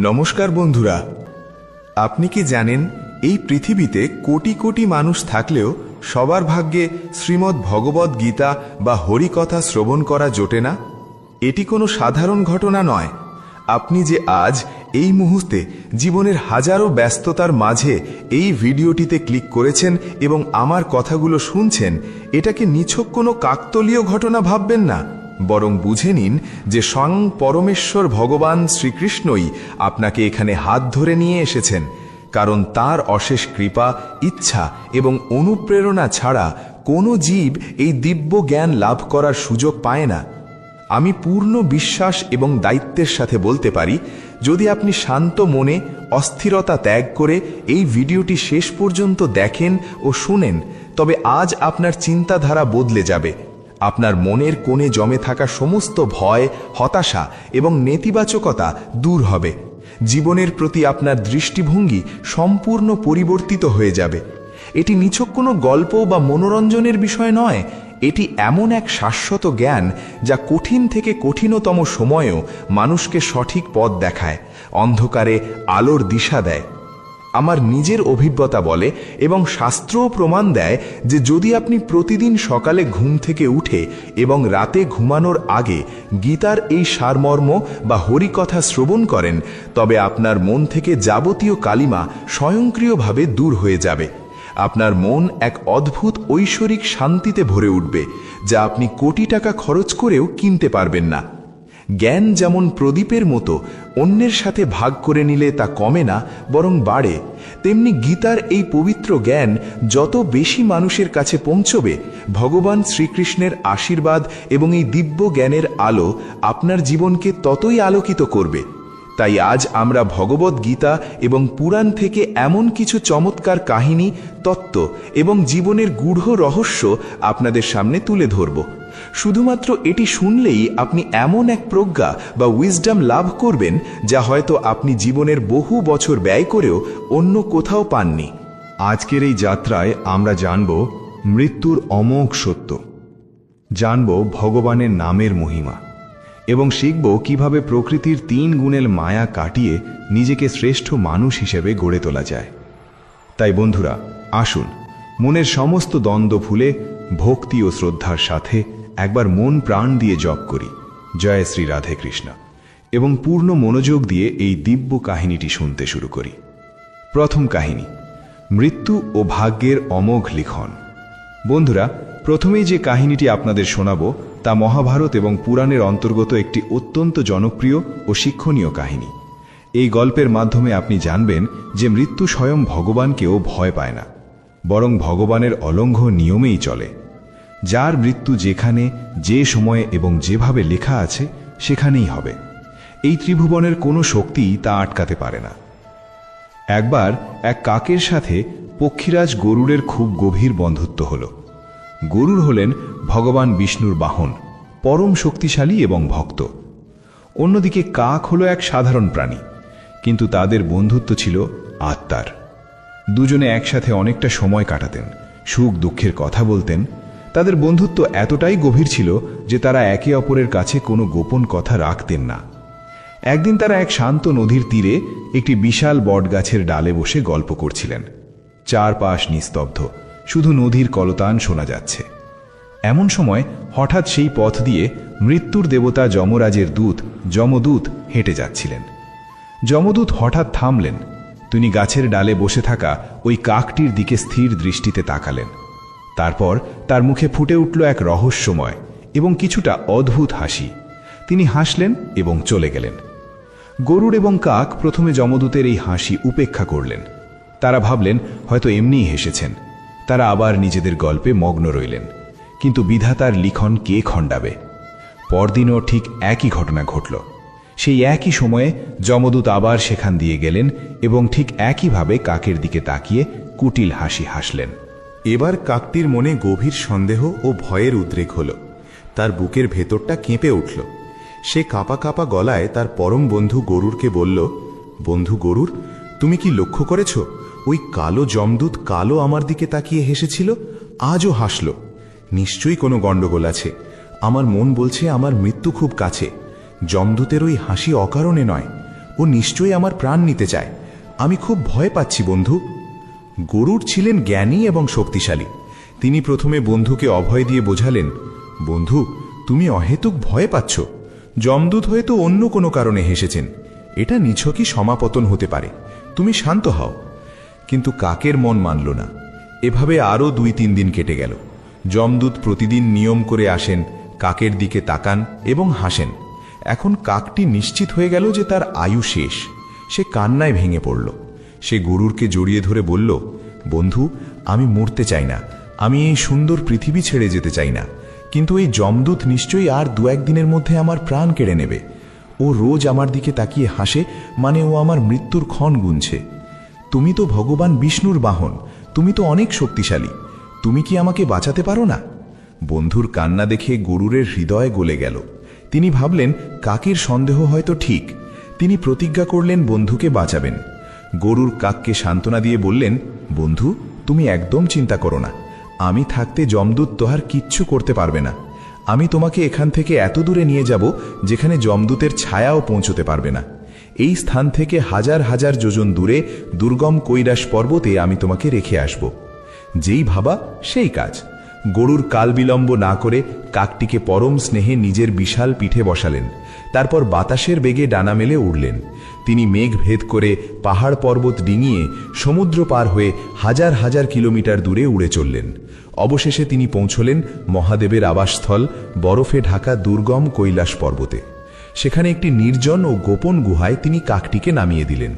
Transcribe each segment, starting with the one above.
নমস্কার বন্ধুরা, আপনি কি জানেন এই পৃথিবীতে কোটি কোটি মানুষ থাকলেও সবার ভাগ্যে শ্রীমদ্ ভগবদ গীতা বা হরিকথা শ্রবণ করা জোটে না? এটি কোনো সাধারণ ঘটনা নয়। আপনি যে আজ এই মুহূর্তে জীবনের হাজারো ব্যস্ততার মাঝে এই ভিডিওটিতে ক্লিক করেছেন এবং আমার কথাগুলো শুনছেন, এটাকে নিছক কোনো কাকতালীয় ঘটনা ভাববেন না, বরং বুঝে নিন যে স্বয়ং পরমেশ্বর ভগবান শ্রীকৃষ্ণই আপনাকে এখানে হাত ধরে নিয়ে এসেছেন। কারণ তার অশেষ কৃপা, ইচ্ছা এবং অনুপ্রেরণা ছাড়া কোনো জীব এই দিব্য জ্ঞান লাভ করার সুযোগ পায় না। আমি পূর্ণ বিশ্বাস এবং দায়িত্বের সাথে বলতে পারি, যদি আপনি শান্ত মনে অস্থিরতা ত্যাগ করে এই ভিডিওটি শেষ পর্যন্ত দেখেন ও শুনেন, তবে আজ আপনার চিন্তাধারা বদলে যাবে। আপনার মনের কোণে জমে থাকা সমস্ত ভয়, হতাশা এবং নেতিবাচকতা দূর হবে। জীবনের প্রতি আপনার দৃষ্টিভঙ্গি সম্পূর্ণ পরিবর্তিত হয়ে যাবে। এটি নিছক কোনো গল্প বা মনোরঞ্জনের বিষয় নয়, এটি এমন এক শাশ্বত জ্ঞান যা কঠিন থেকে কঠিনতম সময়েও মানুষকে সঠিক পথ দেখায়, অন্ধকারে আলোর দিশা দেয়। আমার নিজের অভিজ্ঞতা বলে এবং শাস্ত্রও প্রমাণ দেয় যে যদি আপনি প্রতিদিন সকালে ঘুম থেকে উঠে এবং রাতে ঘুমানোর আগে গীতার এই সারমর্ম বা হরিকথা শ্রবণ করেন, তবে আপনার মন থেকে যাবতীয় কালিমা স্বয়ংক্রিয়ভাবে দূর হয়ে যাবে। আপনার মন এক অদ্ভুত ঐশ্বরিক শান্তিতে ভরে উঠবে, যা আপনি কোটি টাকা খরচ করেও কিনতে পারবেন না। জ্ঞান যেমন প্রদীপের মতো অন্যের সাথে ভাগ করে নিলে তা কমে না, বরং বাড়ে, তেমনি গীতার এই পবিত্র জ্ঞান যত বেশি মানুষের কাছে পৌঁছবে, ভগবান শ্রীকৃষ্ণের আশীর্বাদ এবং এই দিব্য জ্ঞানের আলো আপনার জীবনকে ততই আলোকিত করবে। তাই আজ আমরা ভগবদ গীতা এবং পুরাণ থেকে এমন কিছু চমৎকার কাহিনী, তত্ত্ব এবং জীবনের গূঢ় রহস্য আপনাদের সামনে তুলে ধরব। শুধুমাত্র এটি শুনলেই আপনি এমন এক প্রজ্ঞা বা উইজডম লাভ করবেন যা হয়তো আপনি জীবনের বহু বছর ব্যয় করেও অন্য কোথাও পাননি। আজকের এই যাত্রায় আমরা জানব মৃত্যুর অমোঘ সত্য, জানব ভগবানের নামের মহিমা এবং শিখব কিভাবে প্রকৃতির 3 গুণের মায়া কাটিয়ে নিজেকে শ্রেষ্ঠ মানুষ হিসেবে গড়ে তোলা যায়। তাই বন্ধুরা, আসুন মনের সমস্ত দ্বন্দ্ব ভুলে ভক্তি ও শ্রদ্ধার সাথে একবার মন প্রাণ দিয়ে জপ করি জয় শ্রী রাধে কৃষ্ণ এবং পূর্ণ মনোযোগ দিয়ে এই দিব্য কাহিনীটি শুনতে শুরু করি। প্রথম কাহিনী, মৃত্যু ও ভাগ্যের অমোঘ লিখন। বন্ধুরা, প্রথমেই যে কাহিনীটি আপনাদের শোনাব তা মহাভারত এবং পুরাণের অন্তর্গত একটি অত্যন্ত জনপ্রিয় ও শিক্ষণীয় কাহিনী। এই গল্পের মাধ্যমে আপনি জানবেন যে মৃত্যু স্বয়ং ভগবানকেও ভয় পায় না, বরং ভগবানের অলঙ্ঘ নিয়মেই চলে। যার মৃত্যু যেখানে, যে সময়ে এবং যেভাবে লেখা আছে সেখানেই হবে। এই ত্রিভুবনের কোনো শক্তি তা আটকাতে পারে না। একবার এক কাকের সাথে পক্ষীরাজ গরুড়ের খুব গভীর বন্ধুত্ব হল। গরুড় হলেন ভগবান বিষ্ণুর বাহন, পরম শক্তিশালী এবং ভক্ত। অন্যদিকে কাক হলো এক সাধারণ প্রাণী, কিন্তু তাদের বন্ধুত্ব ছিল আত্মার। দুজনে একসাথে অনেকটা সময় কাটাতেন, সুখ দুঃখের কথা বলতেন। তাদের বন্ধুত্ব এতটাই গভীর ছিল যে তারা একে অপরের কাছে কোনো গোপন কথা রাখতেন না। একদিন তারা এক শান্ত নদীর তীরে একটি বিশাল বটগাছের ডালে বসে গল্প করছিলেন। চারপাশ নিস্তব্ধ, শুধু নদীর কলতান শোনা যাচ্ছে। এমন সময় হঠাৎ সেই পথ দিয়ে মৃত্যুর দেবতা যমরাজের দূত যমদূত হেঁটে যাচ্ছিলেন। যমদূত হঠাৎ থামলেন। তিনি গাছের ডালে বসে থাকা ওই কাকটির দিকে স্থির দৃষ্টিতে তাকালেন। তারপর তার মুখে ফুটে উঠল এক রহস্যময় এবং কিছুটা অদ্ভুত হাসি। তিনি হাসলেন এবং চলে গেলেন। গরুড় এবং কাক প্রথমে যমদূতের এই হাসি উপেক্ষা করলেন। তারা ভাবলেন হয়তো এমনিই হেসেছেন। তারা আবার নিজেদের গল্পে মগ্ন রইলেন। কিন্তু বিধাতার লিখন কে খণ্ডাবে? পরদিনও ঠিক একই ঘটনা ঘটল। সেই একই সময়ে যমদূত আবার সেখান দিয়ে গেলেন এবং ঠিক একইভাবে কাকের দিকে তাকিয়ে কুটিল হাসি হাসলেন। এবার কাকটির মনে গভীর সন্দেহ ও ভয়ের উদ্রেক হল। তার বুকের ভেতরটা কেঁপে উঠল। সে কাঁপা কাঁপা গলায় তার পরম বন্ধু গরুড়কে বলল, বন্ধু গরুড়, তুমি কি লক্ষ্য করেছ ওই কালো যমদূত কালো আমার দিকে তাকিয়ে হেসেছিল, আজও হাসল? নিশ্চয়ই কোনো গণ্ডগোল আছে। আমার মন বলছে আমার মৃত্যু খুব কাছে। যমদূতের ওই হাসি অকারণে নয়। ও নিশ্চয়ই আমার প্রাণ নিতে চায়। আমি খুব ভয় পাচ্ছি বন্ধু। গরুড় ছিলেন জ্ঞানী এবং শক্তিশালী। তিনি প্রথমে বন্ধুকে অভয় দিয়ে বোঝালেন, বন্ধু, তুমি অহেতুক ভয় পাচ্ছ। যমদূত হয়তো অন্য কোনো কারণে হেসেছেন। এটা নিছকই সমাপতন হতে পারে। তুমি শান্ত হও। কিন্তু কাকের মন মানল না। এভাবে আরও 2-3 দিন কেটে গেল। যমদূত প্রতিদিন নিয়ম করে আসেন, কাকের দিকে তাকান এবং হাসেন। এখন কাকটি নিশ্চিত হয়ে গেল যে তার আয়ু শেষ। সে কান্নায় ভেঙে পড়ল। সে গরুরকে জড়িয়ে ধরে বলল, বন্ধু, আমি মরতে চাই না। আমি এই সুন্দর পৃথিবী ছেড়ে যেতে চাই না। কিন্তু এই যমদূত নিশ্চয়ই আর 2-1 দিনের মধ্যে আমার প্রাণ কেড়ে নেবে। ও রোজ আমার দিকে তাকিয়ে হাসে, মানে ও আমার মৃত্যুর ক্ষণ গুনছে। তুমি তো ভগবান বিষ্ণুর বাহন, তুমি তো অনেক শক্তিশালী। তুমি কি আমাকে বাঁচাতে পারো না? বন্ধুর কান্না দেখে গরুরের হৃদয় গলে গেল। তিনি ভাবলেন কাকের সন্দেহ হয়তো ঠিক। তিনি প্রতিজ্ঞা করলেন বন্ধুকে বাঁচাবেন। গরুর কাককে সান্ত্বনা দিয়ে বললেন, বন্ধু, তুমি একদম চিন্তা করো না। আমি থাকতে যমদূত তো আর কিচ্ছু করতে পারবে না। আমি তোমাকে এখান থেকে এত দূরে নিয়ে যাব যেখানে যমদূতের ছায়াও পৌঁছতে পারবে না। এই স্থান থেকে হাজার হাজার যোজন দূরে দুর্গম কৈলাস পর্বতে আমি তোমাকে রেখে আসব। যেই ভাবা সেই কাজ। গরুর কাল বিলম্ব না করে কাকটিকে পরম স্নেহে নিজের বিশাল পিঠে বসালেন। তারপর বাতাসের বেগে ডানা মেলে উড়লেন। তিনি মেঘ ভেদ করে পাহাড় পর্বত ডিঙিয়ে সমুদ্র পার হয়ে হাজার হাজার কিলোমিটার দূরে উড়ে চললেন। অবশেষে তিনি পৌঁছলেন মহাদেবের আবাসস্থল বরফে ঢাকা দুর্গম কৈলাস পর্বতে। সেখানে একটি নির্জন ও গোপন গুহায় তিনি কাকটিকে নামিয়ে দিলেন।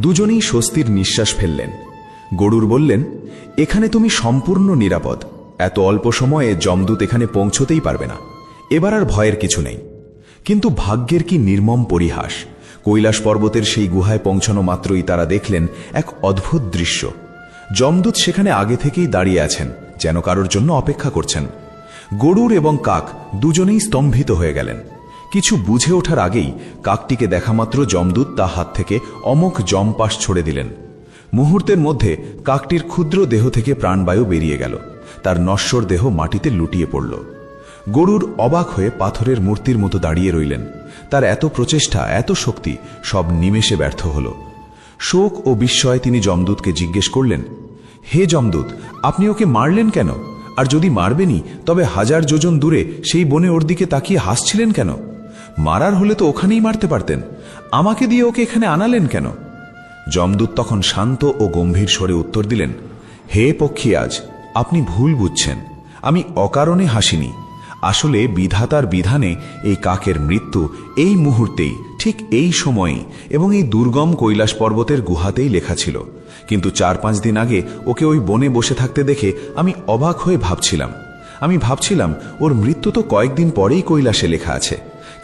দুজনেই স্বস্তির নিঃশ্বাস ফেললেন। গরুর বললেন, এখানে তুমি সম্পূর্ণ নিরাপদ। এত অল্প সময়ে যমদূত এখানে পৌঁছতেই পারবে না। এবার আর ভয়ের কিছু নেই। কিন্তু ভাগ্যের কি নির্মম পরিহাস! কৈলাস পর্বতের সেই গুহায় পৌঁছানো মাত্রই তারা দেখলেন এক অদ্ভুত দৃশ্য। যমদূত সেখানে আগে থেকেই দাঁড়িয়ে আছেন, যেন কারোর জন্য অপেক্ষা করছেন। গরুর এবং কাক দুজনেই স্তম্ভিত হয়ে গেলেন। কিছু বুঝে ওঠার আগেই কাকটিকে দেখামাত্র যমদূত তা হাত থেকে অমোঘ যমপাশ ছড়ে দিলেন। মুহূর্তের মধ্যে কাকটির ক্ষুদ্র দেহ থেকে প্রাণবায়ু বেরিয়ে গেল। তার নশ্বর দেহ মাটিতে লুটিয়ে পড়ল। গরুর অবাক হয়ে পাথরের মূর্তির মতো দাঁড়িয়ে রইলেন। তার এত প্রচেষ্টা, এত শক্তি সব নিমেষে ব্যর্থ হল। শোক ও বিস্ময়ে তিনি যমদূতকে জিজ্ঞেস করলেন, হে যমদূত, আপনি ওকে মারলেন কেন? আর যদি মারবেনই, তবে হাজার যোজন দূরে সেই বনে ওর দিকে তাকিয়ে হাসছিলেন কেন? মারার হলে তো ওখানেই মারতে পারতেন। আমাকে দিয়ে ওকে এখানে আনালেন কেন? যমদূত তখন শান্ত ও গম্ভীর স্বরে উত্তর দিলেন, হে পক্ষীরাজ, আপনি ভুল বুঝছেন। আমি অকারণে হাসিনি। আসলে বিধাতার বিধানে এই কাকের মৃত্যু এই মুহূর্তেই, ঠিক এই সময়েই এবং এই দুর্গম কৈলাস পর্বতের গুহাতেই লেখা ছিল। কিন্তু 4-5 দিন আগে ওকে ওই বনে বসে থাকতে দেখে আমি অবাক হয়ে ভাবছিলাম ওর মৃত্যু তো কয়েকদিন পরেই কৈলাসে লেখা আছে।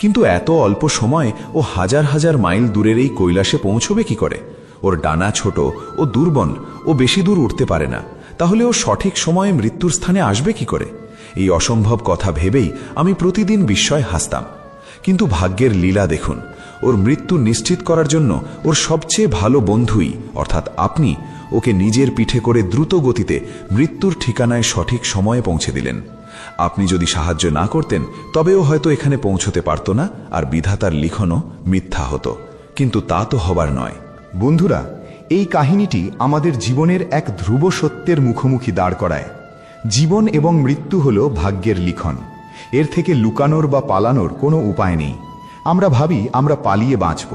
কিন্তু এত অল্প সময় ও হাজার হাজার মাইল দূরের এই কৈলাসে পৌঁছবে কি করে? ওর ডানা ছোট ও দুর্বল, ও বেশি দূর উঠতে পারে না। তাহলে ও সঠিক সময়ে মৃত্যুর স্থানে আসবে কি করে? এই অসম্ভব কথা ভেবেই আমি প্রতিদিন বিস্ময়ে হাসতাম। কিন্তু ভাগ্যের লীলা দেখুন। ওর মৃত্যু নিশ্চিত করার জন্য ওর সবচেয়ে ভালো বন্ধুই, অর্থাৎ আপনি, ওকে নিজের পিঠে করে দ্রুত গতিতে মৃত্যুর ঠিকানায় সঠিক সময়ে পৌঁছে দিলেন। আপনি যদি সাহায্য না করতেন, তবেও হয়তো এখানে পৌঁছতে পারত না, আর বিধাতার লিখনও মিথ্যা হতো। কিন্তু তা তো হবার নয়। বন্ধুরা, এই কাহিনীটি আমাদের জীবনের এক ধ্রুব সত্যের মুখোমুখি দাঁড় করায়। জীবন এবং মৃত্যু হল ভাগ্যের লিখন। এর থেকে লুকানোর বা পালানোর কোনো উপায় নেই। আমরা ভাবি আমরা পালিয়ে বাঁচব।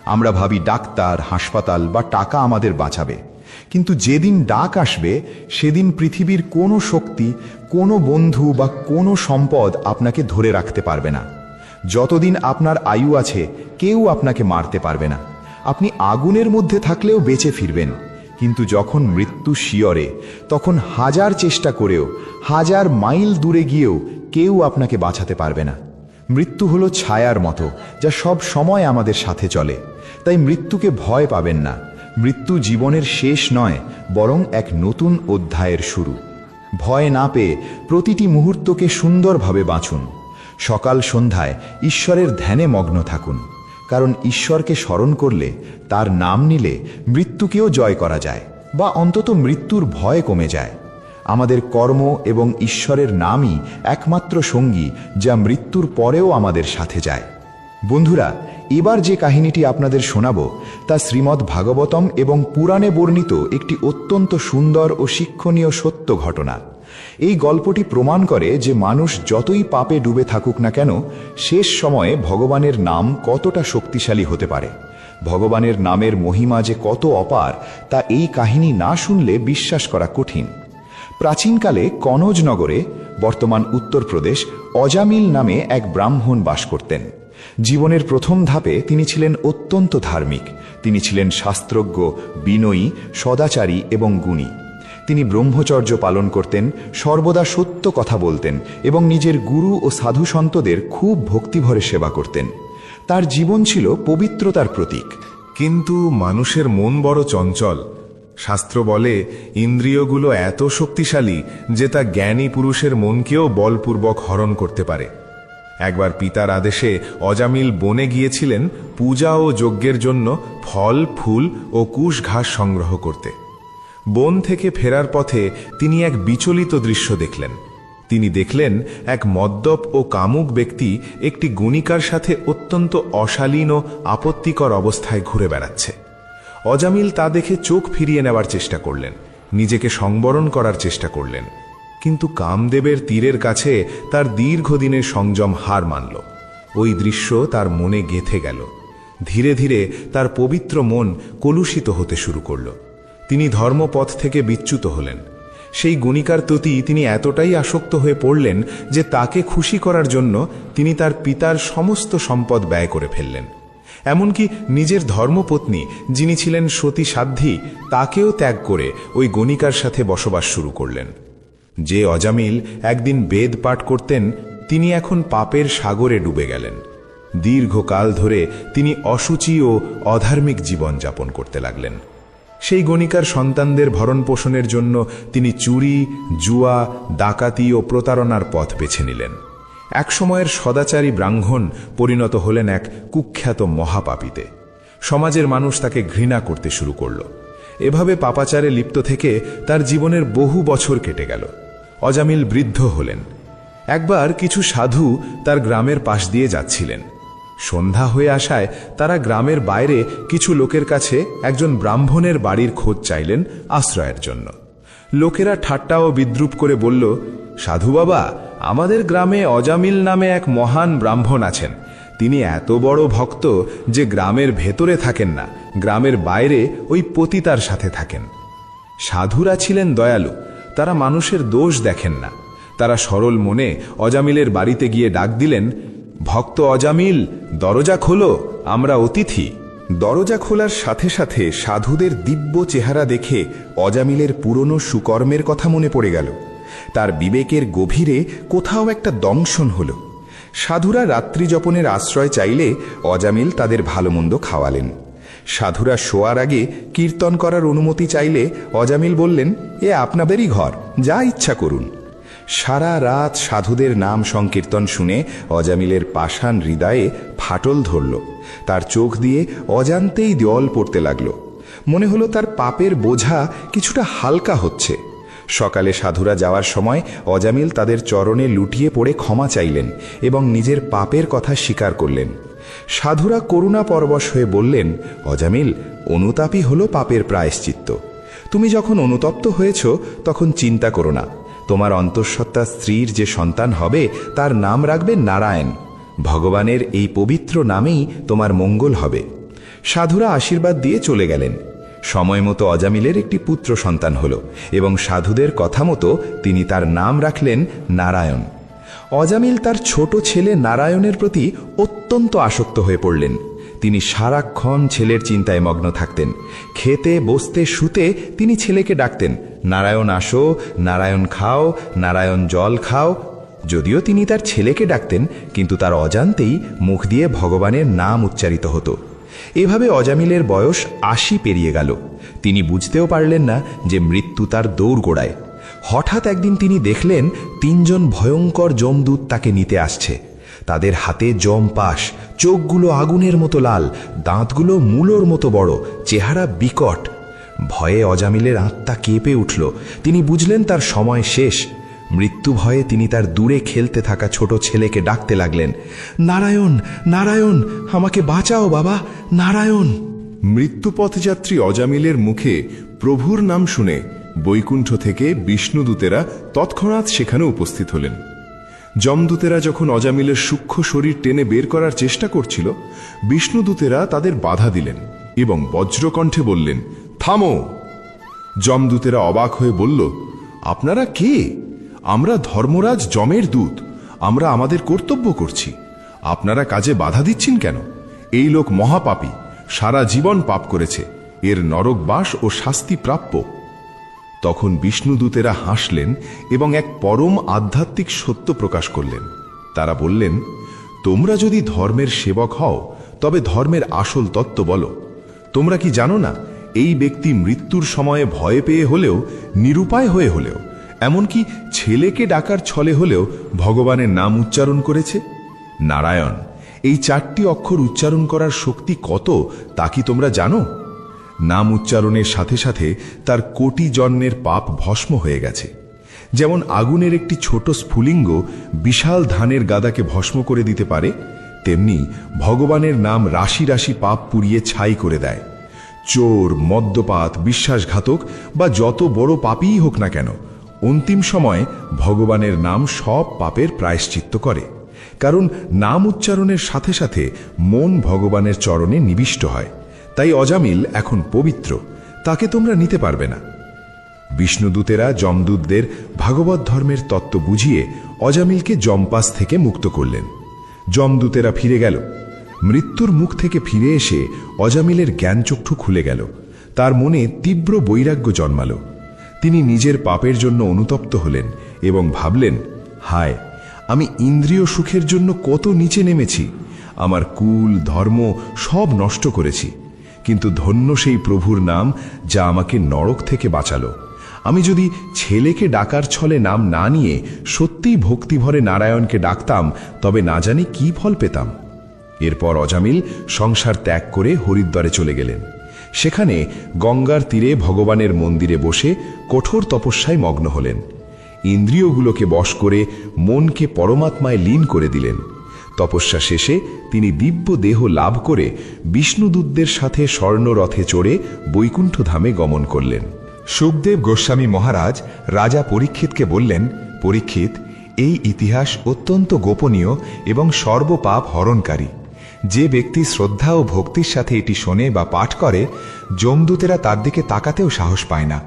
আমরা ভাবি ডাক্তার, হাসপাতাল বা টাকা আমাদের বাঁচাবে। কিন্তু যেদিন ডাক আসবে, সেদিন পৃথিবীর কোনো শক্তি, কোনো বন্ধু বা কোনো সম্পদ আপনাকে ধরে রাখতে পারবে না। যতদিন আপনার আয়ু আছে, কেউ আপনাকে মারতে পারবে না। আপনি আগুনের মধ্যে থাকলেও বেঁচে ফিরবেন। কিন্তু যখন মৃত্যু শিয়রে, তখন হাজার চেষ্টা করেও, হাজার মাইল দূরে গিয়েও কেউ আপনাকে বাঁচাতে পারবে না। মৃত্যু হলো ছায়ার মতো, যা সব সময় আমাদের সাথে চলে। তাই মৃত্যুকে ভয় পাবেন না। মৃত্যু জীবনের শেষ নয়, বরং এক নতুন অধ্যায়ের শুরু। ভয় না পেয়ে প্রতিটি মুহূর্তকে সুন্দরভাবে বাঁচুন। সকাল সন্ধ্যায় ঈশ্বরের ধ্যানে মগ্ন থাকুন। কারণ ঈশ্বরকে স্মরণ করলে, তার নাম নিলে মৃত্যুকেও জয় করা যায়, বা অন্তত মৃত্যুর ভয় কমে যায়। আমাদের কর্ম এবং ঈশ্বরের নামই একমাত্র সঙ্গী, যা মৃত্যুর পরেও আমাদের সাথে যায়। বন্ধুরা, এবার যে কাহিনীটি আপনাদের শোনাব তা শ্রীমদ্ ভাগবতম এবং পুরাণে বর্ণিত একটি অত্যন্ত সুন্দর ও শিক্ষণীয় সত্য ঘটনা। এই গল্পটি প্রমাণ করে যে মানুষ যতই পাপে ডুবে থাকুক না কেন, শেষ সময়ে ভগবানের নাম কতটা শক্তিশালী হতে পারে। ভগবানের নামের মহিমা যে কত অপার তা এই কাহিনী না শুনলে বিশ্বাস করা কঠিন। প্রাচীনকালে কনৌজ নগরে, বর্তমান উত্তরপ্রদেশ, অজামিল নামে এক ব্রাহ্মণ বাস করতেন। জীবনের প্রথম ধাপে তিনি ছিলেন অত্যন্ত ধার্মিক। তিনি ছিলেন শাস্ত্রজ্ঞ, বিনয়ী, সদাচারী এবং গুণী। তিনি ব্রহ্মচর্য পালন করতেন, সর্বদা সত্য কথা বলতেন এবং নিজের গুরু ও সাধু সন্তদের খুব ভক্তিভরে সেবা করতেন। তার জীবন ছিল পবিত্রতার প্রতীক। কিন্তু মানুষের মন বড় চঞ্চল। শাস্ত্র বলে ইন্দ্রিয়গুলো এত শক্তিশালী যে তা জ্ঞানী পুরুষের মনকেও বলপূর্বক হরণ করতে পারে। একবার পিতার আদেশে অজামিল বনে গিয়েছিলেন পূজা ও যজ্ঞের জন্য ফল, ফুল ও কুশ ঘাস সংগ্রহ করতে। বন থেকে ফেরার পথে তিনি এক বিচলিত দৃশ্য দেখলেন। তিনি দেখলেন এক মদ্যপ ও কামুক ব্যক্তি একটি গণিকার সাথে অত্যন্ত অশালীন ও আপত্তিকর অবস্থায় ঘুরে বেড়াচ্ছে। অজামিল তা দেখে চোখ ফিরিয়ে নেওয়ার চেষ্টা করলেন, নিজেকে সংবরণ করার চেষ্টা করলেন, কিন্তু কামদেবের তীরের কাছে তার দীর্ঘদিনের সংযম হার মানল। ওই দৃশ্য তার মনে গেঁথে গেল। ধীরে ধীরে তার পবিত্র মন কলুষিত হতে শুরু করল। তিনি ধর্মপথ থেকে বিচ্যুত হলেন। সেই গণিকার প্রতি তিনি এতটাই আসক্ত হয়ে পড়লেন যে তাকে খুশি করার জন্য তিনি তার পিতার সমস্ত সম্পদ ব্যয় করে ফেললেন। এমনকি নিজের ধর্মপত্নী, যিনি ছিলেন সতী সাধ্বী, তাকেও ত্যাগ করে ওই গণিকার সাথে বসবাস শুরু করলেন। যে অজামিল একদিন বেদ পাঠ করতেন, তিনি এখন পাপের সাগরে ডুবে গেলেন। দীর্ঘকাল ধরে তিনি অশুচি ও অধার্মিক জীবন যাপন করতে লাগলেন। সেই গণিকার সন্তানদের ভরণ পোষণের জন্য তিনি চুরি, জুয়া, ডাকাতি ও প্রতারণার পথ বেছে নিলেন। একসময়ের সদাচারী ব্রাহ্মণ পরিণত হলেন এক কুখ্যাত মহাপাপীতে। সমাজের মানুষ তাকে ঘৃণা করতে শুরু করল। এভাবে পাপাচারে লিপ্ত থেকে তার জীবনের বহু বছর কেটে গেল। অজামিল বৃদ্ধ হলেন। একবার কিছু সাধু তার গ্রামের পাশ দিয়ে যাচ্ছিলেন। সন্ধ্যা হয়ে আসায় তারা গ্রামের বাইরে কিছু লোকের কাছে একজন ব্রাহ্মণের বাড়ির খোঁজ চাইলেন আশ্রয়ের জন্য। লোকেরা ঠাট্টা ও বিদ্রূপ করে বলল, সাধু বাবা, আমাদের গ্রামে অজামিল নামে এক মহান ব্রাহ্মণ আছেন। তিনি এত বড় ভক্ত যে গ্রামের ভেতরে থাকেন না, গ্রামের বাইরে ওই পতিতার সাথে থাকেন। সাধুরা ছিলেন দয়ালু, তারা মানুষের দোষ দেখেন না। তারা সরল মনে অজামিলের বাড়িতে গিয়ে ডাক দিলেন, ভক্ত অজামিল, দরজা খোলো, আমরা অতিথি। দরজা খোলার সাথে সাথে সাধুদের দিব্য চেহারা দেখে অজামিলের পুরনো সুকর্মের কথা মনে পড়ে গেল। তার বিবেকের গভীরে কোথাও একটা দংশন হল। সাধুরা রাত্রি যাপনের আশ্রয় চাইলে অজামিল তাদের ভালো মন্দ খাওয়ালেন। সাধুরা শোয়ার আগে কীর্তন করার অনুমতি চাইলে অজামিল বললেন, এ আপনাদেরই ঘর, যা ইচ্ছা করুন। সারা রাত সাধুদের নাম সংকীর্তন শুনে অজামিলের পাষাণ হৃদয়ে ফাটল ধরল। তার চোখ দিয়ে অজান্তেই জল পড়তে লাগল। মনে হলো তার পাপের বোঝা কিছুটা হালকা হচ্ছে। সকালে সাধুরা যাওয়ার সময় অজামিল তাদের চরণে লুটিয়ে পড়ে ক্ষমা চাইলেন এবং নিজের পাপের কথা স্বীকার করলেন। সাধুরা করুণা পরবশ হয়ে বললেন, অজামিল, অনুতাপই হলো পাপের প্রায়শ্চিত্ত। তুমি যখন অনুতপ্ত হয়েছ তখন চিন্তা করো না। তোমার অন্তঃসত্ত্বা স্ত্রীর যে সন্তান হবে তার নাম রাখবে নারায়ণ। ভগবানের এই পবিত্র নামেই তোমার মঙ্গল হবে। সাধুরা আশীর্বাদ দিয়ে চলে গেলেন। সময় মতো অজামিলের একটি পুত্র সন্তান হল এবং সাধুদের কথা মতো তিনি তার নাম রাখলেন নারায়ণ। অজামিল তার ছোট ছেলে নারায়ণের প্রতি অত্যন্ত আসক্ত হয়ে পড়লেন। তিনি সারাক্ষণ ছেলের চিন্তায় মগ্ন থাকতেন। খেতে, বসতে, শুতে তিনি ছেলেকে ডাকতেন, নারায়ণ আসো, নারায়ণ খাও, নারায়ণ জল খাও। যদিও তিনি তার ছেলেকে ডাকতেন, কিন্তু তার অজান্তেই মুখ দিয়ে ভগবানের নাম উচ্চারিত হতো। এভাবে অজামিলের বয়স ৮০ পেরিয়ে গেল। তিনি বুঝতেও পারলেন না যে মৃত্যু তার দৌড় গোড়ায়। হঠাৎ একদিন তিনি দেখলেন ৩ জন ভয়ঙ্কর যমদূত তাকে নিতে আসছে। তাদের হাতে যম পাশ, চোখগুলো আগুনের মতো লাল, দাঁতগুলো মূলোর মতো বড়, চেহারা বিকট। ভয়ে অজামিলের আত্মা কেঁপে উঠল। তিনি বুঝলেন তার সময় শেষ। মৃত্যু ভয়ে তিনি তার দূরে খেলতে থাকা ছোট ছেলেকে ডাকতে লাগলেন, নারায়ণ, নারায়ণ, আমাকে বাঁচাও বাবা, নারায়ণ। মৃত্যুপথযাত্রী অজামিলের মুখে প্রভুর নাম শুনে বৈকুণ্ঠ থেকে বিষ্ণুদূতেরা তৎক্ষণাৎ সেখানে উপস্থিত হলেন। যমদূতেরা যখন অজামিলের সূক্ষ্ম শরীর টেনে বের করার চেষ্টা করছিল, বিষ্ণুদূতেরা তাদের বাধা দিলেন এবং বজ্রকণ্ঠে বললেন, থামো। যমদূতেরা অবাক হয়ে বলল, আপনারা কে? আমরা ধর্মরাজ যমের দূত, আমরা আমাদের কর্তব্য করছি, আপনারা কাজে বাধা দিচ্ছেন কেন? এই লোক মহাপাপী, সারা জীবন পাপ করেছে, এর নরকবাস ও শাস্তি প্রাপ্য। তখন বিষ্ণুদূতেরা হাসলেন এবং এক পরম আধ্যাত্মিক সত্য প্রকাশ করলেন। তারা বললেন, তোমরা যদি ধর্মের সেবক হও তবে ধর্মের আসল তত্ত্ব বলো। তোমরা কি জানো না, এই ব্যক্তি মৃত্যুর সময়ে ভয় পেয়ে হলেও, নিরুপায় হয়ে হলেও, এমনকি ছেলেকে ডাকার ছলে হলেও ভগবানের নাম উচ্চারণ করেছে? নারায়ণ, এই 4টি অক্ষর উচ্চারণ করার শক্তি কত তা কি তোমরা জানো? নাম উচ্চারণের সাথে সাথে তার কোটি জন্মের পাপ ভস্ম হয়ে গেছে। যেমন আগুনের একটি ছোট স্ফুলিঙ্গ বিশাল ধানের গাদাকে ভস্ম করে দিতে পারে, তেমনি ভগবানের নাম রাশি রাশি পাপ পুড়িয়ে ছাই করে দেয়। চোর, মদ্যপাত, বিশ্বাসঘাতক বা যত বড় পাপীই হোক না কেন, অন্তিম সময়ে ভগবানের নাম সব পাপের প্রায়শ্চিত্ত করে। কারণ নাম উচ্চারণের সাথে সাথে মন ভগবানের চরণে নিবিষ্ট হয়। তাই অজামিল এখন পবিত্র, তাকে তোমরা নিতে পারবে না। বিষ্ণুদূতেরা যমদূতদের ভাগবত ধর্মের তত্ত্ব বুঝিয়ে অজামিলকে যমপাস থেকে মুক্ত করলেন। যমদূতেরা ফিরে গেল। মৃত্যুর মুখ থেকে ফিরে এসে অজামিলের জ্ঞানচক্ষু খুলে গেল। তার মনে তীব্র বৈরাগ্য জন্মাল। তিনি নিজের পাপের জন্য অনুতপ্ত হলেন এবং ভাবলেন, হায়, আমি ইন্দ্রিয় সুখের জন্য কত নিচে নেমেছি, আমার কুল, ধর্ম সব নষ্ট করেছি। কিন্তু ধন্য সেই প্রভুর নাম যা আমাকে নরক থেকে বাঁচালো। আমি যদি ছেলেকে ডাকার ছলে নাম না নিয়ে সত্যিই ভক্তিভরে নারায়ণকে ডাকতাম, তবে না জানি কি ফল পেতাম। এরপর অজামিল সংসার ত্যাগ করে হরিদ্বারে চলে গেলেন। সেখানে গঙ্গার তীরে ভগবানের মন্দিরে বসে কঠোর তপস্যায় মগ্ন হলেন। ইন্দ্রিয়গুলোকে বশ করে মনকে পরমাত্মায় লীন করে দিলেন। তপস্যা শেষে তিনি দিব্য দেহ লাভ করে বিষ্ণুদূতদের সাথে স্বর্ণরথে চড়ে বৈকুণ্ঠ ধামে গমন করলেন। সুখদেব গোস্বামী মহারাজ রাজা পরীক্ষিতকে বললেন, পরীক্ষিত, এই ইতিহাস অত্যন্ত গোপনীয় এবং সর্বপাপ হরণকারী। যে ব্যক্তি শ্রদ্ধা ও ভক্তির সাথে এটি শোনে বা পাঠ করে, যমদূতেরা তার দিকে তাকাতেও সাহস পায় না।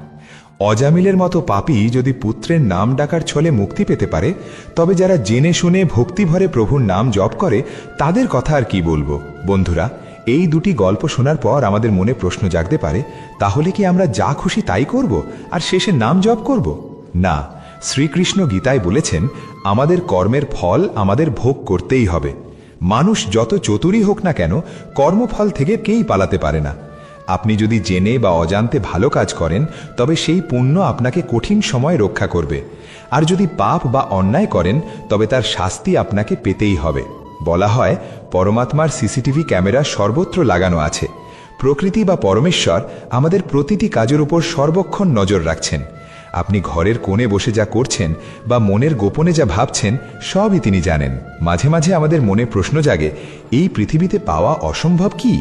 অজামিলের মতো পাপী যদি পুত্রের নাম ডাকার ছলে মুক্তি পেতে পারে, তবে যারা জেনে শুনে ভক্তিভরে প্রভুর নাম জপ করে তাদের কথা আর কি বলবো। বন্ধুরা, এই দুটি গল্প শোনার পর আমাদের মনে প্রশ্ন জাগতে পারে, তাহলে কি আমরা যা খুশি তাই করব আর শেষে নাম জপ করব? না, শ্রীকৃষ্ণ গীতায় বলেছেন, আমাদের কর্মের ফল আমাদের ভোগ করতেই হবে। মানুষ যত চতুরই হোক না কেন, কর্মফল থেকে কেই পালাতে পারে না। আপনি যদি জেনে বা অজান্তে ভালো কাজ করেন, তবে সেই পুণ্য আপনাকে কঠিন সময় রক্ষা করবে। আর যদি পাপ বা অন্যায় করেন, তবে তার শাস্তি আপনাকে পেতেই হবে। বলা হয়, পরমাত্মার সিসিটিভি ক্যামেরা সর্বত্র লাগানো আছে। প্রকৃতি বা পরমেশ্বর আমাদের প্রতিটি কাজের উপর সর্বক্ষণ নজর রাখছেন। আপনি ঘরের কোণে বসে যা করছেন বা মনের গোপনে যা ভাবছেন, সবই তিনি জানেন। মাঝে মাঝে আমাদের মনে প্রশ্ন জাগে, এই পৃথিবীতে পাওয়া অসম্ভব কি?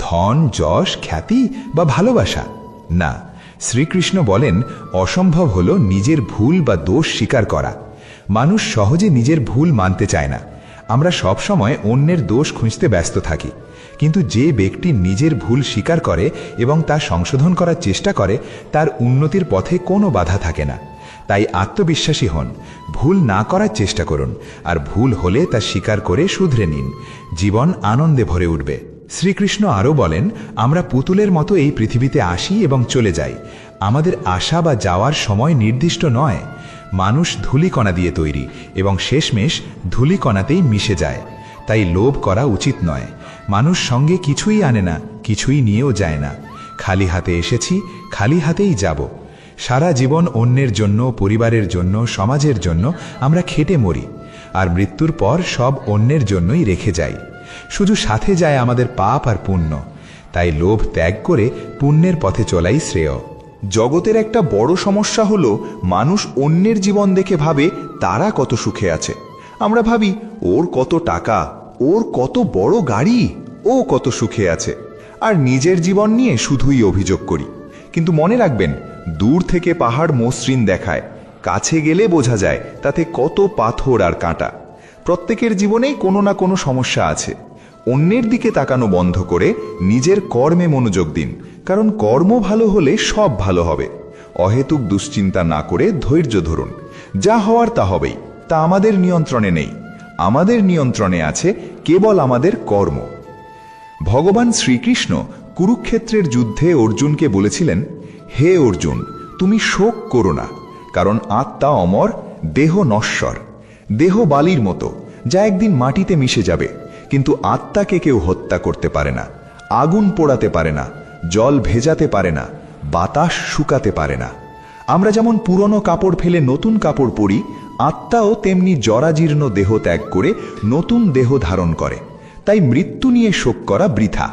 ধন, যশ, খ্যাতি বা ভালোবাসা? না, শ্রীকৃষ্ণ বলেন, অসম্ভব হলো নিজের ভুল বা দোষ স্বীকার করা। মানুষ সহজে নিজের ভুল মানতে চায় না। আমরা সব সময় অন্যের দোষ খুঁজতে ব্যস্ত থাকি। কিন্তু যে ব্যক্তি নিজের ভুল স্বীকার করে এবং তা সংশোধন করার চেষ্টা করে, তার উন্নতির পথে কোনো বাধা থাকে না। তাই আত্মবিশ্বাসী হন, ভুল না করার চেষ্টা করুন, আর ভুল হলে তা স্বীকার করে শুধরে নিন। জীবন আনন্দে ভরে উঠবে। শ্রীকৃষ্ণ আরও বলেন, আমরা পুতুলের মতো এই পৃথিবীতে আসি এবং চলে যাই। আমাদের আসা বা যাওয়ার সময় নির্দিষ্ট নয়। মানুষ ধূলিকণা দিয়ে তৈরি এবং শেষমেশ ধূলিকণাতেই মিশে যায়। তাই লোভ করা উচিত নয়। মানুষ সঙ্গে কিছুই আনে না, কিছুই নিয়েও যায় না। খালি হাতে এসেছি, খালি হাতেই যাব। সারা জীবন অন্যের জন্য, পরিবারের জন্য, সমাজের জন্য আমরা খেটে মরি, আর মৃত্যুর পর সব অন্যের জন্যই রেখে যাই। শুধু সাথে যায় আমাদের পাপ আর পুণ্য। তাই লোভ ত্যাগ করে পুণ্যের পথে চলাই শ্রেয়। জগতের একটা বড় সমস্যা হলো মানুষ অন্যের জীবন দেখে ভাবে তারা কত সুখে আছে। আমরা ভাবি ওর কত টাকা, ওর কত বড় গাড়ি, ও কত সুখে আছে, আর নিজের জীবন নিয়ে শুধুই অভিযোগ করি। কিন্তু মনে রাখবেন, দূর থেকে পাহাড় মসৃণ দেখায়, কাছে গেলে বোঝা যায় তাতে কত পাথর আর কাঁটা। প্রত্যেকের জীবনেই কোনো না কোনো সমস্যা আছে। অন্যের দিকে তাকানো বন্ধ করে নিজের কর্মে মনোযোগ দিন, কারণ কর্ম ভালো হলে সব ভালো হবে। অহেতুক দুশ্চিন্তা না করে ধৈর্য ধরুন। যা হওয়ার তা হবেই, তা আমাদের নিয়ন্ত্রণে নেই। আমাদের নিয়ন্ত্রণে আছে কেবল আমাদের কর্ম। ভগবান শ্রীকৃষ্ণ কুরুক্ষেত্রের যুদ্ধে অর্জুনকে বলেছিলেন, হে অর্জুন, তুমি শোক করো না, কারণ আত্মা অমর, দেহ নশ্বর। দেহ বালির মতো, যা একদিন মাটিতে মিশে যাবে, কিন্তু আত্মাকে কেউ হত্যা করতে পারে না, আগুন পোড়াতে পারে না, জল ভেজাতে পারে না, বাতাস শুকাতে পারে না। আমরা যেমন পুরনো কাপড় ফেলে নতুন কাপড় পরি, আত্মাও তেমনি জরাজীর্ণ দেহ ত্যাগ করে নতুন দেহ ধারণ করে। তাই মৃত্যু নিয়ে শোক করা বৃথা।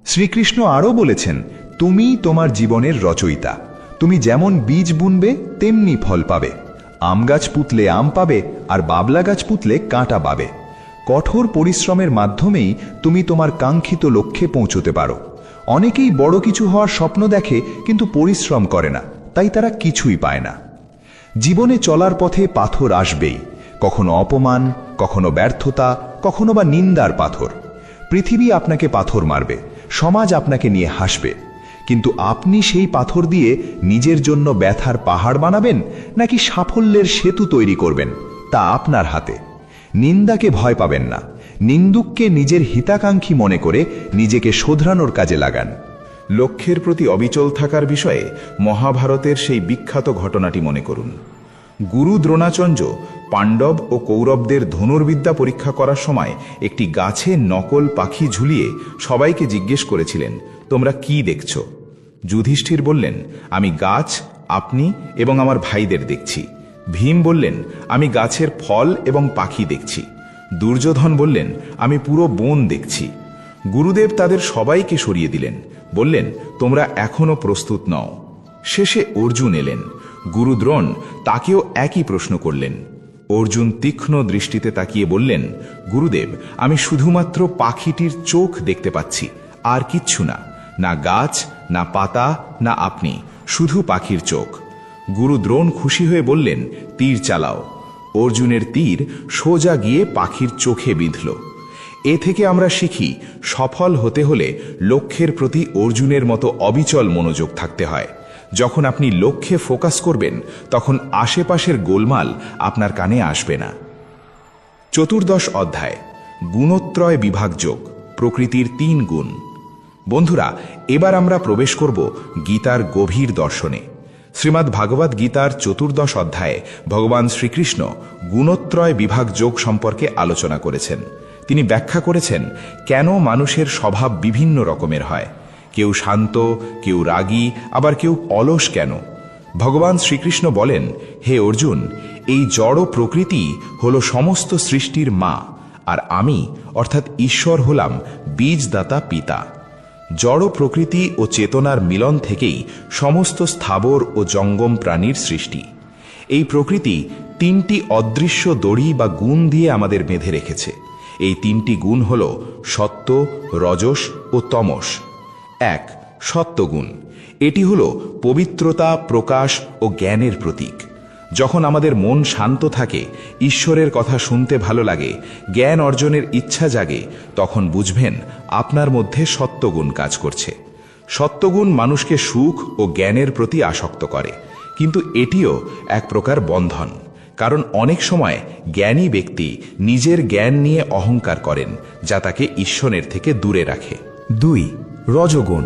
শ্রীকৃষ্ণ আরও বলেছেন, তুমি তোমার জীবনের রচয়িতা। তুমি যেমন বীজ বুনবে তেমনি ফল পাবে। আম গাছ পুতলে আম পাবে, আর বাবলা গাছ পুতলে কাঁটা পাবে। কঠোর পরিশ্রমের মাধ্যমেই তুমি তোমার কাঙ্ক্ষিত লক্ষ্যে পৌঁছতে পারো। অনেকেই বড় কিছু হওয়ার স্বপ্ন দেখে, কিন্তু পরিশ্রম করে না, তাই তারা কিছুই পায় না। জীবনে চলার পথে পাথর আসবেই, কখনো অপমান, কখনো ব্যর্থতা, কখনো বা নিন্দার পাথর। পৃথিবী আপনাকে পাথর মারবে, সমাজ আপনাকে নিয়ে হাসবে, কিন্তু আপনি সেই পাথর দিয়ে নিজের জন্য ব্যথার পাহাড় বানাবেন নাকি সাফল্যের সেতু তৈরি করবেন, তা আপনার হাতে। নিন্দাকে ভয় পাবেন না, নিন্দুককে নিজের হিতাকাঙ্ক্ষী মনে করে নিজেকে শোধরানোর কাজে লাগান। লক্ষ্যের প্রতি অবিচল থাকার বিষয়ে মহাভারতের সেই বিখ্যাত ঘটনাটি মনে করুন। গুরু দ্রোণাচার্য পাণ্ডব ও কৌরবদের ধনুর্বিদ্যা পরীক্ষা করার সময় একটি গাছে নকল পাখি ঝুলিয়ে সবাইকে জিজ্ঞেস করেছিলেন, তোমরা কি দেখছ? যুধিষ্ঠির বললেন, আমি গাছ, আপনি এবং আমার ভাইদের দেখছি। ভীম বললেন, আমি গাছের ফল এবং পাখি দেখছি। দুর্যোধন বললেন, আমি পুরো বন দেখছি। গুরুদেব তাদের সবাইকে সরিয়ে দিলেন, বললেন, তোমরা এখনো প্রস্তুত নও। শেষে অর্জুন এলেন। গুরু দ্রোণ তাকেও একই প্রশ্ন করলেন। অর্জুন তীক্ষ্ণ দৃষ্টিতে তাকিয়ে বললেন, গুরুদেব, আমি শুধুমাত্র পাখিটির চোখ দেখতে পাচ্ছি, আর কিচ্ছু না। না গাছ, না পাতা, না আপনি, শুধু পাখির চোখ। গুরু দ্রোণ খুশি হয়ে বললেন, তীর চালাও। অর্জুনের তীর সোজা গিয়ে পাখির চোখে বিঁধল। এ থেকে আমরা শিখি, সফল হতে হলে লক্ষ্যের প্রতি অর্জুনের মতো অবিচল মনোযোগ থাকতে হয়। যখন আপনি লক্ষ্যে ফোকাস করবেন, তখন আশেপাশের গোলমাল আপনার কানে আসবে না। চতুর্দশ অধ্যায়, গুণত্রয় বিভাগযোগ, প্রকৃতির 3 গুণ। বন্ধুরা, এবার আমরা প্রবেশ করব গীতার গভীর দর্শনে। শ্রীমদ্ ভাগবত গীতার চতুর্দশ অধ্যায়ে ভগবান শ্রীকৃষ্ণ গুণত্রয় বিভাগযোগ সম্পর্কে আলোচনা করেছেন। তিনি ব্যাখ্যা করেছেন কেন মানুষের স্বভাব বিভিন্ন রকমের হয়। কেউ শান্ত, কেউ রাগী, আবার কেউ অলস কেন। ভগবান শ্রীকৃষ্ণ বলেন, হে অর্জুন, এই জড় প্রকৃতি হল সমস্ত সৃষ্টির মা, আর আমি অর্থাৎ ঈশ্বর হলাম বীজদাতা পিতা। জড় প্রকৃতি ও চেতনার মিলন থেকেই সমস্ত স্থাবর ও জঙ্গম প্রাণীর সৃষ্টি। এই প্রকৃতি 3টি অদৃশ্য দড়ি বা গুণ দিয়ে আমাদের বেঁধে রেখেছে। এই 3টি গুণ হল সত্ত্ব, রজস ও তমস। 1. সত্ত্বগুণ। এটি হল পবিত্রতা, প্রকাশ ও জ্ঞানের প্রতীক। যখন আমাদের মন শান্ত থাকে, ঈশ্বরের কথা শুনতে ভালো লাগে, জ্ঞান অর্জনের ইচ্ছা জাগে, তখন বুঝবেন আপনার মধ্যে সত্ত্বগুণ কাজ করছে। সত্ত্বগুণ মানুষকে সুখ ও জ্ঞানের প্রতি আসক্ত করে, কিন্তু এটিও এক প্রকার বন্ধন। কারণ অনেক সময় জ্ঞানী ব্যক্তি নিজের জ্ঞান নিয়ে অহংকার করেন, যা তাকে ঈশ্বরের থেকে দূরে রাখে। 2. রজগুণ।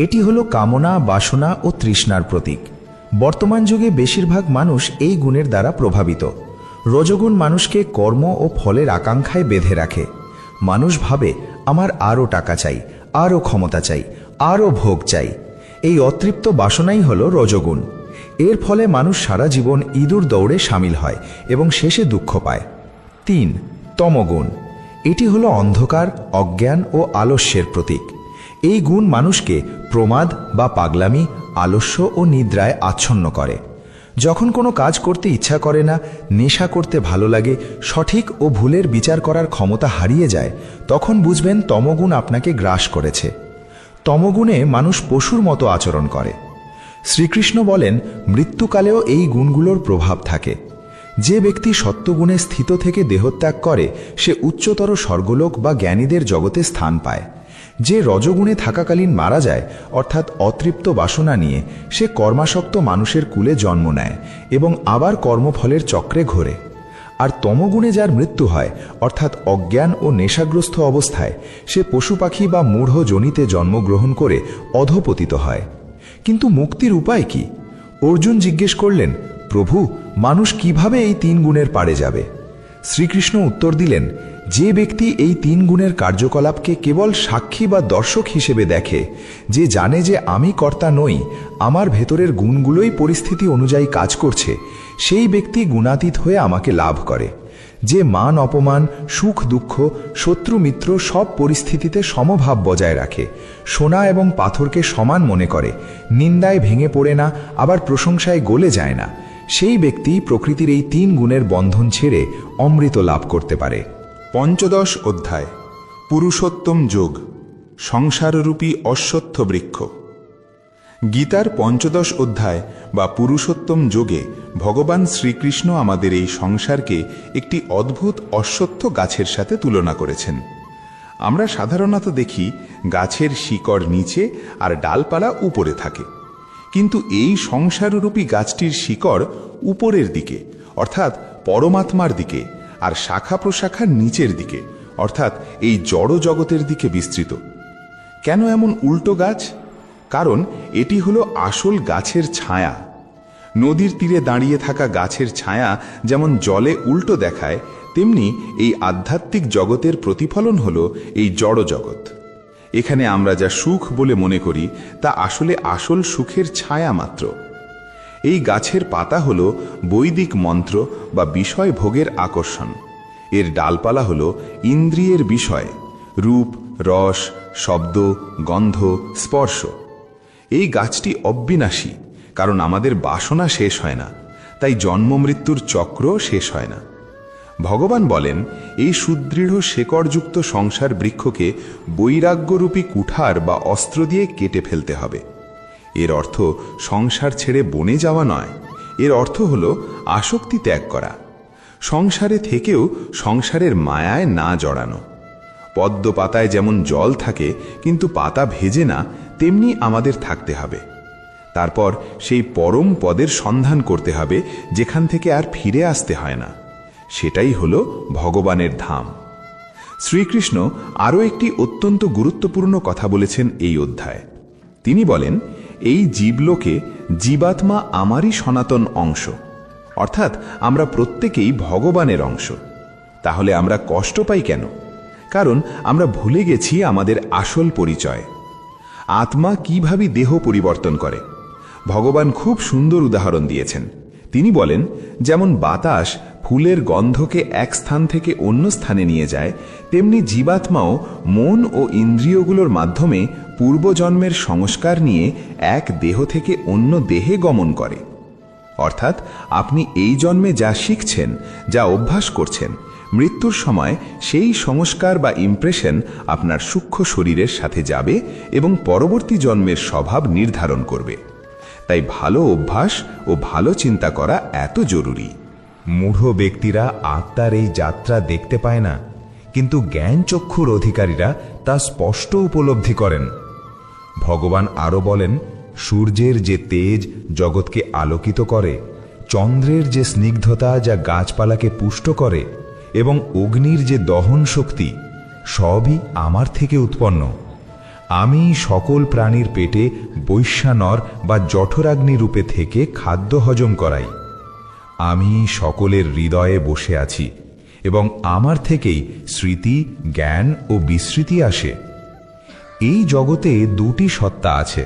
এটি হলো কামনা, বাসনা ও তৃষ্ণার প্রতীক। বর্তমান যুগে বেশিরভাগ মানুষ এই গুণের দ্বারা প্রভাবিত। রজগুণ মানুষকে কর্ম ও ফলের আকাঙ্ক্ষায় বেঁধে রাখে। মানুষ ভাবে, আমার আরও টাকা চাই, আরও ক্ষমতা চাই, আরও ভোগ চাই। এই অতৃপ্ত বাসনাই হলো রজগুণ। এর ফলে মানুষ সারা জীবন ইঁদুর দৌড়ে সামিল হয় এবং শেষে দুঃখ পায়। 3. তমগুণ। এটি হলো অন্ধকার, অজ্ঞান ও আলস্যের প্রতীক। এই গুণ মানুষকে প্রমাদ বা পাগলামি, আলস্য ও নিদ্রায় আচ্ছন্ন করে। যখন কোনো কাজ করতে ইচ্ছা করে না, নেশা করতে ভালো লাগে, সঠিক ও ভুলের বিচার করার ক্ষমতা হারিয়ে যায়, তখন বুঝবেন তমগুণ আপনাকে গ্রাস করেছে। তমগুণে মানুষ পশুর মতো আচরণ করে। শ্রীকৃষ্ণ বলেন, মৃত্যুকালেও এই গুণগুলোর প্রভাব থাকে। যে ব্যক্তি সত্যগুণে স্থিত থেকে দেহত্যাগ করে সে উচ্চতর স্বর্গলোক বা জ্ঞানীদের জগতে স্থান পায়। যে রজগুণে থাকাকালীন মারা যায়, অর্থাৎ অতৃপ্ত বাসনা নিয়ে, সে কর্মাসক্ত মানুষের কুলে জন্ম নেয় এবং আবার কর্মফলের চক্রে ঘোরে। আর তমগুণে যার মৃত্যু হয়, অর্থাৎ অজ্ঞান ও নেশাগ্রস্ত অবস্থায়, সে পশু পাখি বা মূঢ় যোনিতে জন্মগ্রহণ করে অধপতিত হয়। কিন্তু মুক্তির উপায় কি? অর্জুন জিজ্ঞেস করলেন, প্রভু, মানুষ কিভাবে এই 3 গুণের পারে যাবে? শ্রীকৃষ্ণ উত্তর দিলেন, যে ব্যক্তি এই 3 গুণের কার্যকলাপকে কেবল সাক্ষী বা দর্শক হিসেবে দেখে, যে জানে যে আমি কর্তা নই, আমার ভেতরের গুণগুলোই পরিস্থিতি অনুযায়ী কাজ করছে, সেই ব্যক্তি গুণাতীত হয়ে আমাকে লাভ করে। যে মান অপমান, সুখ দুঃখ, শত্রু মিত্র সব পরিস্থিতিতে সমভাব বজায় রাখে, সোনা এবং পাথরকে সমান মনে করে, নিন্দায় ভেঙে পড়ে না, আবার প্রশংসায় গলে যায় না, সেই ব্যক্তি প্রকৃতির এই 3 গুণের বন্ধন ছেড়ে অমৃত লাভ করতে পারে। 15 অধ্যায় পুরুষোত্তম যোগ, সংসাররূপী অশ্বত্থ বৃক্ষ। গীতার 15 অধ্যায় বা পুরুষোত্তম যোগে ভগবান শ্রীকৃষ্ণ আমাদের এই সংসারকে একটি অদ্ভুত অশ্বত্থ গাছের সাথে তুলনা করেছেন। আমরা সাধারণত দেখি গাছের শিকড় নিচে আর ডালপালা উপরে থাকে, কিন্তু এই সংসাররূপী গাছটির শিকড় উপরের দিকে, অর্থাৎ পরমাত্মার দিকে, আর শাখা প্রশাখার নিচের দিকে, অর্থাৎ এই জড় জগতের দিকে বিস্তৃত। কেন এমন উল্টো গাছ? কারণ এটি হলো আসল গাছের ছায়া। নদীর তীরে দাঁড়িয়ে থাকা গাছের ছায়া যেমন জলে উল্টো দেখায়, তেমনি এই আধ্যাত্মিক জগতের প্রতিফলন হলো এই জড় জগৎ। এখানে আমরা যা সুখ বলে মনে করি তা আসলে আসল সুখের ছায়া মাত্র। এই গাছের পাতা হলো বৈদিক মন্ত্র বা বিষয় ভোগের আকর্ষণ। এর ডালপালা হলো ইন্দ্রিয়ের বিষয়, রূপ, রস, শব্দ, গন্ধ, স্পর্শ। এই গাছটি অবিনাশী, কারণ আমাদের বাসনা শেষ হয় না, তাই জন্ম মৃত্যুর চক্র শেষ হয় না। ভগবান বলেন, এই সুদৃঢ় শেকড়যুক্ত সংসার বৃক্ষকে বৈরাগ্যরূপী কুঠার বা অস্ত্র দিয়ে কেটে ফেলতে হবে। এর অর্থ সংসার ছেড়ে বনে যাওয়া নয়, এর অর্থ হল আসক্তি ত্যাগ করা, সংসারে থেকেও সংসারের মায়ায় না জড়ানো। পদ্ম পাতায় যেমন জল থাকে কিন্তু পাতা ভেজে না, তেমনি আমাদের থাকতে হবে। তারপর সেই পরম পদের সন্ধান করতে হবে যেখান থেকে আর ফিরে আসতে হয় না। সেটাই হলো ভগবানের ধাম। শ্রীকৃষ্ণ আরও একটি অত্যন্ত গুরুত্বপূর্ণ কথা বলেছেন এই অধ্যায়ে। তিনি বলেন, এই জীবলোকে জীবাত্মা আমারই সনাতন অংশ, অর্থাৎ আমরা প্রত্যেকেই ভগবানের অংশ। তাহলে আমরা কষ্ট পাই কেন? কারণ আমরা ভুলে গেছি আমাদের আসল পরিচয়। আত্মা কিভাবে দেহ পরিবর্তন করে, ভগবান খুব সুন্দর উদাহরণ দিয়েছেন। তিনি বলেন, যেমন বাতাস ফুলের গন্ধকে এক স্থান থেকে অন্য স্থানে নিয়ে যায়, তেমনি জীবাত্মাও মন ও ইন্দ্রিয়গুলোর মাধ্যমে পূর্বজন্মের সংস্কার নিয়ে এক দেহ থেকে অন্য দেহে গমন করে। অর্থাৎ আপনি এই জন্মে যা শিখছেন, যা অভ্যাস করছেন, মৃত্যুর সময় সেই সংস্কার বা ইমপ্রেশন আপনার সূক্ষ্ম শরীরের সাথে যাবে এবং পরবর্তী জন্মের স্বভাব নির্ধারণ করবে। তাই ভালো অভ্যাস ও ভালো চিন্তা করা এত জরুরি। মূঢ় ব্যক্তিরা আত্মার এই যাত্রা দেখতে পায় না, কিন্তু জ্ঞান চক্ষুর অধিকারীরা তা স্পষ্ট উপলব্ধি করেন। ভগবান আরও বলেন, সূর্যের যে তেজ জগৎকে আলোকিত করে, চন্দ্রের যে স্নিগ্ধতা যা গাছপালাকে পুষ্ট করে, এবং অগ্নির যে দহন শক্তি, সবই আমার থেকে উৎপন্ন। আমি সকল প্রাণীর পেটে বৈশ্যানর বা জঠরাগ্নি রূপে থেকে খাদ্য হজম করাই। আমি সকলের হৃদয়ে বসে আছি এবং আমার থেকেই স্মৃতি, জ্ঞান ও বিস্মৃতি আসে। এই জগতে দুটি সত্তা আছে,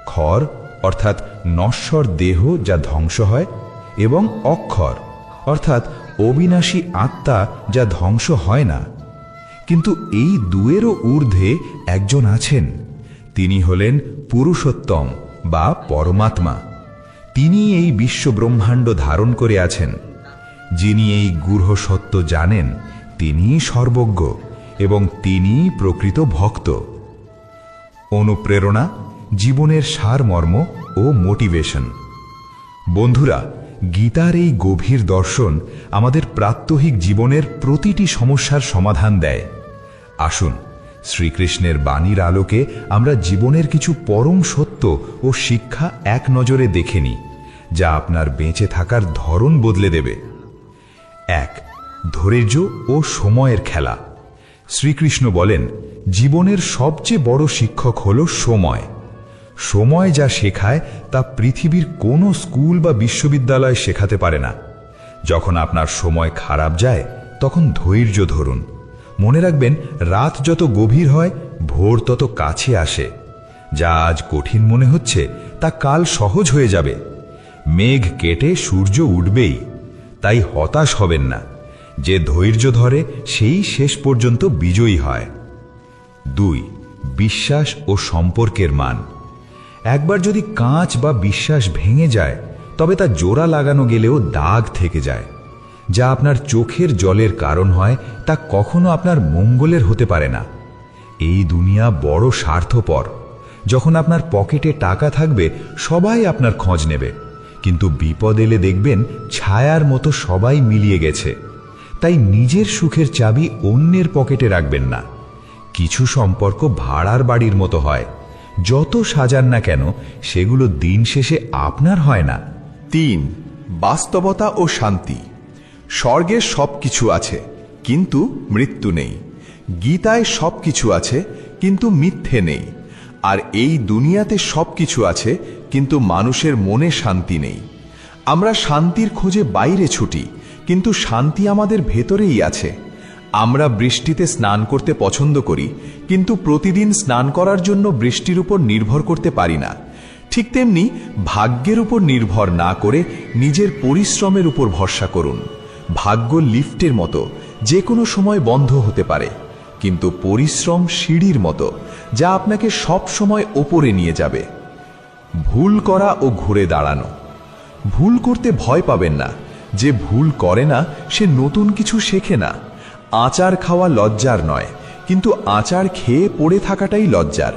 ক্ষর অর্থাৎ নশ্বর দেহ যা ধ্বংস হয়, এবং অক্ষর অর্থাৎ অবিনাশী আত্মা যা ধ্বংস হয় না। কিন্তু এই দুয়েরও ঊর্ধ্বে একজন আছেন, তিনি হলেন পুরুষোত্তম বা পরমাত্মা। তিনি এই বিশ্ব ব্রহ্মাণ্ড ধারণ করে আছেন। যিনি এই গূঢ় সত্য জানেন তিনিই সর্বজ্ঞ এবং তিনিই প্রকৃত ভক্ত। অনুপ্রেরণা, জীবনের সারমর্ম ও মোটিভেশন। বন্ধুরা, গীতার এই গভীর দর্শন আমাদের প্রাত্যহিক জীবনের প্রতিটি সমস্যার সমাধান দেয়। আসুন শ্রীকৃষ্ণের বাণীর আলোকে আমরা জীবনের কিছু পরম সত্য ও শিক্ষা এক নজরে দেখে নিই, যা আপনার বেঁচে থাকার ধরন বদলে দেবে। 1. ধৈর্য ও সময়ের খেলা। শ্রীকৃষ্ণ বলেন, জীবনের সবচেয়ে বড় শিক্ষক হল সময়। সময় যা শেখায় তা পৃথিবীর কোনো স্কুল বা বিশ্ববিদ্যালয় শেখাতে পারে না। যখন আপনার সময় খারাপ যায় তখন ধৈর্য ধরুন। মনে রাখবেন, রাত যত গভীর হয় ভোর তত কাছে আসে। যা আজ কঠিন মনে হচ্ছে তা কাল সহজ হয়ে যাবে। মেঘ কেটে সূর্য উঠবেই, তাই হতাশ হবেন না। যে ধৈর্য ধরে সেই শেষ পর্যন্ত বিজয়ী হয়। 2. বিশ্বাস ও সম্পর্কের মান। একবার যদি কাঁচ বা বিশ্বাস ভেঙে যায় তবে তা জোড়া লাগানো গেলেও দাগ থেকে যায়। যা আপনার চোখের জলের কারণ হয় তা কখনো আপনার মঙ্গলের হতে পারে না। এই দুনিয়া বড় স্বার্থপর। যখন আপনার পকেটে টাকা থাকবে সবাই আপনার খোঁজ নেবে, কিন্তু বিপদ এলে দেখবেন ছায়ার মতো সবাই মিলিয়ে গেছে। তাই নিজের সুখের চাবি অন্যের পকেটে রাখবেন না। কিছু সম্পর্ক ভাড়ার বাড়ির মতো হয়, যত সাজান না কেন সেগুলো দিন শেষে আপনার হয় না। 3. বাস্তবতা ও শান্তি। স্বর্গে সবকিছু আছে, কিন্তু মৃত্যু নেই। গীতায় সবকিছু আছে, কিন্তু মিথ্যে নেই। আর এই দুনিয়াতে সবকিছু আছে, কিন্তু মানুষের মনে শান্তি নেই। আমরা শান্তির খোঁজে বাইরে ছুটি, কিন্তু শান্তি আমাদের ভেতরেই আছে। আমরা বৃষ্টিতে স্নান করতে পছন্দ করি, কিন্তু প্রতিদিন স্নান করার জন্য বৃষ্টির উপর নির্ভর করতে পারি না। ঠিক তেমনি ভাগ্যের উপর নির্ভর না করে নিজের পরিশ্রমের উপর ভরসা করুন। ভাগ্য লিফটের মতো, যে কোনো সময় বন্ধ হতে পারে, কিন্তু পরিশ্রম সিঁড়ির মতো, যা আপনাকে সব সময় ওপরে নিয়ে যাবে। ভুল করা ও ঘুরে দাঁড়ানো। ভুল করতে ভয় পাবেন না। যে ভুল করে না সে নতুন কিছু শেখে না। আচার খাওয়া লজ্জার নয়, কিন্তু আচার খেয়ে পড়ে থাকাটাই লজ্জার।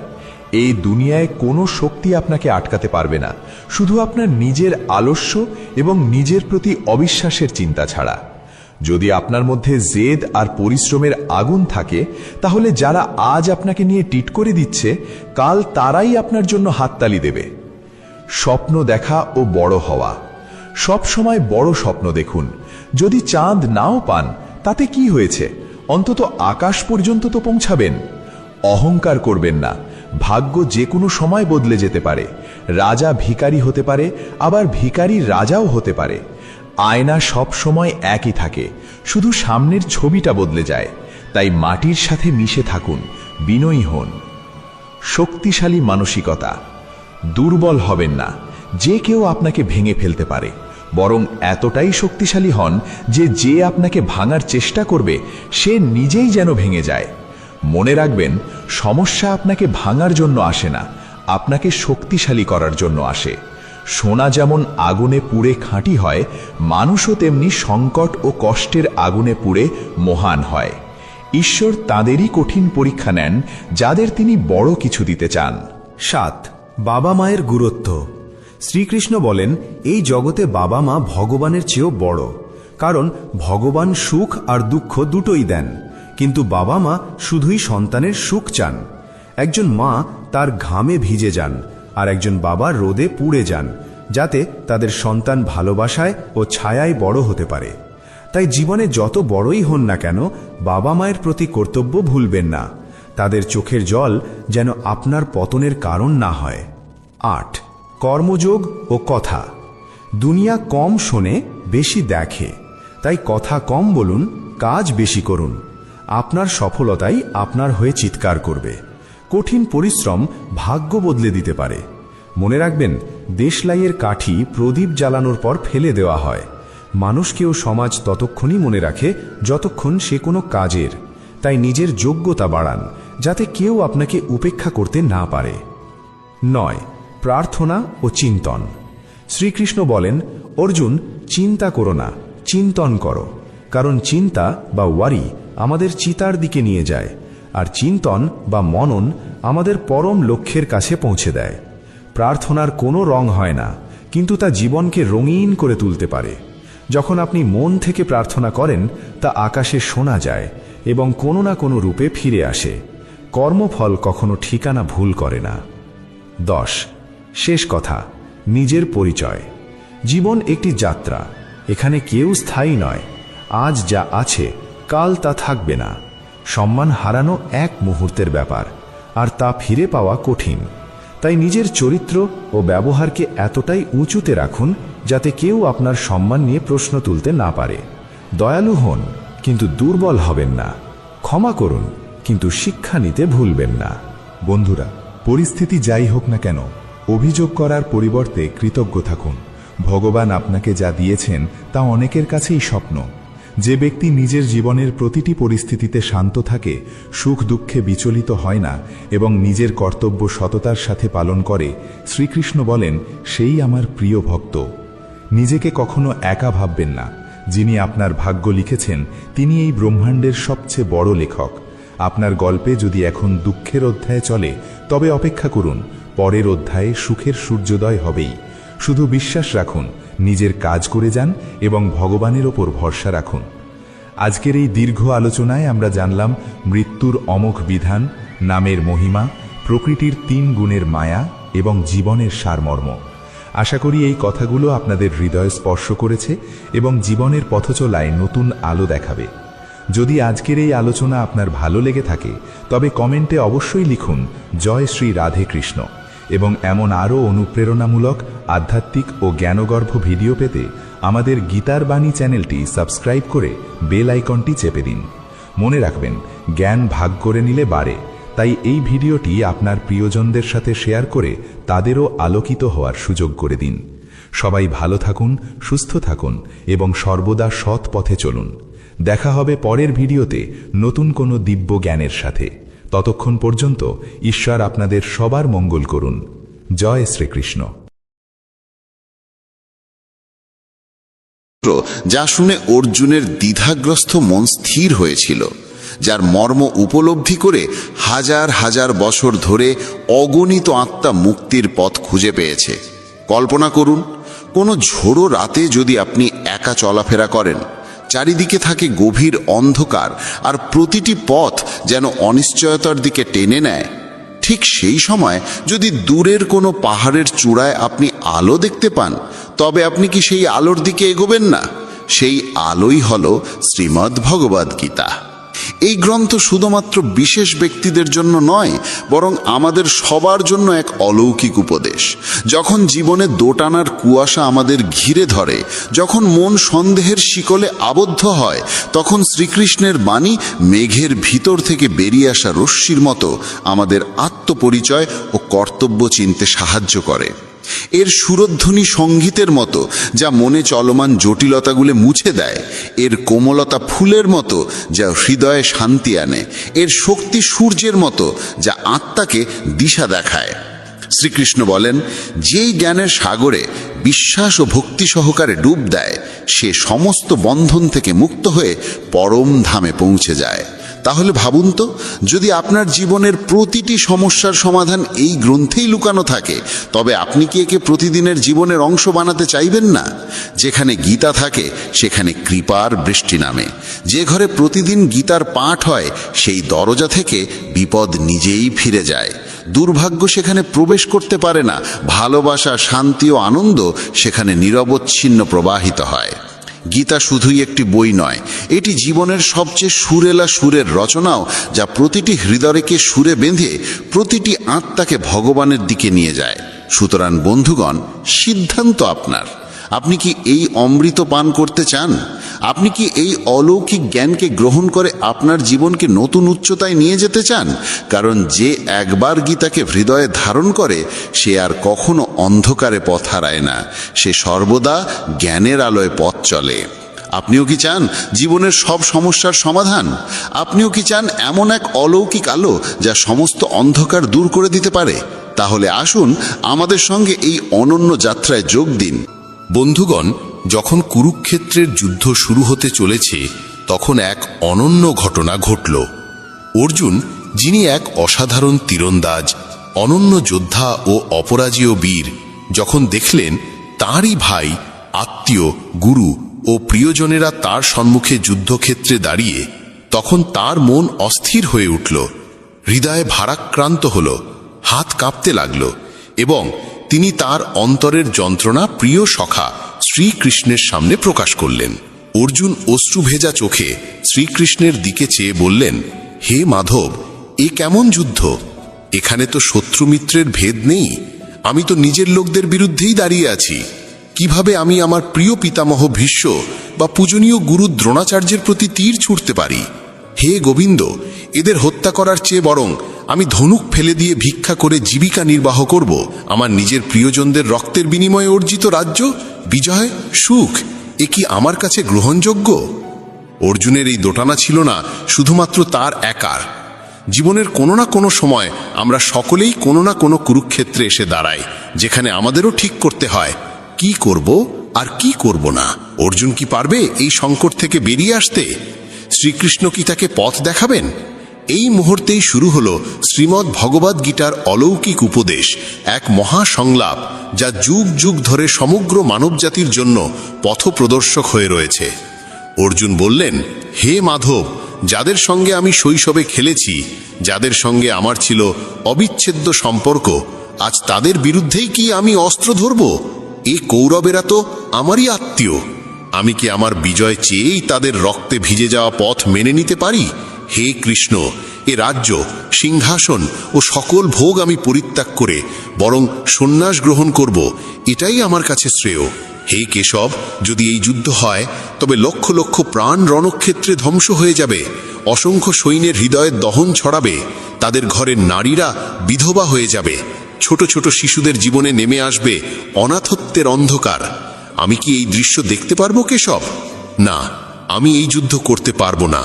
এই দুনিয়ায় কোনো শক্তি আপনাকে আটকাতে পারবে না, শুধু আপনার নিজের আলস্য এবং নিজের প্রতি অবিশ্বাসের চিন্তা ছাড়া। যদি আপনার মধ্যে জেদ আর পরিশ্রমের আগুন থাকে, তাহলে যারা আজ আপনাকে নিয়ে টিট করে দিচ্ছে, কাল তারাই আপনার জন্য হাততালি দেবে। স্বপ্ন দেখা ও বড় হওয়া। সব সময় বড় স্বপ্ন দেখুন। যদি চাঁদ নাও পান তাতে কি হয়েছে, অন্তত আকাশ পর্যন্ত তো পৌঁছাবেন। অহংকার করবেন না। ভাগ্য যে কোনো সময় বদলে যেতে পারে। রাজা ভিখারি হতে পারে, আবার ভিখারি রাজাও হতে পারে। আয়না সব সময় একই থাকে, শুধু সামনের ছবিটা বদলে যায়। তাই মাটির সাথে মিশে থাকুন, বিনয়ী হন। শক্তিশালী মানসিকতা। দুর্বল হবেন না। যে কেউ আপনাকে ভেঙে ফেলতে পারে, বরং এতটাই শক্তিশালী হন যে আপনাকে ভাঙার চেষ্টা করবে সে নিজেই যেন ভেঙে যায়। মনে রাখবেন, সমস্যা আপনাকে ভাঙার জন্য আসে না, আপনাকে শক্তিশালী করার জন্য আসে। সোনা যেমন আগুনে পুড়ে খাঁটি হয়, মানুষও তেমনি সংকট ও কষ্টের আগুনে পুড়ে মহান হয়। ঈশ্বর তাদেরই কঠিন পরীক্ষা নেন যাদের তিনি বড় কিছু দিতে চান। 7. বাবা মায়ের গুরুত্ব। শ্রীকৃষ্ণ বলেন, এই জগতে বাবা মা ভগবানের চেয়েও বড়, কারণ ভগবান সুখ আর দুঃখ দুটোই দেন, কিন্তু বাবা মা শুধুই সন্তানের সুখ চান। একজন মা তার ঘামে ভিজে যান, আর একজন বাবা রোদে পুড়ে যান, যাতে তাদের সন্তান ভালোবাসায় ও ছায়ায় বড় হতে পারে। তাই জীবনে যত বড়ই হন না কেন, বাবা মায়ের প্রতি কর্তব্য ভুলবেন না। তাদের চোখের জল যেন আপনার পতনের কারণ না হয়। 8. কর্মযোগ ও কথা। দুনিয়া কম শোনে, বেশি দেখে, তাই কথা কম বলুন, কাজ বেশি করুন। আপনার সফলতাই আপনার হয়ে চিৎকার করবে। কঠিন পরিশ্রম ভাগ্য বদলে দিতে পারে। মনে রাখবেন, দেশলাইয়ের কাঠি প্রদীপ জ্বালানোর পর ফেলে দেওয়া হয়। মানুষকেও সমাজ ততক্ষণই মনে রাখে যতক্ষণ সে কোনো কাজের। তাই নিজের যোগ্যতা বাড়ান, যাতে কেউ আপনাকে উপেক্ষা করতে না পারে। 9. প্রার্থনা ও চিন্তন। শ্রীকৃষ্ণ বলেন, অর্জুন, চিন্তা করো না, চিন্তন করো, কারণ চিন্তা বা ওয়ারি আমাদের চিতার দিকে নিয়ে যায়, আর চিন্তন বা মনন আমাদের পরম লক্ষ্যের কাছে পৌঁছে দেয়। প্রার্থনার কোনো রং হয় না, কিন্তু তা জীবনকে রঙিন করে তুলতে পারে। যখন আপনি মন থেকে প্রার্থনা করেন, তা আকাশে শোনা যায় এবং কোনো না কোনো রূপে ফিরে আসে। কর্মফল কখনো ঠিকানা ভুল করে না। 10 শেষ কথা, নিজের পরিচয়। জীবন একটি যাত্রা, এখানে কেউ স্থায়ী নয়। আজ যা আছে কাল তা থাকবে না। সম্মান হারানো এক মুহূর্তের ব্যাপার, আর তা ফিরে পাওয়া কঠিন। তাই নিজের চরিত্র ও ব্যবহারকে এতটাই উঁচুতে রাখুন যাতে কেউ আপনার সম্মান নিয়ে প্রশ্ন তুলতে না পারে। দয়ালু হন, কিন্তু দুর্বল হবেন না। ক্ষমা করুন, কিন্তু শিক্ষা নিতে ভুলবেন না। বন্ধুরা, পরিস্থিতি যাই হোক না কেন, অভিযোগ করার পরিবর্তে কৃতজ্ঞ থাকুন। ভগবান আপনাকে যা দিয়েছেন তা অনেকের কাছেই স্বপ্ন। যে ব্যক্তি নিজের জীবনের প্রতিটি পরিস্থিতিতে শান্ত থাকে, সুখ দুঃখে বিচলিত হয় না এবং নিজের কর্তব্য সততার সাথে পালন করে, শ্রীকৃষ্ণ বলেন, সেই আমার প্রিয় ভক্ত। নিজেকে কখনো একা ভাববেন না। যিনি আপনার ভাগ্য লিখেছেন তিনি এই ব্রহ্মাণ্ডের সবচেয়ে বড় লেখক। আপনার গল্পে যদি এখন দুঃখের অধ্যায় চলে, তবে অপেক্ষা করুন, পরের অধ্যায়ে সুখের সূর্যোদয় হবেই। শুধু বিশ্বাস রাখুন, নিজের কাজ করে যান এবং ভগবানের ওপর ভরসা রাখুন। আজকের এই দীর্ঘ আলোচনায় আমরা জানলাম মৃত্যুর অমোঘ বিধান, নামের মহিমা, প্রকৃতির 3 গুণের মায়া এবং জীবনের সারমর্ম। আশা করি এই কথাগুলো আপনাদের হৃদয় স্পর্শ করেছে এবং জীবনের পথচলায় নতুন আলো দেখাবে। যদি আজকের এই আলোচনা আপনার ভালো লেগে থাকে, তবে কমেন্টে অবশ্যই লিখুন জয় শ্রী রাধে কৃষ্ণ। এবং এমন আরও অনুপ্রেরণামূলক, আধ্যাত্মিক ও জ্ঞানগর্ভ ভিডিও পেতে আমাদের গীতার বাণী চ্যানেলটি সাবস্ক্রাইব করে বেল আইকনটি চেপে দিন। মনে রাখবেন, জ্ঞান ভাগ করে নিলে বাড়ে। তাই এই ভিডিওটি আপনার প্রিয়জনদের সাথে শেয়ার করে তাদেরও আলোকিত হওয়ার সুযোগ করে দিন। সবাই ভালো থাকুন, সুস্থ থাকুন এবং সর্বদা সৎ পথে চলুন। দেখা হবে পরের ভিডিওতে নতুন কোনো দিব্য জ্ঞানের সাথে। ততক্ষণ পর্যন্ত ঈশ্বর আপনাদের সবার মঙ্গল করুন। জয় শ্রীকৃষ্ণ। যা শুনে অর্জুনের দ্বিধাগ্রস্ত মন স্থির হয়েছিল, যার মর্ম উপলব্ধি করে হাজার হাজার বছর ধরে অগণিত আত্মা মুক্তির পথ খুঁজে পেয়েছে। কল্পনা করুন, কোনো ঝোড়ো রাতে যদি আপনি একা চলাফেরা করেন, চারিদিকে থাকে গভীর অন্ধকার আর প্রতিটি পথ যেন অনিশ্চয়তার দিকে টেনে নেয়। ঠিক সেই সময় যদি দূরের কোনো পাহাড়ের চূড়ায় আপনি আলো দেখতে পান, তবে আপনি কি সেই আলোর দিকে এগোবেন না? সেই আলোই হলো শ্রীমদ্ ভগবদ্ গীতা। এই গ্রন্থ শুধুমাত্র বিশেষ ব্যক্তিদের জন্য নয়, বরং আমাদের সবার জন্য এক অলৌকিক উপদেশ। যখন জীবনে দোটানার কুয়াশা আমাদের ঘিরে ধরে, যখন মন সন্দেহের শিকলে আবদ্ধ হয়, তখন শ্রীকৃষ্ণের বাণী মেঘের ভিতর থেকে বেরিয়ে আসা রশ্মির মতো আমাদের আত্মপরিচয় ও কর্তব্য চিনতে সাহায্য করে। এর সুরধ্বনি সঙ্গীতের মতো, যা মনে চলমান জটিলতাগুলো মুছে দেয়। এর কোমলতা ফুলের মতো, যা হৃদয়ে শান্তি আনে। এর শক্তি সূর্যের মতো, যা আত্মাকে দিশা দেখায়। শ্রীকৃষ্ণ বলেন, যেই জ্ঞানের সাগরে বিশ্বাস ও ভক্তি সহকারে ডুব দেয়, সে সমস্ত বন্ধন থেকে মুক্ত হয়ে পরম ধামে পৌঁছে যায়। তাহলে ভাবুন তো, যদি আপনার জীবনের প্রতিটি সমস্যার সমাধান এই গ্রন্থেই লুকানো থাকে, তবে আপনি কি একে প্রতিদিনের জীবনের অংশ বানাতে চাইবেন না? যেখানে গীতা থাকে সেখানে কৃপার বৃষ্টি নামে। যে ঘরে প্রতিদিন গীতার পাঠ হয়, সেই দরজা থেকে বিপদ নিজেই ফিরে যায়। দুর্ভাগ্য সেখানে প্রবেশ করতে পারে না। ভালোবাসা, শান্তি ও আনন্দ সেখানে নিরবচ্ছিন্ন প্রবাহিত হয়। গীতা শুধুই একটি বই নয়, এটি জীবনের সবচেয়ে সুরেলা সুরের রচনাও, যা প্রতিটি হৃদয়কে সুরে বেঁধে প্রতিটি আত্মাকে ভগবানের দিকে নিয়ে যায়। সুতরাং বন্ধুগণ, সিদ্ধান্ত আপনার। আপনি কি এই অমৃত পান করতে চান? আপনি কি এই অলৌকিক জ্ঞানকে গ্রহণ করে আপনার জীবনকে নতুন উচ্চতায় নিয়ে যেতে চান? কারণ যে একবার গীতাকে হৃদয়ে ধারণ করে, সে আর কখনো অন্ধকারে পথ হারায় না। সে সর্বদা জ্ঞানের আলোয় পথ চলে। আপনিও কি চান জীবনের সব সমস্যার সমাধান? আপনিও কি চান এমন এক অলৌকিক আলো যা সমস্ত অন্ধকার দূর করে দিতে পারে? তাহলে আসুন আমাদের সঙ্গে এই অনন্য যাত্রায় যোগ দিন। বন্ধুগণ, যখন কুরুক্ষেত্রের যুদ্ধ শুরু হতে চলেছে তখন এক অনন্য ঘটনা ঘটল। অর্জুন, যিনি এক অসাধারণ তীরন্দাজ, অনন্য যোদ্ধা ও অপরাজেয় বীর, যখন দেখলেন তাঁরই ভাই, আত্মীয়, গুরু ও প্রিয়জনেরা তার সম্মুখে যুদ্ধক্ষেত্রে দাঁড়িয়ে, তখন তার মন অস্থির হয়ে উঠল, হৃদয়ে ভারাক্রান্ত হল, হাত কাঁপতে লাগল এবং তিনি তার অন্তরের যন্ত্রণা প্রিয় সখা শ্রীকৃষ্ণের সামনে প্রকাশ করলেন। অর্জুন অশ্রুভেজা চোখে শ্রীকৃষ্ণের দিকে চেয়ে বললেন, হে মাধব, এ কেমন যুদ্ধ? এখানে তো শত্রু মিত্রের ভেদ নেই। আমি তো নিজের লোকদের বিরুদ্ধেই দাঁড়িয়ে আছি। কিভাবে আমি আমার প্রিয় পিতামহ ভীষ্ম বা পূজনীয় গুরু দ্রোণাচার্যের প্রতি তীর ছুঁড়তে পারি? হে গোবিন্দ, এদের হত্যা করার চেয়ে বরং আমি ধনুক ফেলে দিয়ে ভিক্ষা করে জীবিকা নির্বাহ করব। আমার নিজের প্রিয়জনদের রক্তের বিনিময়ে অর্জিত রাজ্য, বিজয়, সুখ, এ কি আমার কাছে গ্রহণযোগ্য? অর্জুনের এই দোটানা ছিল না শুধুমাত্র তার একার। জীবনের কোনো না কোনো সময় আমরা সকলেই কোনো না কোনো কুরুক্ষেত্রে এসে দাঁড়াই, যেখানে আমাদেরও ঠিক করতে হয় কি করব আর কি করব না। অর্জুন কি পারবে এই সংকট থেকে বেরিয়ে আসতে? শ্রীকৃষ্ণ কি তাকে পথ দেখাবেন? এই মুহূর্তেই শুরু হলো শ্রীমদ্ ভগবদ্ গীতার অলৌকিক উপদেশ, এক মহা সংলাপ যা যুগ যুগ ধরে সমগ্র মানবজাতির জন্য পথপ্রদর্শক হয়ে রয়েছে। অর্জুন বললেন, হে মাধব, যাদের সঙ্গে আমি শৈশবে খেলেছি, যাদের সঙ্গে আমার ছিল অবিচ্ছেদ্য সম্পর্ক, আজ তাদের বিরুদ্ধেই কি আমি অস্ত্র ধরব? এই কৌরবেরা তো আমারই আত্মীয়। আমি কি আমার বিজয় চেয়েই তাদের রক্তে ভিজে যাওয়া পথ মেনে নিতে পারি? হে কৃষ্ণ, এ রাজ্য, সিংহাসন ও সকল ভোগ আমি পরিত্যাগ করে বরং সন্ন্যাস গ্রহণ করব, এটাই আমার কাছে শ্রেয়। হে কেশব, যদি এই যুদ্ধ হয় তবে লক্ষ লক্ষ প্রাণ রণক্ষেত্রে ধ্বংস হয়ে যাবে, অসংখ্য সৈন্যের হৃদয়ের দহন ছড়াবে, তাদের ঘরের নারীরা বিধবা হয়ে যাবে, ছোট ছোট শিশুদের জীবনে নেমে আসবে অনাথত্বের অন্ধকার। আমি কি এই দৃশ্য দেখতে পারবো কেশব? না, আমি এই যুদ্ধ করতে পারবো না।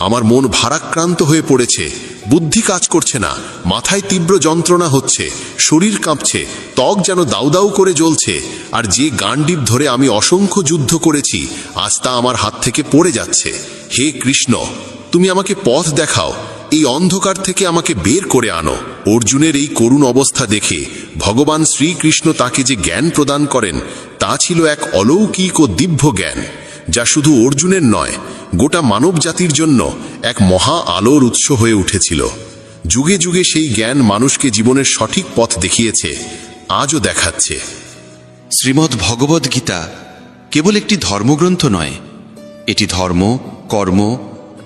আমার মন ভারাক্রান্ত হয়ে পড়েছে, বুদ্ধি কাজ করছে না, মাথায় তীব্র যন্ত্রণা হচ্ছে, শরীর কাঁপছে, ত্বক যেন দাউ দাউ করে জ্বলছে, আর যে গান্ডীব ধরে আমি অসংখ্য যুদ্ধ করেছি আজ তা আমার হাত থেকে পড়ে যাচ্ছে। হে কৃষ্ণ, তুমি আমাকে পথ দেখাও, এই অন্ধকার থেকে আমাকে বের করে আনো। অর্জুনের এই করুণ অবস্থা দেখে ভগবান শ্রীকৃষ্ণ তাকে যে জ্ঞান প্রদান করেন তা ছিল এক অলৌকিক ও দিব্য জ্ঞান, যা শুধু অর্জুনের নয়, গোটা মানব জাতির জন্য এক মহা আলোর উৎস হয়ে উঠেছিল। যুগে যুগে সেই জ্ঞান মানুষকে জীবনের সঠিক পথ দেখিয়েছে, আজও দেখাচ্ছে। শ্রীমদ্ ভগবদ্ গীতা কেবল একটি ধর্মগ্রন্থ নয়, এটি ধর্ম, কর্ম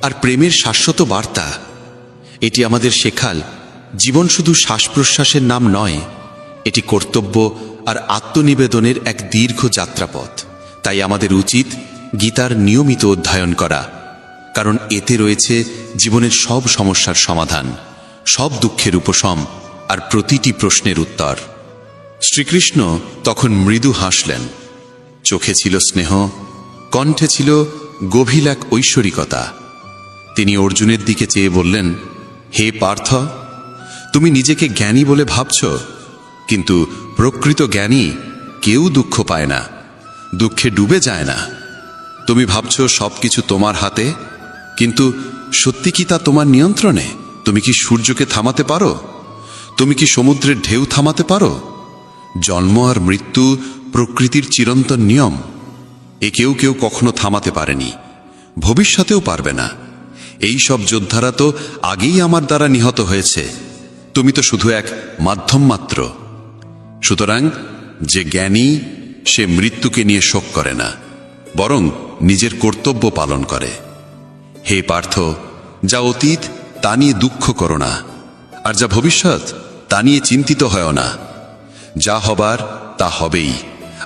আর প্রেমের শাশ্বত বার্তা। এটি আমাদের শেখাল জীবন শুধু শ্বাস প্রশ্বাসের নাম নয়, এটি কর্তব্য আর আত্মনিবেদনের এক দীর্ঘ যাত্রাপথ। তাই আমাদের উচিত গীতার নিয়মিত অধ্যয়ন করা, কারণ এতে রয়েছে জীবনের সব সমস্যার সমাধান, সব দুঃখের উপশম আর প্রতিটি প্রশ্নের উত্তর। শ্রীকৃষ্ণ তখন মৃদু হাসলেন, চোখে ছিল স্নেহ, কণ্ঠে ছিল গভীর এক ঐশ্বরিকতা। তিনি অর্জুনের দিকে চেয়ে বললেন, হে পার্থ, তুমি নিজেকে জ্ঞানী বলে ভাবছ, কিন্তু প্রকৃত জ্ঞানী কেউ দুঃখ পায় না, দুঃখে ডুবে যায় না। তুমি ভাবছ সবকিছু তোমার হাতে, কিন্তু সত্যি কি তা তোমার নিয়ন্ত্রণে? তুমি কি সূর্যকে থামাতে পারো? তুমি কি সমুদ্রের ঢেউ থামাতে পারো? জন্ম আর মৃত্যু প্রকৃতির চিরন্তন নিয়ম, এ কেউ কেউ কখনো থামাতে পারেনি, ভবিষ্যতেও পারবে না। এই সব যোদ্ধারা তো আগেই আমার দ্বারা নিহত হয়েছে, তুমি তো শুধু এক মাধ্যম মাত্র। সুতরাং যে জ্ঞানী সে মৃত্যুকে নিয়ে শোক করে না, বরং নিজের কর্তব্য পালন করে। হে পার্থ, যা অতীত তা নিয়ে দুঃখ করো না, আর যা ভবিষ্যৎ তা নিয়ে চিন্তিত হয় না। যা হবার তা হবেই,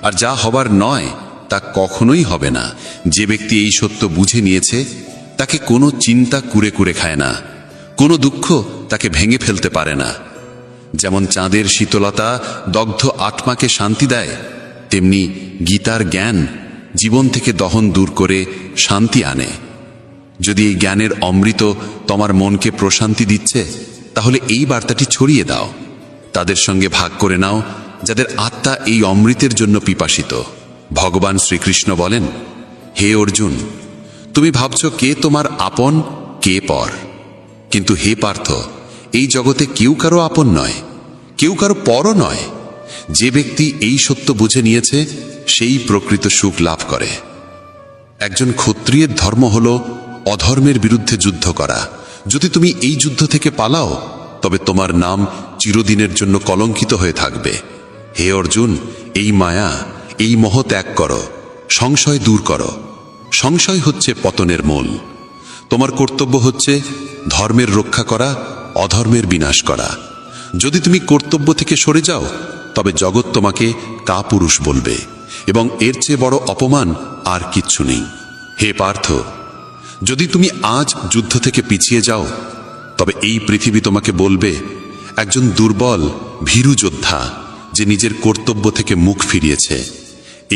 আর যা হবার নয় তা কখনোই হবে না। যে ব্যক্তি এই সত্য বুঝে নিয়েছে তাকে কোনো চিন্তা কুরে কুরে খায় না, কোনো দুঃখ তাকে ভেঙে ফেলতে পারে না। যেমন চাঁদের শীতলতা দগ্ধ আত্মাকে শান্তি দেয়, তেমনি গীতার জ্ঞান জীবন থেকে দহন দূর করে শান্তি আনে। যদি এই জ্ঞানের অমৃত তোমার মনকে প্রশান্তি দিচ্ছে, তাহলে এই বার্তাটি ছড়িয়ে দাও, তাদের সঙ্গে ভাগ করে নাও যাদের আত্মা এই অমৃতের জন্য পিপাসিত। ভগবান শ্রীকৃষ্ণ বলেন, হে অর্জুন, তুমি ভাবছ কে তোমার আপন কে পর, কিন্তু হে পার্থ, এই জগতে কেউ কারো আপন নয়, কেউ কারো পরও নয়। যে ব্যক্তি এই সত্য বুঝে নিয়েছে সেই প্রকৃত সুখ লাভ করে। একজন ক্ষত্রিয়ের ধর্ম হল অধর্মের বিরুদ্ধে যুদ্ধ করা। যদি তুমি এই যুদ্ধ থেকে পালাও তবে তোমার নাম চিরদিনের জন্য কলঙ্কিত হয়ে থাকবে। হে অর্জুন, এই মায়া, এই মোহ ত্যাগ করো, সংশয় দূর করো। সংশয় হচ্ছে পতনের মূল। তোমার কর্তব্য হচ্ছে ধর্মের রক্ষা করা, অধর্মের বিনাশ করা। যদি তুমি কর্তব্য থেকে সরে যাও তবে জগৎ তোমাকে কাপুরুষ বলবে, এবং এর চেয়ে বড় অপমান আর কিচ্ছু নেই। হে পার্থ, যদি তুমি আজ যুদ্ধ থেকে পিছিয়ে যাও তবে এই পৃথিবী তোমাকে বলবে একজন দুর্বল ভীরু যোদ্ধা যে নিজের কর্তব্য থেকে মুখ ফিরিয়েছে।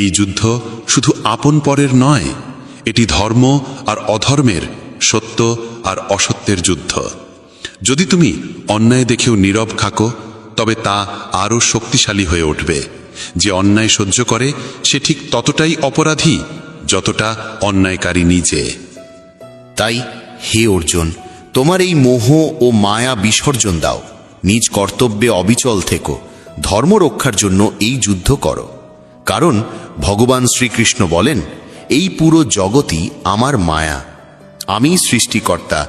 এই যুদ্ধ শুধু আপন পরের নয়, এটি ধর্ম আর অধর্মের, সত্য আর অসত্যের যুদ্ধ। যদি তুমি অন্যায় দেখেও নীরব থাকো তবে তা আরও শক্তিশালী হয়ে উঠবে। যে অন্যায় সহ্য করে সে ঠিক ততটাই অপরাধী যতটা অন্যায়কারী নিজে। তাই হে অর্জুন, তোমার এই মোহ ও মায়া বিসর্জন দাও, নিজ কর্তব্যে অবিচল থেকো, ধর্ম রক্ষার জন্য এই যুদ্ধ করো। কারণ ভগবান শ্রীকৃষ্ণ বলেন, এই পুরো জগৎই আমার মায়া, আমিই সৃষ্টিকর্তা,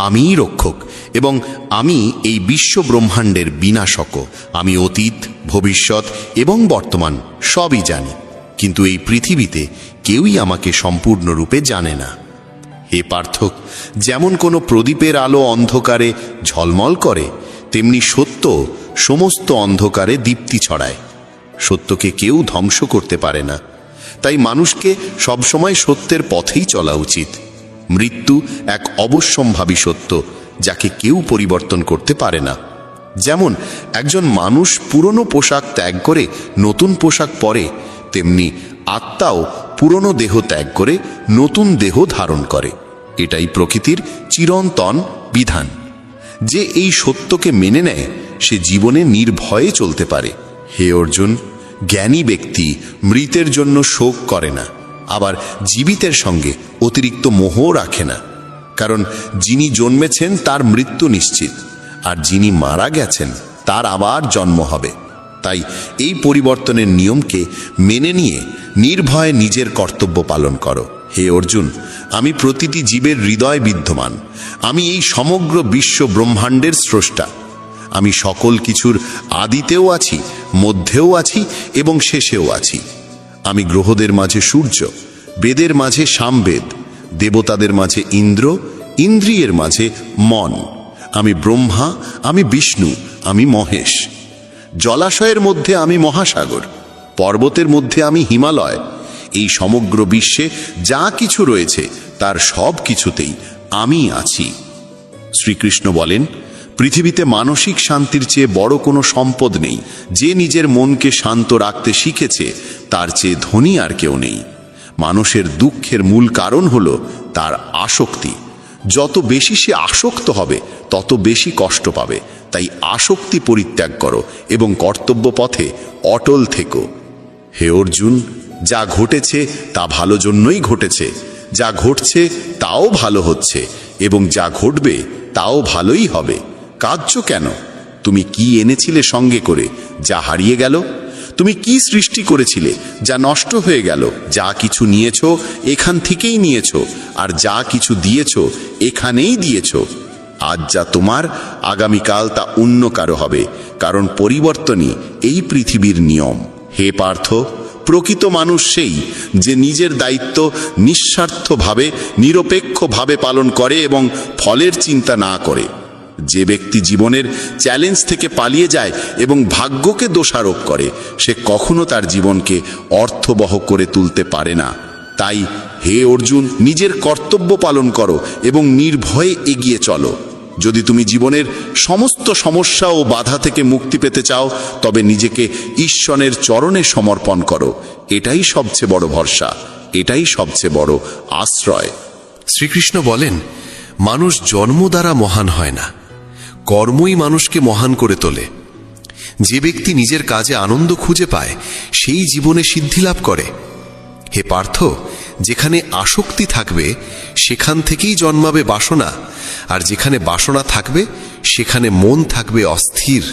আমিই রক্ষক, এবং আমি এই বিশ্ব ব্রহ্মাণ্ডের বিনাশকও। আমি অতীত, ভবিষ্যৎ এবং বর্তমান সবই জানি, কিন্তু এই পৃথিবীতে কেউই আমাকে সম্পূর্ণরূপে জানে না। হে পার্থ, যেমন কোনো প্রদীপের আলো অন্ধকারে ঝলমল করে, তেমনি সত্য সমস্ত অন্ধকারে দীপ্তি ছড়ায়। সত্যকে কেউ ধ্বংস করতে পারে না। তাই মানুষকে সবসময় সত্যের পথেই চলা উচিত। মৃত্যু এক অবশ্যম্ভাবী সত্য, যাকে কেউ পরিবর্তন করতে পারে না। যেমন একজন মানুষ পুরনো পোশাক ত্যাগ করে নতুন পোশাক পরে, তেমনি আত্মাও পুরনো দেহ ত্যাগ করে নতুন দেহ ধারণ করে। এটাই প্রকৃতির চিরন্তন বিধান। যে এই সত্যকে মেনে নেয় সে জীবনে নির্ভয়ে চলতে পারে। হে অর্জুন, জ্ঞানী ব্যক্তি মৃতের জন্য শোক করে না, আবার জীবিতের সঙ্গে অতিরিক্ত মোহও রাখে না। কারণ যিনি জন্মেছেন তার মৃত্যু নিশ্চিত, আর যিনি মারা গেছেন তার আবার জন্ম হবে। তাই এই পরিবর্তনের নিয়মকে মেনে নিয়ে নির্ভয়ে নিজের কর্তব্য পালন করো। হে অর্জুন, আমি প্রতিটি জীবের হৃদয় বিদ্যমান। আমি এই সমগ্র বিশ্ব ব্রহ্মাণ্ডের স্রষ্টা। আমি সকল কিছুর আদিতেও আছি, মধ্যেও আছি এবং শেষেও আছি। আমি গ্রহদের মাঝে সূর্য, বেদের মাঝে সামবেদ, দেবতাদের মাঝে ইন্দ্র, ইন্দ্রিয়ের মাঝে মন। আমি ব্রহ্মা, আমি বিষ্ণু, আমি মহেশ। জলাশয়ের মধ্যে আমি মহাসাগর, পর্বতের মধ্যে আমি হিমালয়। এই সমগ্র বিশ্বে যা কিছু রয়েছে তার সব কিছুতেই আমি আছি। শ্রীকৃষ্ণ বলেন, পৃথিবীতে মানসিক শান্তির চেয়ে বড় কোনো সম্পদ নেই। যে নিজের মনকে শান্ত রাখতে শিখেছে তার চেয়ে ধনী আর কেউ নেই। মানুষের দুঃখের মূল কারণ হলো তার আসক্তি। যত বেশি সে আসক্ত হবে তত বেশি কষ্ট পাবে। তাই আসক্তি পরিত্যাগ করো এবং কর্তব্য পথে অটল থেকো। হে অর্জুন, যা ঘটেছে তা ভালো জন্যই ঘটেছে, যা ঘটছে তাও ভালো হচ্ছে, এবং যা ঘটবে তাও ভালোই হবে। কাঁদছো কেন? তুমি কি এনেছিলে সঙ্গে করে যা হারিয়ে গেল? তুমি কি সৃষ্টি করেছিলে যা নষ্ট হয়ে গেল? যা কিছু নিয়েছো এখান থেকেই নিয়েছো, আর যা কিছু দিয়েছো এখানেই দিয়েছো। আজ যা তোমার, আগামীকাল তা অন্য কারো হবে, কারণ পরিবর্তনই এই পৃথিবীর নিয়ম। হে পার্থ, প্রকৃত মানুষ সেই যে নিজের দায়িত্ব নিঃস্বার্থভাবে, নিরপেক্ষভাবে পালন করে এবং ফলের চিন্তা না করে। যে ব্যক্তি জীবনের চ্যালেঞ্জ থেকে পালিয়ে যায় এবং ভাগ্যকে দোষারোপ করে, সে কখনো তার জীবনকে অর্থবহ করে তুলতে পারে না। তাই হে অর্জুন, নিজের কর্তব্য পালন করো এবং নির্ভয়ে এগিয়ে চলো। যদি তুমি জীবনের সমস্ত সমস্যা ও বাধা থেকে মুক্তি পেতে চাও তবে নিজেকে ঈশ্বরের চরণে সমর্পণ করো। এটাই সবচেয়ে বড় ভরসা, এটাই সবচেয়ে বড় আশ্রয়। শ্রীকৃষ্ণ বলেন, মানুষ জন্ম দ্বারা মহান হয় না, কর্মই মানুষকে মহান করে তোলে। যে ব্যক্তি নিজের কাজে আনন্দ খুঁজে পায় সেই জীবনে সিদ্ধি লাভ করে। হে পার্থ, যেখানে আসক্তি থাকবে সেখান থেকেই জন্মাবে বাসনা, আর যেখানে বাসনা থাকবে সেখানে মন থাকবে অস্থির।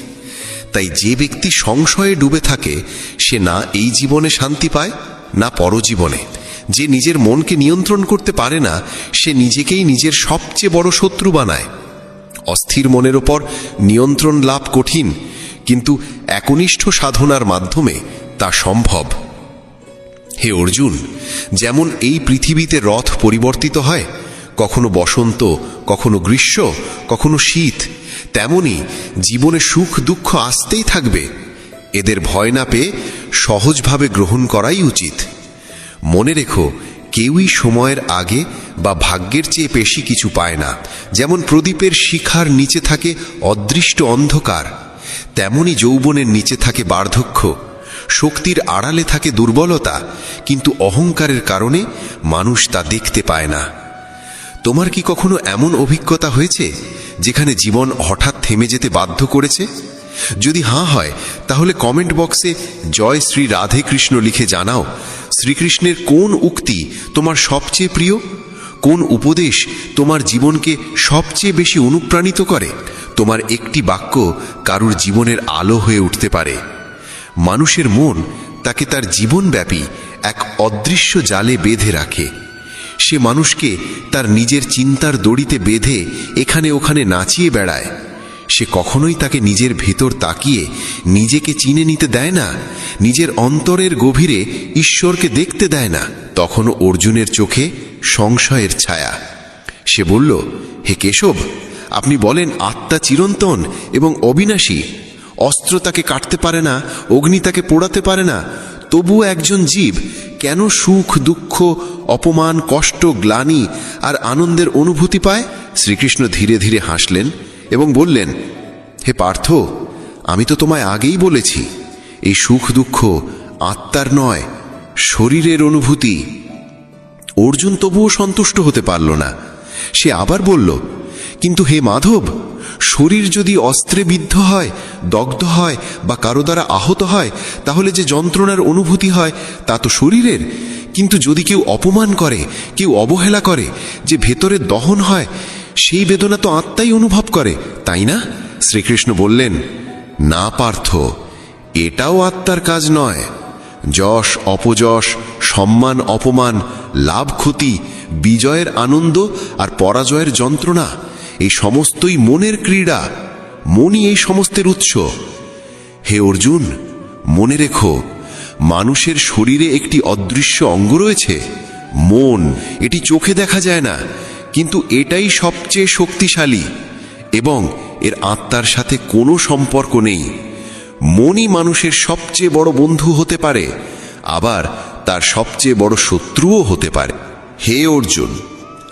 তাই যে ব্যক্তি সংশয়ে ডুবে থাকে সে না এই জীবনে শান্তি পায় না পরজীবনে। যে নিজের মনকে নিয়ন্ত্রণ করতে পারে না সে নিজেকেই নিজের সবচেয়ে বড় শত্রু বানায়। অস্থির মনের ওপর নিয়ন্ত্রণ লাভ কঠিন, কিন্তু একনিষ্ঠ সাধনার মাধ্যমে তা সম্ভব। হে অর্জুন, যেমন এই পৃথিবীতে রথ পরিবর্তিত হয়, কখনো বসন্ত, কখনো গ্রীষ্ম, কখনো শীত, তেমনি জীবনে সুখ দুঃখ আসতেই থাকবে। এদের ভয় না পেয়ে সহজভাবে গ্রহণ করাই উচিত। মনে রেখো, কেউই সময়ের আগে বা ভাগ্যের চেয়ে বেশি কিছু পায় না। যেমন প্রদীপের শিখার নিচে থাকে অদৃষ্ট অন্ধকার, তেমনি যৌবনের নিচে থাকে বার্ধক্য। শক্তির আড়ালে থাকে দুর্বলতা, কিন্তু অহংকারের কারণে মানুষ তা দেখতে পায় না। তোমার কি কখনো এমন অভিজ্ঞতা হয়েছে যেখানে জীবন হঠাৎ থেমে যেতে বাধ্য করেছে? যদি হ্যাঁ হয়, তাহলে কমেন্ট বক্সে জয় শ্রী রাধে কৃষ্ণ লিখে জানাও শ্রীকৃষ্ণের কোন উক্তি তোমার সবচেয়ে প্রিয়, কোন উপদেশ তোমার জীবনকে সবচেয়ে বেশি অনুপ্রাণিত করে। তোমার একটি বাক্য কারুর জীবনের আলো হয়ে উঠতে পারে। মানুষের মন তাকে তার জীবনব্যাপী এক অদৃশ্য জালে বেঁধে রাখে। সে মানুষকে তার নিজের চিন্তার দড়িতে বেঁধে এখানে ওখানে নাচিয়ে বেড়ায়। সে কখনোই তাকে নিজের ভেতর তাকিয়ে নিজেকে চিনে নিতে দেয় না, নিজের অন্তরের গভীরে ঈশ্বরকে দেখতে দেয় না। তখনও অর্জুনের চোখে সংশয়ের ছায়া। সে বলল, হে কেশব, আপনি বলেন আত্মা চিরন্তন এবং অবিনাশী। অস্ত্র তাকে কাটতে পারে না, অগ্নি তাকে পোড়াতে পারে না, তবুও একজন জীব কেন সুখ দুঃখ, অপমান, কষ্ট, গ্লানি আর আনন্দের অনুভূতি পায়? শ্রীকৃষ্ণ ধীরে ধীরে হাসলেন এবং বললেন, হে পার্থ, আমি তো তোমায় আগেই বলেছি, এই সুখ দুঃখ আত্মার নয়, শরীরের অনুভূতি। অর্জুন তবুও সন্তুষ্ট হতে পারল না। সে আবার বলল, কিন্তু হে মাধব, শরীর যদি অস্ত্রে বিদ্ধ হয়, দগ্ধ হয় বা কারো দ্বারা আহত হয়, তাহলে যে যন্ত্রণার অনুভূতি হয় তা তো শরীরের। কিন্তু যদি কেউ অপমান করে, কেউ অবহেলা করে, যে ভেতরে দহন হয়, সেই বেদনা তো আত্মাই অনুভব করে, তাই না? শ্রীকৃষ্ণ বললেন, না পার্থ, এটাও আত্মার কাজ নয়। যশ অপযশ, সম্মান অপমান, লাভ ক্ষতি, বিজয়ের আনন্দ আর পরাজয়ের যন্ত্রণা, এই সমস্তই মনের ক্রীড়া। মনই এই সমস্তের উৎস। হে অর্জুন, মনে রেখো, মানুষের শরীরে একটি অদৃশ্য অঙ্গ রয়েছে, মন। এটি চোখে দেখা যায় না, কিন্তু এটাই সবচেয়ে শক্তিশালী এবং এর আত্মার সাথে কোনো সম্পর্ক নেই। মনই মানুষের সবচেয়ে বড় বন্ধু হতে পারে, আবার তার সবচেয়ে বড় শত্রুও হতে পারে। হে অর্জুন,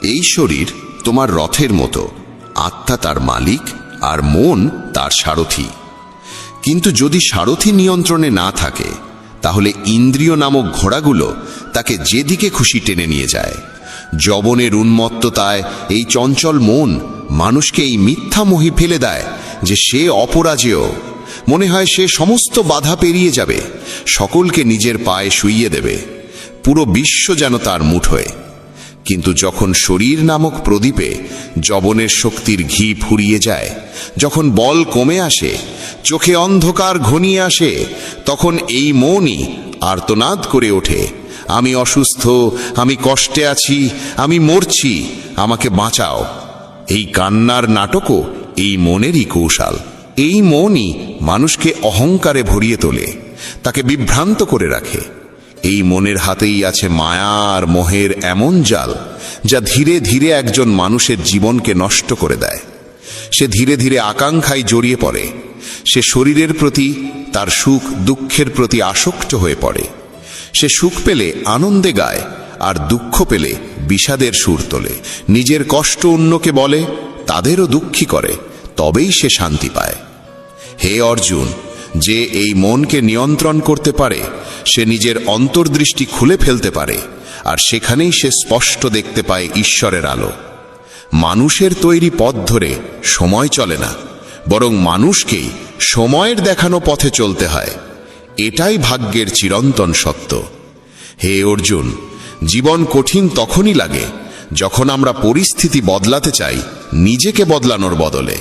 এই শরীর তোমার রথের মতো, আত্মা তার মালিক আর মন তার সারথি। কিন্তু যদি সারথি নিয়ন্ত্রণে না থাকে, তাহলে ইন্দ্রিয় নামক ঘোড়াগুলো তাকে যেদিকে খুশি টেনে নিয়ে যায়। যবনের উন্মত্ততায় এই চঞ্চল মন মানুষকে এই মিথ্যা মোহে ফেলে দেয় যে সে অপরাজেয়। মনে হয় সে সমস্ত বাধা পেরিয়ে যাবে, সকলকে নিজের পায়ে শুইয়ে দেবে, পুরো বিশ্ব যেন তার মুঠোয়। কিন্তু যখন শরীর নামক প্রদীপে যবনের শক্তির ঘি ফুরিয়ে যায়, যখন বল কমে আসে, চোখে অন্ধকার ঘনিয়ে আসে, তখন এই মনই আর্তনাদ করে ওঠে, আমি অসুস্থ, আমি কষ্টে আছি, আমি মরছি, আমাকে বাঁচাও। এই কান্নার নাটকও এই মনেরই কৌশল। এই মনই মানুষকে অহংকারে ভরিয়ে তোলে, তাকে বিভ্রান্ত করে রাখে। এই মনের হাতেই আছে মায়া আর মোহের এমন জাল, যা ধীরে ধীরে একজন মানুষের জীবনকে নষ্ট করে দেয়। সে ধীরে ধীরে আকাঙ্ক্ষায় জড়িয়ে পড়ে। সে শরীরের প্রতি, তার সুখ দুঃখের প্রতি আসক্ত হয়ে পড়ে। সে সুখ পেলে আনন্দে গায়, আর দুঃখ পেলে বিষাদের সুর তোলে। নিজের কষ্ট অন্যকে বলে, তাদেরও দুঃখী করে, তবেই সে শান্তি পায়। হে অর্জুন, যে এই মনকে নিয়ন্ত্রণ করতে পারে, সে নিজের অন্তর্দৃষ্টি খুলে ফেলতে পারে, আর সেখানেই সে স্পষ্ট দেখতে পায় ঈশ্বরের আলো। মানুষের তৈরি পথ ধরে সময় চলে না, বরং মানুষকেই সময়ের দেখানো পথে চলতে হয়। এটাই ভাগ্যের চিরন্তন সত্য। হে অর্জুন, জীবন কঠিন তখনই লাগে যখন আমরা পরিস্থিতি বদলাতে চাই নিজেকে বদলানোর বদলে।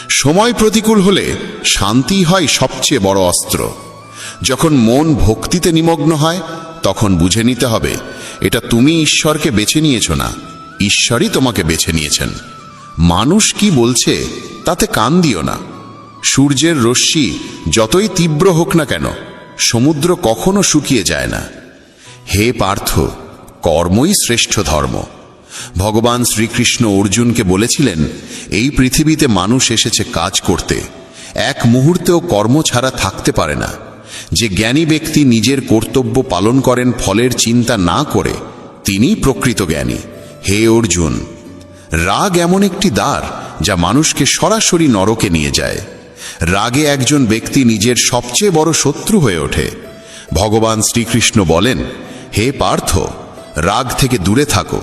সময় প্রতিকূল হলে শান্তি হয় সবচেয়ে বড় অস্ত্র। যখন মন ভক্তিতে নিমগ্ন হয় তখন বুঝে নিতে হবে এটা তুমি ঈশ্বরকে বেছে নিয়েছ না, ঈশ্বরই তোমাকে বেছে নিয়েছেন। মানুষ কি বলছে তাতে কান দিও না। সূর্যের রশ্মি যতই তীব্র হোক না কেন, সমুদ্র কখনো শুকিয়ে যায় না। হে পার্থ, কর্মই শ্রেষ্ঠ ধর্ম। ভগবান শ্রীকৃষ্ণ অর্জুনকে বলেছিলেন, এই পৃথিবীতে মানুষ এসেছে কাজ করতে, এক মুহূর্তেও কর্ম ছাড়া থাকতে পারে না। যে জ্ঞানী ব্যক্তি নিজের কর্তব্য পালন করেন ফলের চিন্তা না করে, তিনিই প্রকৃত জ্ঞানী। হে অর্জুন, রাগ এমন একটি দ্বার যা মানুষকে সরাসরি নরকে নিয়ে যায়। রাগে একজন ব্যক্তি নিজের সবচেয়ে বড় শত্রু হয়ে ওঠে। ভগবান শ্রীকৃষ্ণ বলেন, হে পার্থ, রাগ থেকে দূরে থাকো।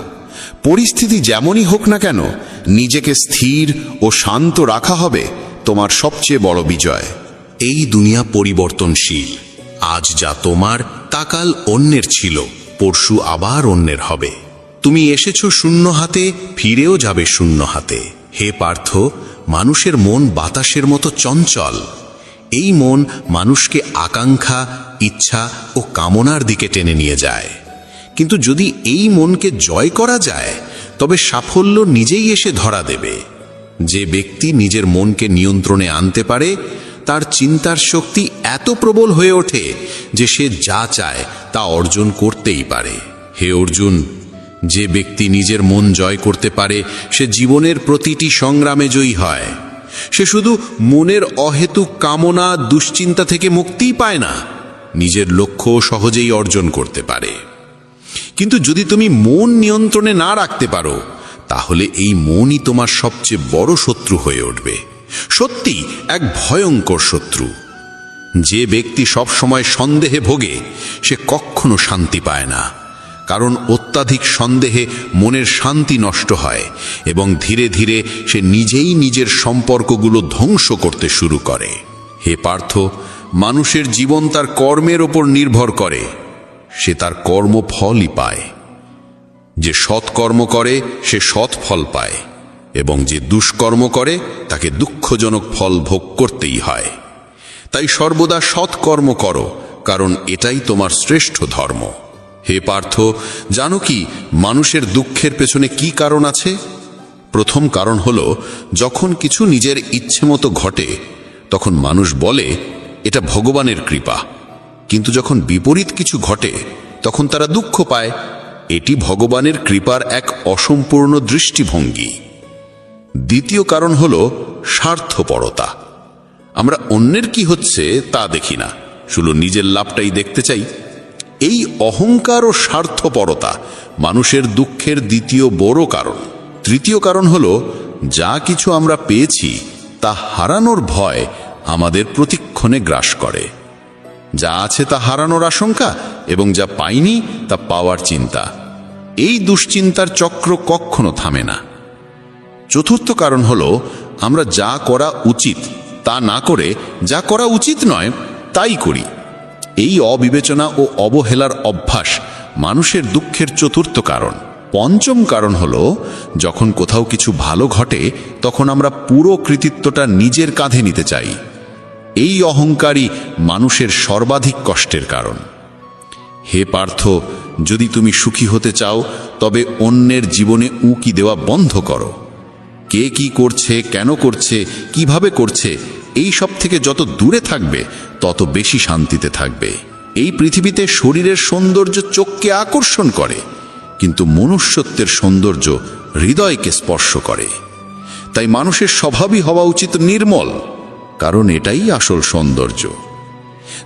পরিস্থিতি যেমনই হোক না কেন, নিজেকে স্থির ও শান্ত রাখা হবে তোমার সবচেয়ে বড় বিজয়। এই দুনিয়া পরিবর্তনশীল। আজ যা তোমার তা কাল অন্যের ছিল, পরশু আবার অন্যের হবে। তুমি এসেছো শূন্য হাতে, ফিরেও যাবে শূন্য হাতে। হে পার্থ, মানুষের মন বাতাসের মতো চঞ্চল। এই মন মানুষকে আকাঙ্ক্ষা, ইচ্ছা ও কামনার দিকে টেনে নিয়ে যায়। কিন্তু যদি এই মনকে জয় করা যায়, তবে সাফল্য নিজেই এসে ধরা দেবে। যে ব্যক্তি নিজের মনকে নিয়ন্ত্রণে আনতে পারে, তার চিন্তার শক্তি এত প্রবল হয়ে ওঠে যে সে যা চায় তা অর্জন করতেই পারে। হে অর্জুন, যে ব্যক্তি নিজের মন জয় করতে পারে, সে জীবনের প্রতিটি সংগ্রামে জয়ী হয়। সে শুধু মনের অহেতুক কামনা, দুশ্চিন্তা থেকে মুক্তিই পায় না, নিজের লক্ষ্য সহজেই অর্জন করতে পারে। কিন্তু যদি তুমি মন নিয়ন্ত্রণে না রাখতে পারো, তাহলে এই মনই তোমার সবচেয়ে বড় শত্রু হয়ে উঠবে। সত্যি এক ভয়ঙ্কর শত্রু। যে ব্যক্তি সব সময় সন্দেহে ভোগে, সে কখনো শান্তি পায় না। কারণ অত্যাধিক সন্দেহে মনের শান্তি নষ্ট হয় এবং ধীরে ধীরে সে নিজেই নিজের সম্পর্কগুলো ধ্বংস করতে শুরু করে। হে পার্থ, মানুষের জীবন তার কর্মের ওপর নির্ভর করে। সে তার কর্মফলই পায়। যে সৎকর্ম করে সে সৎ ফল পায়, এবং যে দুষ্কর্ম করে তাকে দুঃখজনক ফল ভোগ করতেই হয়। তাই সর্বদা সৎকর্ম করো, কারণ এটাই তোমার শ্রেষ্ঠ ধর্ম। হে পার্থ, জানো কি মানুষের দুঃখের পেছনে কি কারণ আছে? প্রথম কারণ হলো, যখন কিছু নিজের ইচ্ছে মতো ঘটে, তখন মানুষ বলে এটা ভগবানের কৃপা। কিন্তু যখন বিপরীত কিছু ঘটে, তখন তারা দুঃখ পায়। এটি ভগবানের কৃপার এক অসম্পূর্ণ দৃষ্টিভঙ্গি। দ্বিতীয় কারণ হলো স্বার্থপরতা। আমরা অন্যের কি হচ্ছে তা দেখি না, শুধু নিজের লাভটাই দেখতে চাই। এই অহংকার ও স্বার্থপরতা মানুষের দুঃখের দ্বিতীয় বড় কারণ। তৃতীয় কারণ হলো, যা কিছু আমরা পেয়েছি তা হারানোর ভয় আমাদের প্রতিক্ষণে গ্রাস করে। যা আছে তা হারানোর আশঙ্কা, এবং যা পাইনি তা পাওয়ার চিন্তা। এই দুশ্চিন্তার চক্র কখনো থামে না। চতুর্থ কারণ হলো, আমরা যা করা উচিত তা না করে যা করা উচিত নয় তাই করি। এই অবিবেচনা ও অবহেলার অভ্যাস মানুষের দুঃখের চতুর্থ কারণ। পঞ্চম কারণ হলো, যখন কোথাও কিছু ভালো ঘটে, তখন আমরা পুরো কৃতিত্বটা নিজের কাঁধে নিতে চাই। এই অহংকারই মানুষের সর্বাধিক কষ্টের কারণ। হে পার্থ, যদি তুমি সুখী হতে চাও, তবে অন্যের জীবনে উকি দেওয়া বন্ধ করো। কে কি করছে, কেন করছে, কিভাবে করছে, এই সব থেকে যত দূরে থাকবে, তত বেশি শান্তিতে থাকবে। এই পৃথিবীতে শরীরের সৌন্দর্য চোখকে আকর্ষণ করে, কিন্তু মনুষ্যত্বের সৌন্দর্য হৃদয়কে স্পর্শ করে। তাই মানুষের স্বভাবই হওয়া উচিত নির্মল, কারণ এটাই আসল সৌন্দর্য।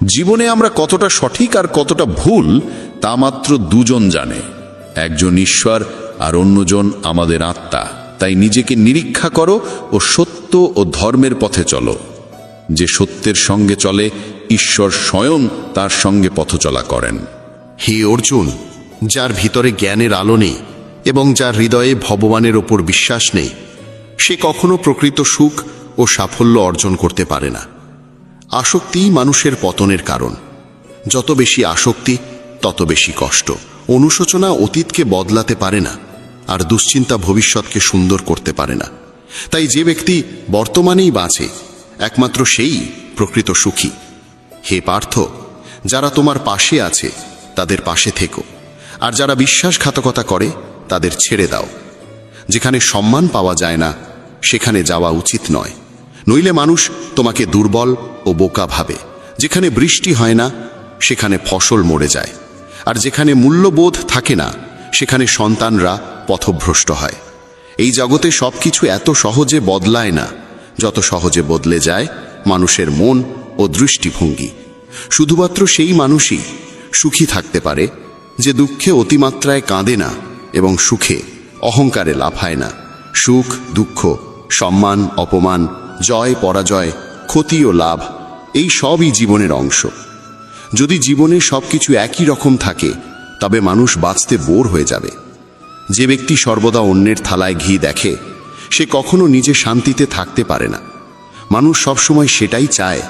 জীবনে আমরা কতটা সঠিক আর কতটা ভুল তা মাত্র দুজন জানে, একজন ঈশ্বর আর অন্যজন আমাদের আত্মা। তাই নিজেকে নিরীক্ষা করো ও সত্য ও ধর্মের পথে চলো। যে সত্যের সঙ্গে চলে, ঈশ্বর স্বয়ং তার সঙ্গে পথচলা করেন। হে অর্জুন, যার ভিতরে জ্ঞানের আলো নেই এবং যার হৃদয়ে ভগবানের ওপর বিশ্বাস নেই, সে কখনো প্রকৃত সুখ ও ও সাফল্য অর্জন করতে পারে না। আসক্তিই মানুষের পতনের কারণ। যত বেশি আসক্তি তত বেশি কষ্ট। অনুশোচনা অতীতকে বদলাতে পারে না, আর দুশ্চিন্তা ভবিষ্যৎকে সুন্দর করতে পারে না। তাই যে ব্যক্তি বর্তমানেই বাঁচে, একমাত্র সেই প্রকৃত সুখী। হে পার্থ, যারা তোমার পাশে আছে তাদের পাশে থেকো, আর যারা বিশ্বাসঘাতকতা করে তাদের ছেড়ে দাও। যেখানে সম্মান পাওয়া যায় না সেখানে যাওয়া উচিত নয়, নইলে মানুষ তোমাকে দুর্বল ও বোকা ভাবে। যেখানে বৃষ্টি হয় না সেখানে ফসল মরে যায়, আর যেখানে মূল্যবোধ থাকে না সেখানে সন্তানরা পথভ্রষ্ট হয়। এই জগতে সবকিছু এত সহজে বদলায় না যত সহজে বদলে যায় মানুষের মন ও দৃষ্টিভঙ্গি। শুধুমাত্র সেই মানুষই সুখী থাকতে পারে যে দুঃখে অতিমাত্রায় কাঁদে না এবং সুখে অহংকারে লাফায় না। সুখ, দুঃখ, সম্মান, অপমান, জয়, পরাজয়, ক্ষতি ও লাভ, এই সবই জীবনের অংশ। যদি জীবনে সবকিছু একই রকম থাকে তবে মানুষ বাঁচতে বোর হয়ে যাবে। যে ব্যক্তি সর্বদা অন্যের থালায় ঘি দেখে সে কখনো নিজে শান্তিতে থাকতে পারে না। মানুষ সবসময় সেটাই চায়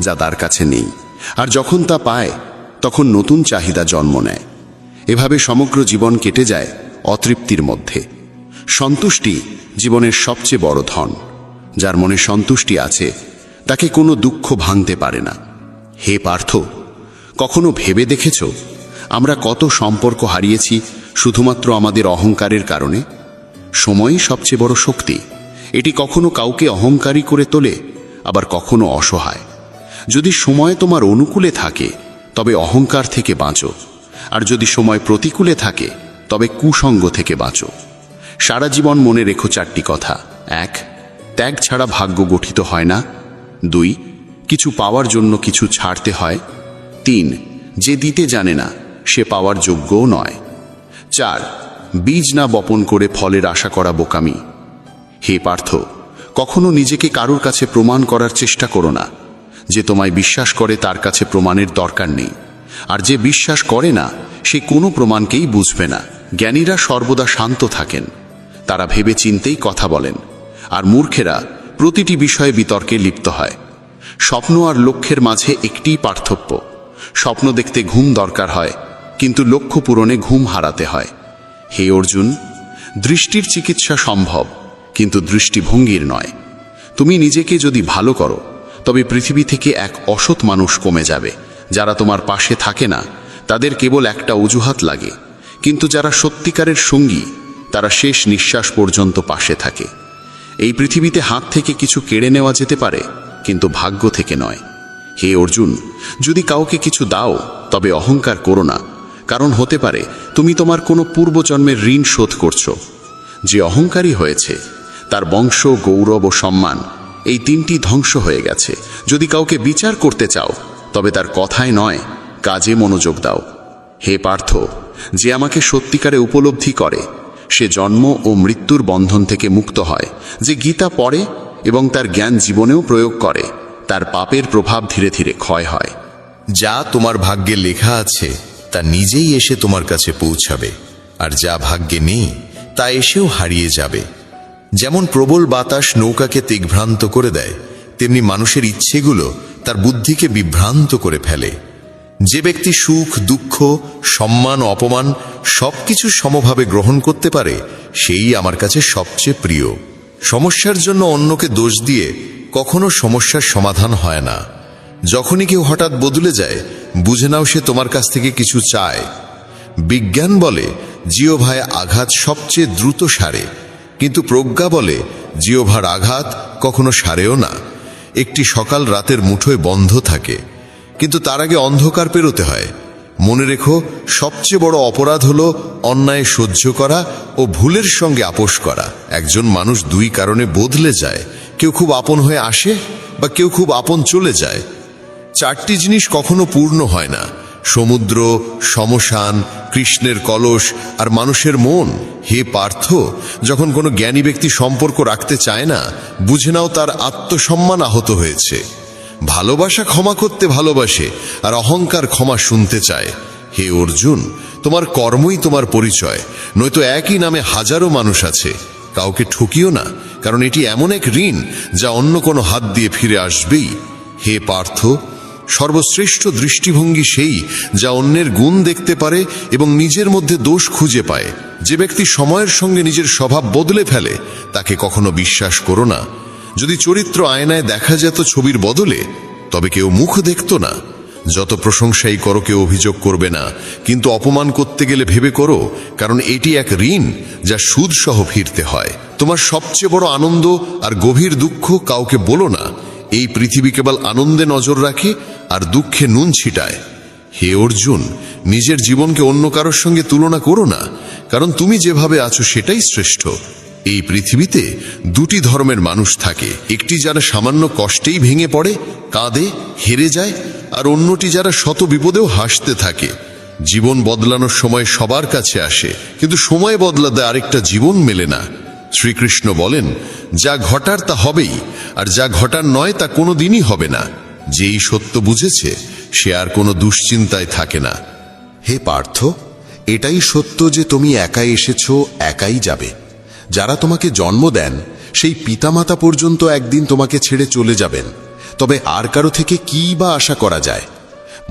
যা তার কাছে নেই, আর যখন তা পায় তখন নতুন চাহিদা জন্ম নেয়। এভাবে সমগ্র জীবন কেটে যায় অতৃপ্তির মধ্যে। সন্তুষ্টি জীবনের সবচেয়ে বড় ধন। যার মনে সন্তুষ্টি আছে তাকে কোনো দুঃখ ভাঙতে পারে না। হে পার্থ, কখনো ভেবে দেখেছ আমরা কত সম্পর্ক হারিয়েছি শুধুমাত্র আমাদের অহংকারের কারণে? সময়ই সবচেয়ে বড় শক্তি। এটি কখনো কাউকে অহংকারী করে তোলে, আবার কখনো অসহায়। যদি সময় তোমার অনুকূলে থাকে তবে অহংকার থেকে বাঁচো, আর যদি সময় প্রতিকূলে থাকে তবে কুসঙ্গ থেকে বাঁচো। সারা জীবন মনে রেখো 4টি কথা। 1. ত্যাগ ছাড়া ভাগ্য গঠিত হয় না। 2. কিছু পাওয়ার জন্য কিছু ছাড়তে হয়। 3. যে দিতে জানে না সে পাওয়ার যোগ্যও নয়। 4. বীজ না বপন করে ফলের আশা করা বোকামি। হে পার্থ, কখনো নিজেকে কারোর কাছে প্রমাণ করার চেষ্টা করো না। যে তোমায় বিশ্বাস করে তার কাছে প্রমাণের দরকার নেই, আর যে বিশ্বাস করে না সে কোনো প্রমাণকেই বুঝবে না। জ্ঞানীরা সর্বদা শান্ত থাকেন, তারা ভেবে চিন্তেই কথা বলেন, আর মূর্খেরা প্রতিটি বিষয়ে বিতর্কে লিপ্ত হয়। স্বপ্ন আর লক্ষ্যের মাঝে একটিই পার্থক্য। স্বপ্ন দেখতে ঘুম দরকার হয়, কিন্তু লক্ষ্য পূরণে ঘুম হারাতে হয়। হে অর্জুন, দৃষ্টির চিকিৎসা সম্ভব, কিন্তু দৃষ্টিভঙ্গির নয়। তুমি নিজেকে যদি ভালো করো তবে পৃথিবী থেকে এক অসৎ মানুষ কমে যাবে। যারা তোমার পাশে থাকে না তাদের কেবল একটা অজুহাত লাগে, কিন্তু যারা সত্যিকারের সঙ্গী তারা শেষ নিঃশ্বাস পর্যন্ত পাশে থাকে। এই পৃথিবীতে হাত থেকে কিছু কেড়ে নেওয়া যেতে পারে, কিন্তু ভাগ্য থেকে নয়। হে অর্জুন, যদি কাউকে কিছু দাও তবে অহংকার করো না, কারণ হতে পারে তুমি তোমার কোনো পূর্বজন্মের ঋণ শোধ করছো। যে অহংকারী হয়েছে তার বংশ, গৌরব ও সম্মান এই 3টি ধ্বংস হয়ে গেছে। যদি কাউকে বিচার করতে চাও তবে তার কথায় নয় কাজে মনোযোগ দাও। হে পার্থ, যে আমাকে সত্যিকারে উপলব্ধি করে সে জন্ম ও মৃত্যুর বন্ধন থেকে মুক্ত হয়। যে গীতা পড়ে এবং তার জ্ঞান জীবনেও প্রয়োগ করে তার পাপের প্রভাব ধীরে ধীরে ক্ষয় হয়। যা তোমার ভাগ্যে লেখা আছে তা নিজেই এসে তোমার কাছে পৌঁছাবে, আর যা ভাগ্যে নেই তা এসেও হারিয়ে যাবে। যেমন প্রবল বাতাস নৌকাকে দিগ্ভ্রান্ত করে দেয়, তেমনি মানুষের ইচ্ছেগুলো তার বুদ্ধিকে বিভ্রান্ত করে ফেলে। যে ব্যক্তি সুখ, দুঃখ, সম্মান ও অপমান সবকিছু সমভাবে গ্রহণ করতে পারে সেই আমার কাছে সবচেয়ে প্রিয়। সমস্যার জন্য অন্যকে দোষ দিয়ে কখনো সমস্যার সমাধান হয় না। যখনই কেউ হঠাৎ বদলে যায় বুঝে নাও সে তোমার কাছ থেকে কিছু চায়। বিজ্ঞান বলে জিহ্বায় আঘাত সবচেয়ে দ্রুত সারে, কিন্তু প্রজ্ঞা বলে জিহ্বার আঘাত কখনো সারেও না। একটি সকাল রাতের মুঠোয় বন্ধ থাকে, কিন্তু তার আগে অন্ধকার পেরোতে হয়। মনে রেখো, সবচেয়ে বড় অপরাধ হলো অন্যায় সহ্য করা ও ভুলের সঙ্গে আপোষ করা। একজন মানুষ 2 কারণে বদলে যায়, কেউ খুব আপন হয়ে আসে বা কেউ খুব আপন চলে যায়। 4টি জিনিস কখনো পূর্ণ হয় না: সমুদ্র, শ্মশান, কৃষ্ণের কলস আর মানুষের মন। হে পার্থ, যখন কোনো জ্ঞানী ব্যক্তি সম্পর্ক রাখতে চায় না বুঝে নাও তার আত্মসম্মান আহত হয়েছে। ভালোবাসা ক্ষমা করতে ভালোবাসে, আর অহংকার ক্ষমা শুনতে চায়। হে অর্জুন, তোমার কর্মই তোমার পরিচয়, নয়তো একই নামে হাজারো মানুষ আছে। কাউকে ঠকিও না, কারণ এটি এমন এক ঋণ যা অন্য কোনো হাত দিয়ে ফিরে আসবেই। হে পার্থ, সর্বশ্রেষ্ঠ দৃষ্টিভঙ্গি সেই যা অন্যের গুণ দেখতে পারে এবং নিজের মধ্যে দোষ খুঁজে পায়। যে ব্যক্তি সময়ের সঙ্গে নিজের স্বভাব বদলে ফেলে তাকে কখনো বিশ্বাস করো না। যদি চরিত্র আয়নায় দেখা যেত ছবির বদলে, তবে কেউ মুখ দেখত না। যত প্রশংসাই করো কেউ অভিযোগ করবে না, কিন্তু অপমান করতে গেলে ভেবে করো, কারণ এটি এক ঋণ যা সুদসহ ফিরতে হয়। তোমার সবচেয়ে বড় আনন্দ আর গভীর দুঃখ কাউকে বলো না। এই পৃথিবী কেবল আনন্দে নজর রাখে আর দুঃখে নুন ছিটায়। হে অর্জুন, নিজের জীবনকে অন্য কারোর সঙ্গে তুলনা করো না, কারণ তুমি যেভাবে আছো সেটাই শ্রেষ্ঠ। এই পৃথিবীতে দুটি ধর্মের মানুষ থাকে, একটি যারা সামান্য কষ্টেই ভেঙে পড়ে, কাঁদে, হেরে যায়, আর অন্যটি যারা শত বিপদেও হাসতে থাকে। জীবন বদলানোর সময় সবার কাছে আসে, কিন্তু সময় বদলাতে আরেকটা জীবন মেলে না। শ্রীকৃষ্ণ বলেন, যা ঘটার তা হবেই, আর যা ঘটার নয় তা কোনো দিনই হবে না। যেই সত্য বুঝেছে সে আর কোনো দুশ্চিন্তায় থাকে না। হে পার্থ, এটাই সত্য যে তুমি একাই এসেছো, একাই যাবে। যারা তোমাকে জন্ম দেন সেই পিতামাতা পর্যন্ত একদিন তোমাকে ছেড়ে চলে যাবেন, তবে আর কারো থেকে কী বা আশা করা যায়?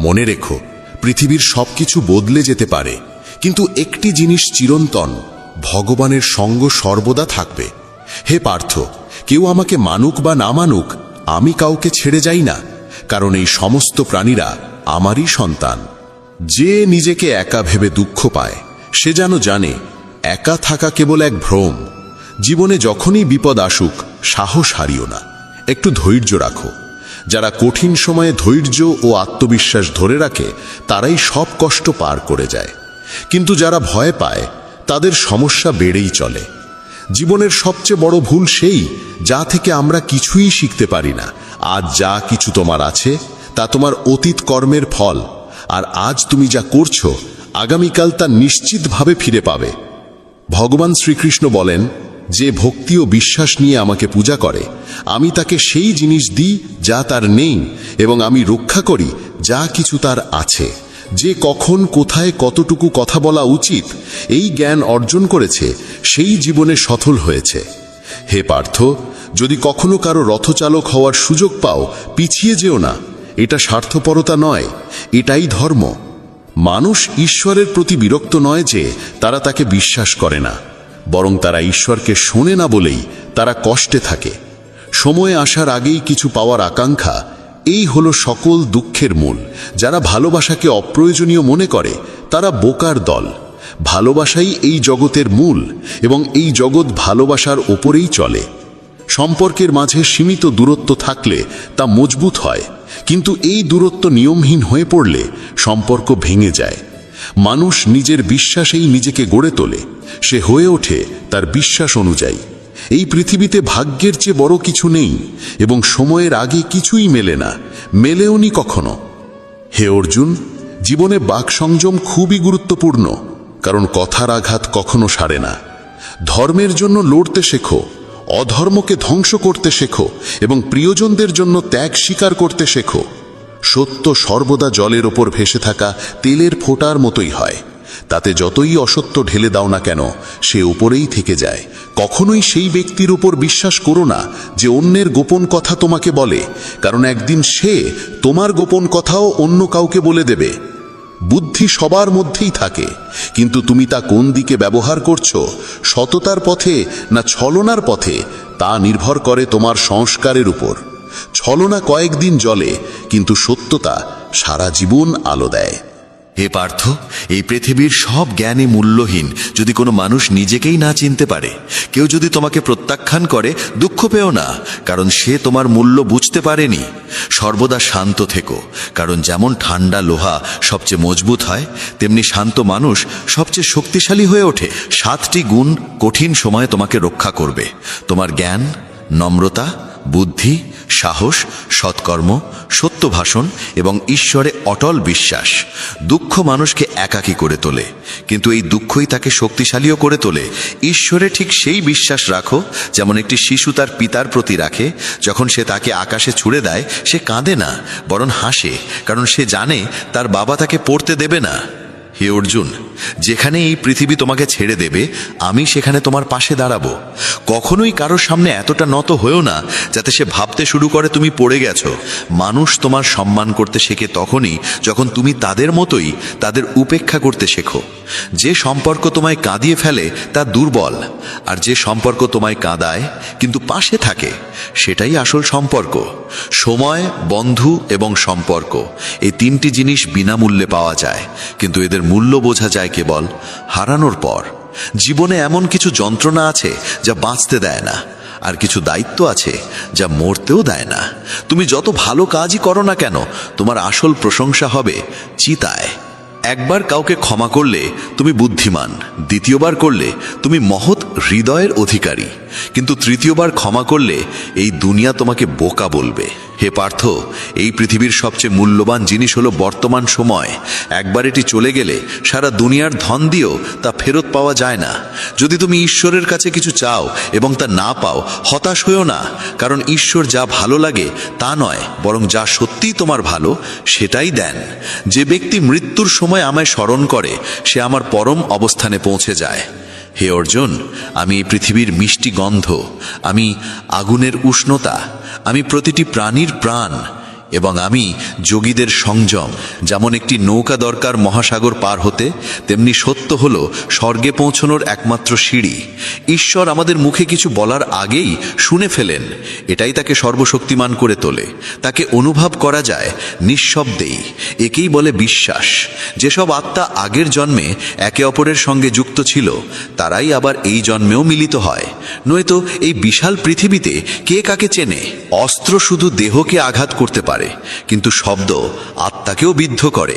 মনে রেখো, পৃথিবীর সবকিছু বদলে যেতে পারে, কিন্তু একটি জিনিস চিরন্তন, ভগবানের সঙ্গ সর্বদা থাকবে। হে পার্থ, কেউ আমাকে মানুক বা না মানুক, আমি কাউকে ছেড়ে যাই না, কারণ এই সমস্ত প্রাণীরা আমারই সন্তান। যে নিজেকে একা ভেবে দুঃখ পায় সে যেন জানে একা থাকা কেবল এক ভ্রম। জীবনে যখনই বিপদ আসুক সাহস হারিও না, একটু ধৈর্য রাখো। যারা কঠিন সময়ে ধৈর্য ও আত্মবিশ্বাস ধরে রাখে তারাই সব কষ্ট পার করে যায়, কিন্তু যারা ভয় পায় তাদের সমস্যা বেড়েই চলে। জীবনের সবচেয়ে বড় ভুল সেই যা থেকে আমরা কিছুই শিখতে পারি না। আজ যা কিছু তোমার আছে তা তোমার অতীত কর্মের ফল, আর আজ তুমি যা করছো আগামীকাল তা নিশ্চিতভাবে ফিরে পাবে। ভগবান শ্রীকৃষ্ণ বলেন, যে ভক্তি ও বিশ্বাস নিয়ে আমাকে পূজা করে আমি তাকে সেই জিনিস দিই যা তার নেই, এবং আমি রক্ষা করি যা কিছু তার আছে। যে কখন কোথায় কতটুকু কথা বলা উচিত এই জ্ঞান অর্জন করেছে সেই জীবনে সফল হয়েছে। হে পার্থ, যদি কখনো কারো রথচালক হওয়ার সুযোগ পাও পিছিয়ে যেও না। এটা স্বার্থপরতা নয়, এটাই ধর্ম। মানুষ ঈশ্বরের প্রতি বিরক্ত নয় যে তারা তাকে বিশ্বাস করে না, বরং তারা ঈশ্বরকে শোনে না বলেই তারা কষ্টে থাকে। সময় আসার আগেই কিছু পাওয়ার আকাঙ্ক্ষা, এই হলো সকল দুঃখের মূল। যারা ভালোবাসাকে অপ্রয়োজনীয় মনে করে তারা বোকার দল। ভালোবাসাই এই জগতের মূল, এবং এই জগৎ ভালোবাসার ওপরেই চলে। সম্পর্কের মাঝে সীমিত দূরত্ব থাকলে তা মজবুত হয়, কিন্তু এই দূরত্ব নিয়মহীন হয়ে পড়লে সম্পর্ক ভেঙে যায়। মানুষ নিজের বিশ্বাসেই নিজেকে গড়ে তোলে, সে হয়ে ওঠে তার বিশ্বাস অনুযায়ী। এই পৃথিবীতে ভাগ্যের চেয়ে বড় কিছু নেই, এবং সময়ের আগে কিছুই মেলে না, মেলেওনি কখনো। হে অর্জুন, জীবনে বাক সংযম খুবই গুরুত্বপূর্ণ, কারণ কথার আঘাত কখনো সারে না। ধর্মের জন্য লড়তে শেখো, অধর্মকে ধ্বংস করতে শেখো, এবং প্রিয়জনদের জন্য ত্যাগ স্বীকার করতে শেখো। সত্য সর্বদা জলের ওপর ভেসে থাকা তেলের ফোঁটার মতোই হয়, তাতে যতই অসত্য ঢেলে দাও না কেন সে উপরেই থেকে যায়। কখনোই সেই ব্যক্তির উপর বিশ্বাস করো না যে অন্যের গোপন কথা তোমাকে বলে, কারণ একদিন সে তোমার গোপন কথাও অন্য কাউকে বলে দেবে। বুদ্ধি সবার মধ্যেই থাকে, কিন্তু তুমি তা কোন দিকে ব্যবহার করছো, সততার পথে না ছলনার পথে, তা নির্ভর করে তোমার সংস্কারের উপর। ছলনা কয়েকদিন জ্বলে, কিন্তু সত্যতা সারা জীবন আলো দেয়। হে পার্থ, এই পৃথিবীর সব জ্ঞানই মূল্যহীন যদি কোনো মানুষ নিজেকেই না চিনতে পারে। কেউ যদি তোমাকে প্রত্যাখ্যান করে দুঃখ পেও না, কারণ সে তোমার মূল্য বুঝতে পারেনি। সর্বদা শান্ত থেকো, কারণ যেমন ঠান্ডা লোহা সবচেয়ে মজবুত হয়, তেমনি শান্ত মানুষ সবচেয়ে শক্তিশালী হয়ে ওঠে। 7টি গুণ কঠিন সময়ে তোমাকে রক্ষা করবে: তোমার জ্ঞান, নম্রতা, বুদ্ধি, সাহস, সৎকর্ম, সত্য ভাষণ এবং ঈশ্বরে অটল বিশ্বাস। দুঃখ মানুষকে একাকী করে তোলে, কিন্তু এই দুঃখই তাকে শক্তিশালীও করে তোলে। ঈশ্বরে ঠিক সেই বিশ্বাস রাখো যেমন একটি শিশু তার পিতার প্রতি রাখে। যখন সে তাকে আকাশে ছুড়ে দেয় সে কাঁদে না, বরং হাসে, কারণ সে জানে তার বাবা তাকে পড়তে দেবে না। হে অর্জুন, যেখানে এই পৃথিবী তোমাকে ছেড়ে দেবে আমি সেখানে তোমার পাশে দাঁড়াবো। কখনোই কারোর সামনে এতটা নত হয়েও না যাতে সে ভাবতে শুরু করে তুমি পড়ে গেছো। মানুষ তোমার সম্মান করতে শেখে তখনই যখন তুমি তাদের মতোই তাদের উপেক্ষা করতে শেখো। যে সম্পর্ক তোমায় কাঁদিয়ে ফেলে তা দুর্বল, আর যে সম্পর্ক তোমায় কাঁদায় কিন্তু পাশে থাকে সেটাই আসল সম্পর্ক। সময়, বন্ধু এবং সম্পর্ক, এই তিনটি জিনিস বিনামূল্যে পাওয়া যায়, কিন্তু এদের মূল্য বোঝা যায় কেবল হারানোর পর। জীবনে এমন কিছু যন্ত্রণা আছে যা বাঁচতে দেয় না, আর কিছু দায়িত্ব আছে যা মরতেও দেয় না। তুমি যত ভালো কাজই করো না কেন, তোমার আসল প্রশংসা হবে চিতায়। একবার কাউকে ক্ষমা করলে তুমি বুদ্ধিমান, দ্বিতীয়বার করলে তুমি মহৎ হৃদয়ের অধিকারী, কিন্তু তৃতীয়বার ক্ষমা করলে এই দুনিয়া তোমাকে বোকা বলবে। হে পার্থ, এই পৃথিবীর সবচেয়ে মূল্যবান জিনিস হলো বর্তমান সময়। একবার এটি চলে গেলে সারা দুনিয়ার ধন দিয়েও তা ফেরত পাওয়া যায় না। যদি তুমি ঈশ্বরের কাছে কিছু চাও এবং তা না পাও, হতাশ হইও না, কারণ ঈশ্বর যা ভালো লাগে তা নয়, বরং যা সত্যিই তোমার ভালো সেটাই দেন। যে ব্যক্তি মৃত্যুর সময় আমায় স্মরণ করে সে আমার পরম অবস্থানে পৌঁছে যায়। হে অর্জুন, আমি এই পৃথিবীর মিষ্টি গন্ধ, আমি আগুনের উষ্ণতা, আমি প্রতিটি প্রাণীর প্রাণ, এবং আমি যোগীদের সংযম। যেমন একটি নৌকা দরকার মহাসাগর পার হতে, তেমনি সত্য হলো স্বর্গে পৌঁছনোর একমাত্র সিঁড়ি। ঈশ্বর আমাদের মুখে কিছু বলার আগেই শুনে ফেলেন, এটাই তাকে সর্বশক্তিমান করে তোলে। তাকে অনুভব করা যায় নিঃশব্দেই, একেই বলে বিশ্বাস। যেসব আত্মা আগের জন্মে একে অপরের সঙ্গে যুক্ত ছিল তারাই আবার এই জন্মেও মিলিত হয়, নয়তো এই বিশাল পৃথিবীতে কে কাকে চেনে? অস্ত্র শুধু দেহকে আঘাত করতে পারে, কিন্তু শব্দ আত্মাকেও বিদ্ধ করে।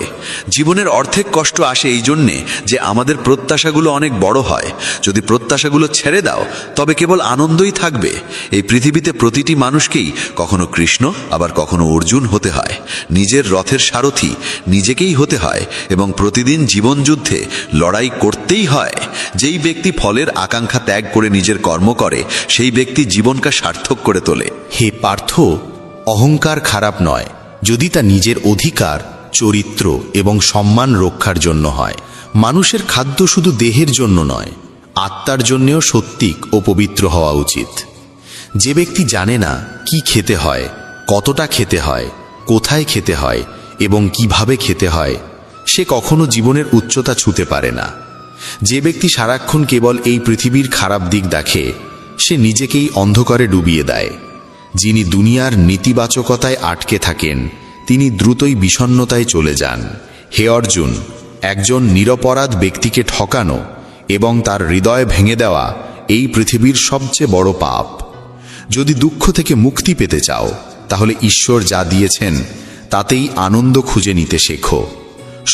জীবনের অর্ধেক কষ্ট আসে এই জন্যে যে আমাদের প্রত্যাশাগুলো অনেক বড় হয়। যদি প্রত্যাশাগুলো ছেড়ে দাও তবে কেবল আনন্দই থাকবে। এই পৃথিবীতে প্রতিটি মানুষকেই কখনো কৃষ্ণ আবার কখনো অর্জুন হতে হয়। নিজের রথের সারথি নিজেকেই হতে হয় এবং প্রতিদিন জীবনযুদ্ধে লড়াই করতেই হয়। যেই ব্যক্তি ফলের আকাঙ্ক্ষা ত্যাগ করে নিজের কর্ম করে সেই ব্যক্তি জীবনকে সার্থক করে তোলে। হে পার্থ, অহংকার খারাপ নয় যদি তা নিজের অধিকার, চরিত্র এবং সম্মান রক্ষার জন্য হয়। মানুষের খাদ্য শুধু দেহের জন্য নয়, আত্মার জন্যেও সত্যিক ও পবিত্র হওয়া উচিত। যে ব্যক্তি জানে না কি খেতে হয়, কতটা খেতে হয়, কোথায় খেতে হয় এবং কিভাবে খেতে হয়, সে কখনো জীবনের উচ্চতা ছুঁতে পারে না। যে ব্যক্তি সারাক্ষণ কেবল এই পৃথিবীর খারাপ দিক দেখে সে নিজেকেই অন্ধকারে ডুবিয়ে দেয়। যিনি দুনিয়ার নেতিবাচকতায় আটকে থাকেন তিনি দ্রুতই বিষণ্ণতায় চলে যান। হে অর্জুন, একজন নিরপরাধ ব্যক্তিকে ঠকানো এবং তার হৃদয় ভেঙে দেওয়া এই পৃথিবীর সবচেয়ে বড় পাপ। যদি দুঃখ থেকে মুক্তি পেতে চাও তাহলে ঈশ্বর যা দিয়েছেন তাতেই আনন্দ খুঁজে নিতে শেখো।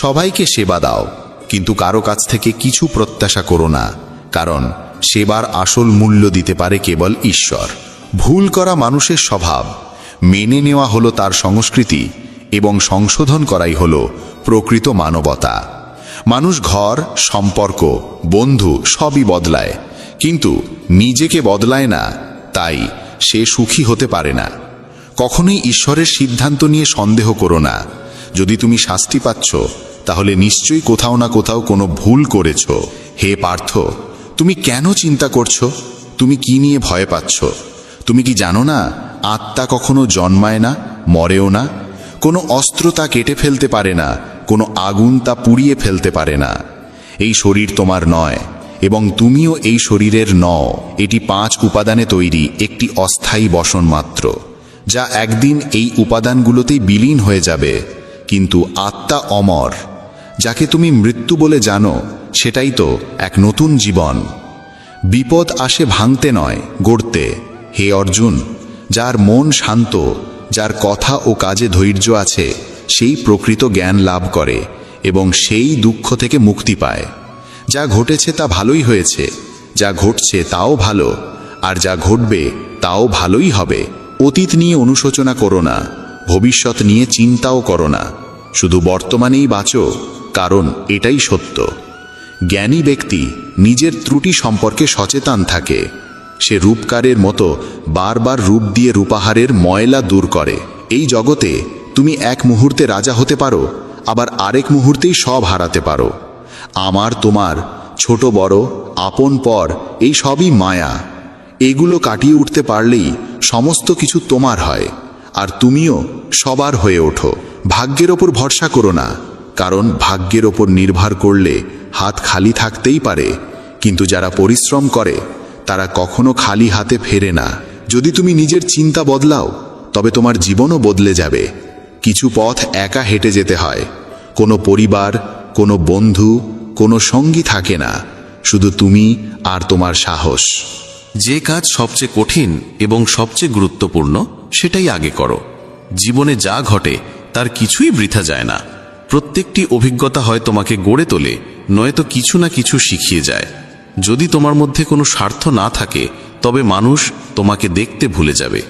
সবাইকে সেবা দাও, কিন্তু কারো কাছ থেকে কিছু প্রত্যাশা করো না, কারণ সেবার আসল মূল্য দিতে পারে কেবল ঈশ্বর। ভুল করা মানুষের স্বভাব, মেনে নেওয়া হলো তার সংস্কৃতি এবং সংশোধন করাই হলো প্রকৃত মানবতা। মানুষ ঘর, সম্পর্ক, বন্ধু সবই বদলায়, কিন্তু নিজেকে বদলায় না, তাই সে সুখী হতে পারে না। কখনোই ঈশ্বরের সিদ্ধান্ত নিয়ে সন্দেহ করো না। যদি তুমি শাস্তি পাচ্ছ তাহলে নিশ্চয়ই কোথাও না কোথাও কোনো ভুল করেছ। হে পার্থ, তুমি কেন চিন্তা করছো? তুমি কি নিয়ে ভয় পাচ্ছ? তুমি কি জানো না আত্মা কখনো জন্মায় না, মরেও না? কোনো অস্ত্র তা কেটে ফেলতে পারে না, কোনো আগুন তা পুড়িয়ে ফেলতে পারে না। এই শরীর তোমার নয় এবং তুমিও এই শরীরের নও। এটি 5 উপাদানে তৈরি একটি অস্থায়ী বসন মাত্র, যা একদিন এই উপাদানগুলোতেই বিলীন হয়ে যাবে। কিন্তু আত্মা অমর। যাকে তুমি মৃত্যু বলে জানো সেটাই তো এক নতুন জীবন। বিপদ আসে ভাঙতে নয়, গড়তে। হে অর্জুন, যার মন শান্ত, যার কথা ও কাজে ধৈর্য আছে, সেই প্রকৃত জ্ঞান লাভ করে এবং সেই দুঃখ থেকে মুক্তি পায়। যা ঘটেছে তা ভালোই হয়েছে, যা ঘটছে তাও ভালো, আর যা ঘটবে তাও ভালোই হবে। অতীত নিয়ে অনুশোচনা করো না, ভবিষ্যৎ নিয়ে চিন্তাও করো না। শুধু বর্তমানেই বাঁচো, কারণ এটাই সত্য। জ্ঞানী ব্যক্তি নিজের ত্রুটি সম্পর্কে সচেতন থাকে। সে রূপকারের মতো বারবার রূপ দিয়ে রূপাহারের ময়লা দূর করে। এই জগতে তুমি এক মুহূর্তে রাজা হতে পারো, আবার আরেক মুহূর্তেই সব হারাতে পারো। আমার তোমার, ছোট বড়, আপন পর, এই সবই মায়া। এগুলো কাটিয়ে উঠতে পারলেই সমস্ত কিছু তোমার হয়, আর তুমিও সবার হয়ে ওঠো। ভাগ্যের ওপর ভরসা করো না, কারণ ভাগ্যের ওপর নির্ভর করলে হাত খালি থাকতেই পারে, কিন্তু যারা পরিশ্রম করে তারা কখনো খালি হাতে ফেরে না। যদি তুমি নিজের চিন্তা বদলাও, তবে তোমার জীবনও বদলে যাবে। কিছু পথ একা হেঁটে যেতে হয়, কোনো পরিবার, কোনো বন্ধু, কোনো সঙ্গী থাকে না, শুধু তুমি আর তোমার সাহস। যে কাজ সবচেয়ে কঠিন এবং সবচেয়ে গুরুত্বপূর্ণ সেটাই আগে করো। জীবনে যা ঘটে তার কিছুই বৃথা যায় না। প্রত্যেকটি অভিজ্ঞতা হয় তোমাকে গড়ে তোলে, নয়তো কিছু না কিছু শিখিয়ে যায়। যদি তোমার মধ্যে কোনো স্বার্থ না থাকে, তবে মানুষ তোমাকে দেখতে ভুলে যাবে।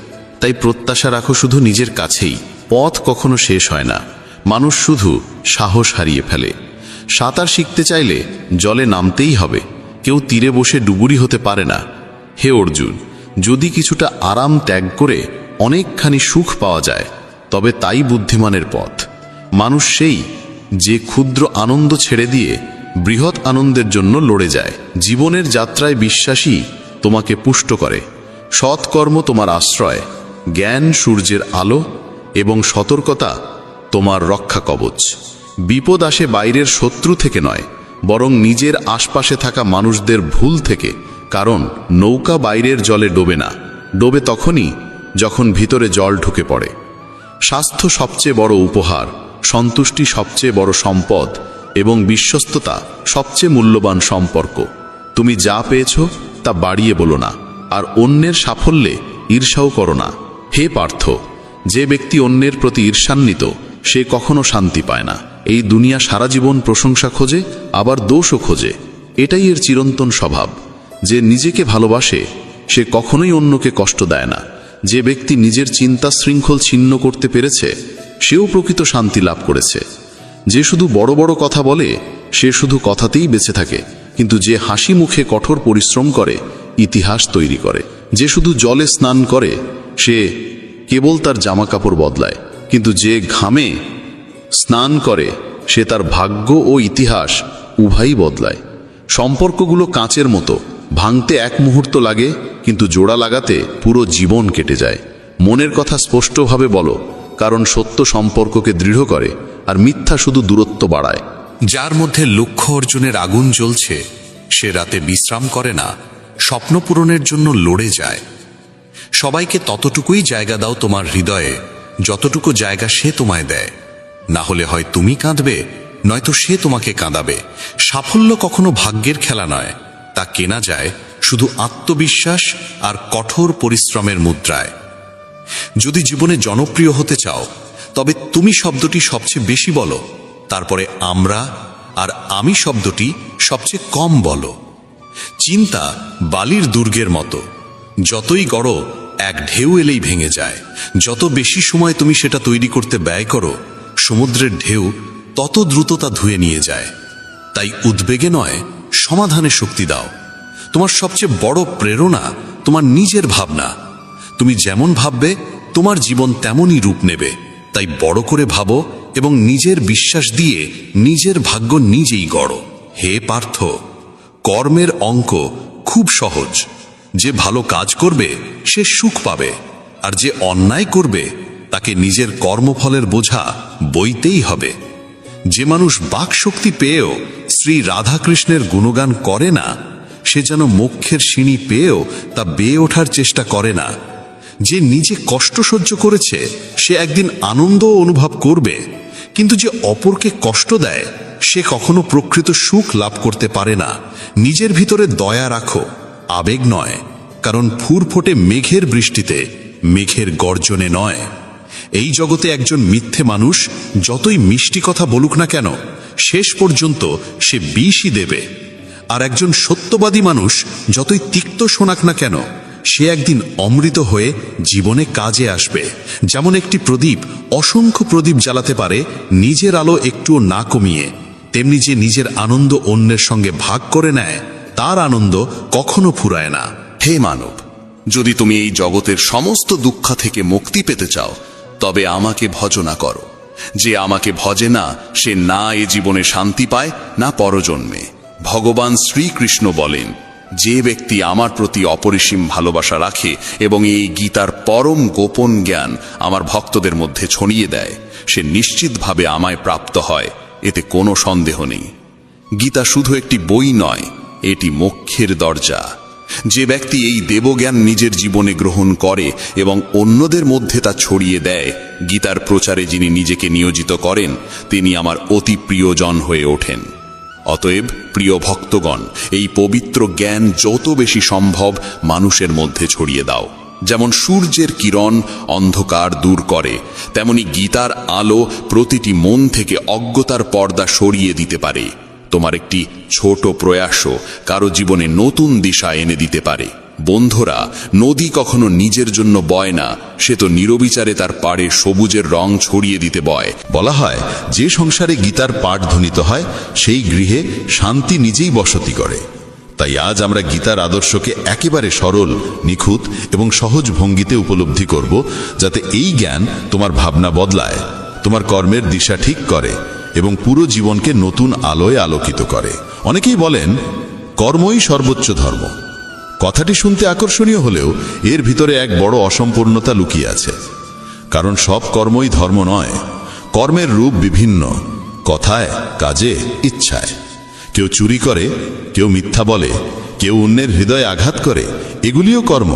তাই প্রত্যাশা রাখো শুধু নিজের কাছেই। পথ কখনো শেষ হয় না, মানুষ শুধু সাহস হারিয়ে ফেলে। সাঁতার শিখতে চাইলে জলে নামতেই হবে, কেউ তীরে বসে ডুবুরি হতে পারে না। হে অর্জুন, যদি কিছুটা আরাম ত্যাগ করে অনেকখানি সুখ পাওয়া যায়, তবে তাই বুদ্ধিমানের পথ। মানুষ সেই যে ক্ষুদ্র আনন্দ ছেড়ে দিয়ে বৃহৎ আনন্দের জন্য লড়ে যায়। জীবনের যাত্রায় বিশ্বাসী তোমাকে পুষ্ট করে, সৎকর্ম তোমার আশ্রয়, জ্ঞান সূর্যের আলো এবং সতর্কতা তোমার রক্ষা কবচ। বিপদ আসে বাইরের শত্রু থেকে নয়, বরং নিজের আশপাশে থাকা মানুষদের ভুল থেকে। কারণ নৌকা বাইরের জলে ডোবে না, ডোবে তখনই যখন ভিতরে জল ঢুকে পড়ে। স্বাস্থ্য সবচেয়ে বড় উপহার, সন্তুষ্টি সবচেয়ে বড় সম্পদ এবং বিশ্বস্ততা সবচেয়ে মূল্যবান সম্পর্ক। তুমি যা পেয়েছ তা বাড়িয়ে বলো না, আর অন্যের সাফল্যে ঈর্ষাও করো না। হে পার্থ, যে ব্যক্তি অন্যের প্রতি ঈর্ষান্বিত সে কখনো শান্তি পায় না। এই দুনিয়া সারা জীবন প্রশংসা খোঁজে, আবার দোষও খোঁজে। এটাই এর চিরন্তন স্বভাব। যে নিজেকে ভালোবাসে সে কখনোই অন্যকে কষ্ট দেয় না। যে ব্যক্তি নিজের চিন্তা শৃঙ্খল ছিন্ন করতে পেরেছে সেও প্রকৃত শান্তি লাভ করেছে। যে শুধু বড় বড় কথা বলে সে শুধু কথাতেই বেঁচে থাকে, কিন্তু যে হাসি মুখে কঠোর পরিশ্রম করে ইতিহাস তৈরি করে। যে শুধু জলে স্নান করে সে কেবল তার জামাকাপড় বদলায়, কিন্তু যে ঘামে স্নান করে সে তার ভাগ্য ও ইতিহাস উভয়ই বদলায়। সম্পর্কগুলো কাঁচের মতো, ভাঙতে এক মুহূর্ত লাগে, কিন্তু জোড়া লাগাতে পুরো জীবন কেটে যায়। মনের কথা স্পষ্টভাবে বলো, কারণ সত্য সম্পর্ককে দৃঢ় করে আর মিথ্যা শুধু দূরত্ব বাড়ায়। যার মধ্যে লক্ষ্য অর্জনের আগুন জ্বলছে সে রাতে বিশ্রাম করে না, স্বপ্ন পূরণের জন্য লড়ে যায়। সবাইকে ততটুকুই জায়গা দাও তোমার হৃদয়ে যতটুকু জায়গা সে তোমায় দেয়। না হলে হয় তুমি কাঁদবে, নয়তো সে তোমাকে কাঁদাবে। সাফল্য কখনো ভাগ্যের খেলা নয়, তা কেনা যায় শুধু আত্মবিশ্বাস আর কঠোর পরিশ্রমের মুদ্রায়। যদি জীবনে জনপ্রিয় হতে চাও, তবে তুমি শব্দটি সবচেয়ে বেশি বলো, তারপরে আমরা আর আমি শব্দটি সবচেয়ে কম বলো। চিন্তা বালির দুর্গের মতো, যতই গড়ো এক ঢেউ এলেই ভেঙে যায়। যত বেশি সময় তুমি সেটা তৈরি করতে ব্যয় করো, সমুদ্রের ঢেউ তত দ্রুততা ধুয়ে নিয়ে যায়। তাই উদ্বেগে নয়, সমাধানে শক্তি দাও। তোমার সবচেয়ে বড় প্রেরণা তোমার নিজের ভাবনা। তুমি যেমন ভাববে তোমার জীবন তেমনই রূপ নেবে। তাই বড় করে ভাবো এবং নিজের বিশ্বাস দিয়ে নিজের ভাগ্য নিজেই গড়ো। হে পার্থ, কর্মের অঙ্ক খুব সহজ। যে ভালো কাজ করবে সে সুখ পাবে, আর যে অন্যায় করবে তাকে নিজের কর্মফলের বোঝা বইতেই হবে। যে মানুষ বাকশক্তি পেয়েও শ্রী রাধাকৃষ্ণের গুণগান করে না, সে যেন মোক্ষের সিঁড়ি পেয়েও তা বেয়ে ওঠার চেষ্টা করে না। যে নিজে কষ্ট সহ্য করেছে সে একদিন আনন্দ অনুভব করবে, কিন্তু যে অপরকে কষ্ট দেয় সে কখনো প্রকৃত সুখ লাভ করতে পারে না। নিজের ভিতরে দয়া রাখো, আবেগ নয়, কারণ ফুর ফোটে মেঘের বৃষ্টিতে, মেঘের গর্জনে নয়। এই জগতে একজন মিথ্যে মানুষ যতই মিষ্টি কথা বলুক না কেন, শেষ পর্যন্ত সে বিষই দেবে। আর একজন সত্যবাদী মানুষ যতই তিক্ত শোনাক না কেন, সে একদিন অমৃত হয়ে জীবনে কাজে আসবে। যেমন একটি প্রদীপ অসংখ্য প্রদীপ জ্বালাতে পারে নিজের আলো একটুও না কমিয়ে, তেমনি যে নিজের আনন্দ অন্যের সঙ্গে ভাগ করে নেয় তার আনন্দ কখনো ফুরায় না। হে মানব, যদি তুমি এই জগতের সমস্ত দুঃখ থেকে মুক্তি পেতে চাও, তবে আমাকে ভজনা করো। যে আমাকে ভজে না সে না এ জীবনে শান্তি পায় না পরজন্মে। ভগবান শ্রীকৃষ্ণ বলেন, যে ব্যক্তি আমার প্রতি অপরিসীম ভালোবাসা রাখে এবং এই গীতার পরম গোপন জ্ঞান আমার ভক্তদের মধ্যে ছড়িয়ে দেয়, সে নিশ্চিতভাবে আমায় প্রাপ্ত হয়, এতে কোনো সন্দেহ নেই। গীতা শুধু একটি বই নয়, এটি মোক্ষের দরজা। যে ব্যক্তি এই দেবজ্ঞান নিজের জীবনে গ্রহণ করে এবং অন্যদের মধ্যে তা ছড়িয়ে দেয়, গীতার প্রচারে যিনি নিজেকে নিয়োজিত করেন, তিনি আমার অতি প্রিয়জন হয়ে ওঠেন। অতএব প্রিয় ভক্তগণ, এই পবিত্র জ্ঞান যত বেশি সম্ভব মানুষের মধ্যে ছড়িয়ে দাও। যেমন সূর্যের কিরণ অন্ধকার দূর করে, তেমনি গীতার আলো প্রতিটি মন থেকে অজ্ঞতার পর্দা সরিয়ে দিতে পারে। তোমার একটি ছোট প্রয়াসও কারো জীবনে নতুন দিশা এনে দিতে পারে। বন্ধুরা, নদী কখনো নিজের জন্য বয় না, সে তো নিরবিচারে তার পাড়ে সবুজের রং ছড়িয়ে দিতে বয়। বলা হয়, যে সংসারে গীতার পাঠ ধ্বনিত হয় সেই গৃহে শান্তি নিজেই বসতি করে। তাই আজ আমরা গীতার আদর্শকে একেবারে সরল, নিখুঁত এবং সহজ ভঙ্গিতে উপলব্ধি করব, যাতে এই জ্ঞান তোমার ভাবনা বদলায়, তোমার কর্মের দিশা ঠিক করে এবং পুরো জীবনকে নতুন আলোয় আলোকিত করে। অনেকেই বলেন, কর্মই সর্বোচ্চ ধর্ম। কথাটি শুনতে আকর্ষণীয় হলেও এর ভিতরে এক বড় অসম্পূর্ণতা লুকিয়ে আছে। কারণ সব কর্মই ধর্ম নয়। কর্মের রূপ বিভিন্ন, কথায়, কাজে, ইচ্ছায়। কেউ চুরি করে, কেউ মিথ্যা বলে, কেউ অন্যের হৃদয়ে আঘাত করে, এগুলিও কর্ম,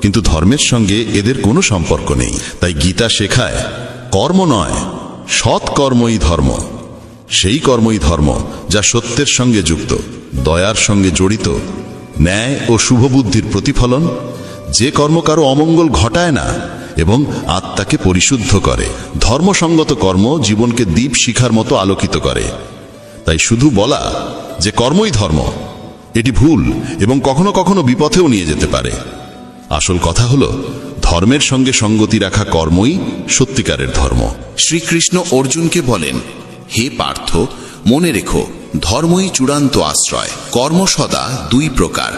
কিন্তু ধর্মের সঙ্গে এদের কোনো সম্পর্ক নেই। তাই গীতা শেখায়, কর্ম নয়, সৎ কর্মই ধর্ম। সেই কর্মই ধর্ম যা সত্যের সঙ্গে যুক্ত, দয়ার সঙ্গে জড়িত, ন্যায় ও শুভবুদ্ধির প্রতিফলন, যে কর্ম কারো অমঙ্গল ঘটায় না এবং আত্মাকে পরিশুদ্ধ করে। ধর্মসঙ্গত কর্ম জীবনকে দীপ শিখার মতো আলোকিত করে। তাই শুধু বলা যে কর্মই ধর্ম, এটি ভুল এবং কখনো কখনো বিপথেও নিয়ে যেতে পারে। আসল কথা হলো, ধর্মের সঙ্গে সঙ্গতি রাখা কর্মই সত্যিকারের ধর্ম। শ্রীকৃষ্ণ অর্জুনকে বলেন, হে পার্থ, মনে রেখো, ধর্মই চূড়ান্ত আশ্রয়। কর্ম সদা দুই প্রকার,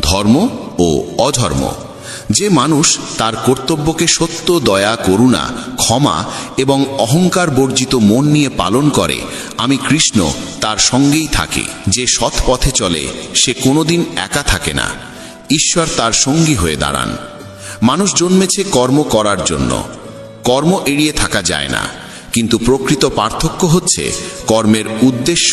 ধর্ম ও অধর্ম। যে মানুষ তার কর্তব্যকে সত্য, দয়া, করুণা, ক্ষমা এবং অহংকার বর্জিত মন নিয়ে পালন করে, আমি কৃষ্ণ তার সঙ্গেই থাকি। যে সৎ পথে চলে সে কোনোদিন একা থাকে না, ঈশ্বর তার সঙ্গী হয়ে দাঁড়ান। মানুষ জন্মেছে কর্ম করার জন্য, কর্ম এড়িয়ে থাকা যায় না। কিন্তু প্রকৃত পার্থক্য হচ্ছে কর্মের উদ্দেশ্য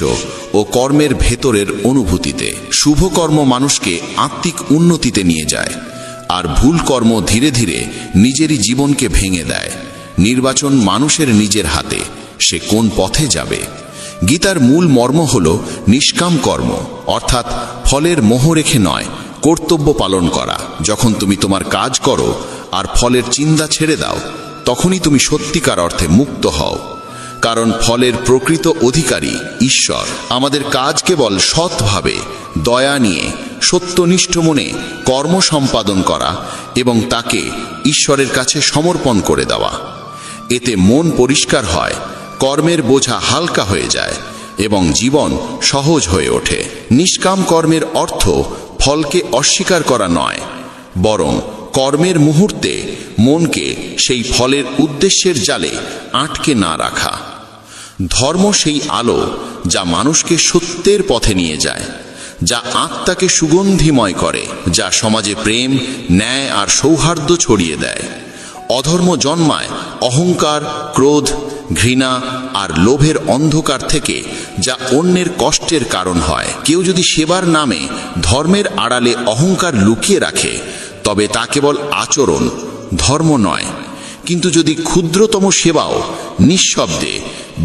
ও কর্মের ভেতরের অনুভূতিতে। শুভ কর্ম মানুষকে আত্মিক উন্নতিতে নিয়ে যায়, আর ভুল কর্ম ধীরে ধীরে নিজেরই জীবনকে ভেঙে দেয়। নির্বাচন মানুষের নিজের হাতে, সে কোন পথে যাবে। গীতার মূল মর্ম হল নিষ্কাম কর্ম, অর্থাৎ ফলের মোহ রেখে নয়, কর্তব্য পালন করা। যখন তুমি তোমার কাজ করো আর ফলের চিন্তা ছেড়ে দাও, তখনই তুমি সত্যিকার অর্থে মুক্ত হও। কারণ ফলের প্রকৃত অধিকারী ঈশ্বর। আমাদের কাজ কেবল সৎভাবে, দয়া নিয়ে, সত্যনিষ্ঠ মনে কর্ম সম্পাদন করা এবং তাকে ঈশ্বরের কাছে সমর্পণ করে দেওয়া। এতে মন পরিষ্কার হয়, কর্মের বোঝা হালকা হয়ে যায় এবং জীবন সহজ হয়ে ওঠে। নিষ্কাম কর্মের অর্থ ফলকে অস্বীকার করা নয়, বরং কর্মের মুহূর্তে মনকে সেই ফলের উদ্দেশ্যের জালে আটকে না রাখা। ধর্ম সেই আলো যা মানুষকে সত্যের পথে নিয়ে যায়, যা আত্মাকে সুগন্ধিময় করে, যা সমাজে প্রেম, ন্যায় আর সৌহার্দ্য ছড়িয়ে দেয়। অধর্ম জন্মায় অহংকার, ক্রোধ, ঘৃণা আর লোভের অন্ধকার থেকে, যা অন্যের কষ্টের কারণ হয়। কেউ যদি সেবার নামে ধর্মের আড়ালে অহংকার লুকিয়ে রাখে, তবে তা কেবল আচরণ, ধর্ম নয়। কিন্তু যদি ক্ষুদ্রতম সেবাও নিঃশব্দে,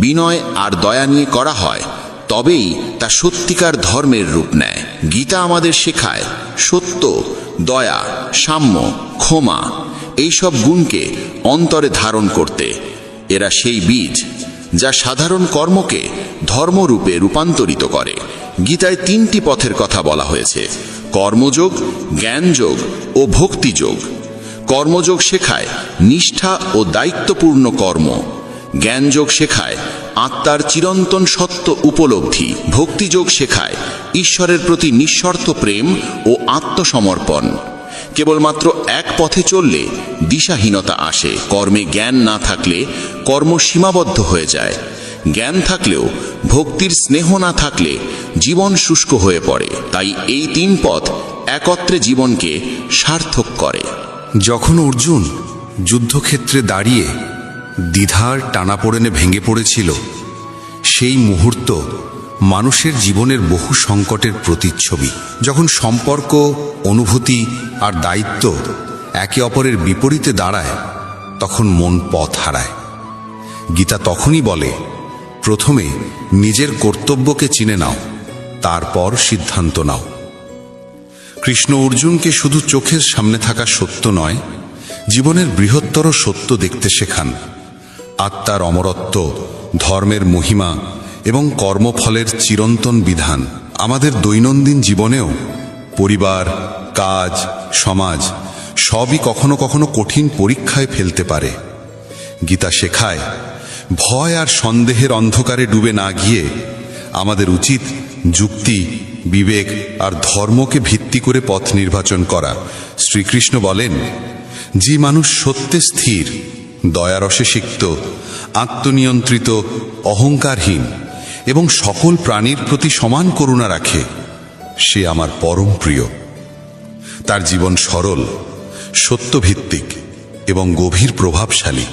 বিনয় আর দয়া নিয়ে করা হয়, তবেই তা সত্যিকার ধর্মের রূপ নেয়। গীতা আমাদের শেখায় সত্য, দয়া, সাম্য, ক্ষমা এইসব গুণকে অন্তরে ধারণ করতে। এরা সেই বীজ যা সাধারণ কর্মকে ধর্মরূপে রূপান্তরিত করে। গীতায় 3টি পথের কথা বলা হয়েছে: কর্মযোগ, জ্ঞানযোগ ও ভক্তিযোগ। কর্মযোগ শেখায় নিষ্ঠা ও দায়িত্বপূর্ণ কর্ম। জ্ঞানযোগ শেখায় আত্মার চিরন্তন সত্য উপলব্ধি। ভক্তিযোগ শেখায় ঈশ্বরের প্রতি নিঃশর্ত প্রেম ও আত্মসমর্পণ। কেবলমাত্র এক পথে চললে দিশাহীনতা আসে। কর্মে জ্ঞান না থাকলে কর্ম সীমাবদ্ধ হয়ে যায়। জ্ঞান থাকলেও ভক্তির স্নেহ না থাকলে জীবন শুষ্ক হয়ে পড়ে। তাই এই তিন পথ একত্রে জীবনকে সার্থক করে। যখন অর্জুন যুদ্ধক্ষেত্রে দাঁড়িয়ে দ্বিধার টানাপোড়েনে ভেঙে পড়েছিল, সেই মুহূর্ত মানুষের জীবনের বহু সংকটের প্রতিচ্ছবি। যখন সম্পর্ক, অনুভূতি আর দায়িত্ব একে অপরের বিপরীতে দাঁড়ায়, তখন মন পথ হারায়। গীতা তখনই বলে, প্রথমে নিজের কর্তব্যকে চিনে নাও, তারপর সিদ্ধান্ত নাও। কৃষ্ণ অর্জুনকে শুধু চোখের সামনে থাকা সত্য নয়, জীবনের বৃহত্তর সত্য দেখতে শেখান। আত্মার অমরত্ব, ধর্মের মহিমা এবং কর্মফলের চিরন্তন বিধান। আমাদের দৈনন্দিন জীবনেও পরিবার, কাজ, সমাজ সবই কখনো কখনো কঠিন পরীক্ষায় ফেলতে পারে। গীতা শেখায়, ভয় আর সন্দেহের অন্ধকারে ডুবে না গিয়ে আমাদের উচিত যুক্তি, বিবেক আর ধর্মকে ভিত্তি করে পথ নির্বাচন করা। শ্রীকৃষ্ণ বলেন, যে মানুষ সত্যে স্থির, দয়ারসে সিক্ত, আত্মনিয়ন্ত্রিত, অহংকারহীন এবং সকল প্রাণীর প্রতি সমান করুণা রাখে, সে আমার পরম প্রিয়। তার জীবন সরল, সত্যভিত্তিক এবং গভীর প্রভাবশালী।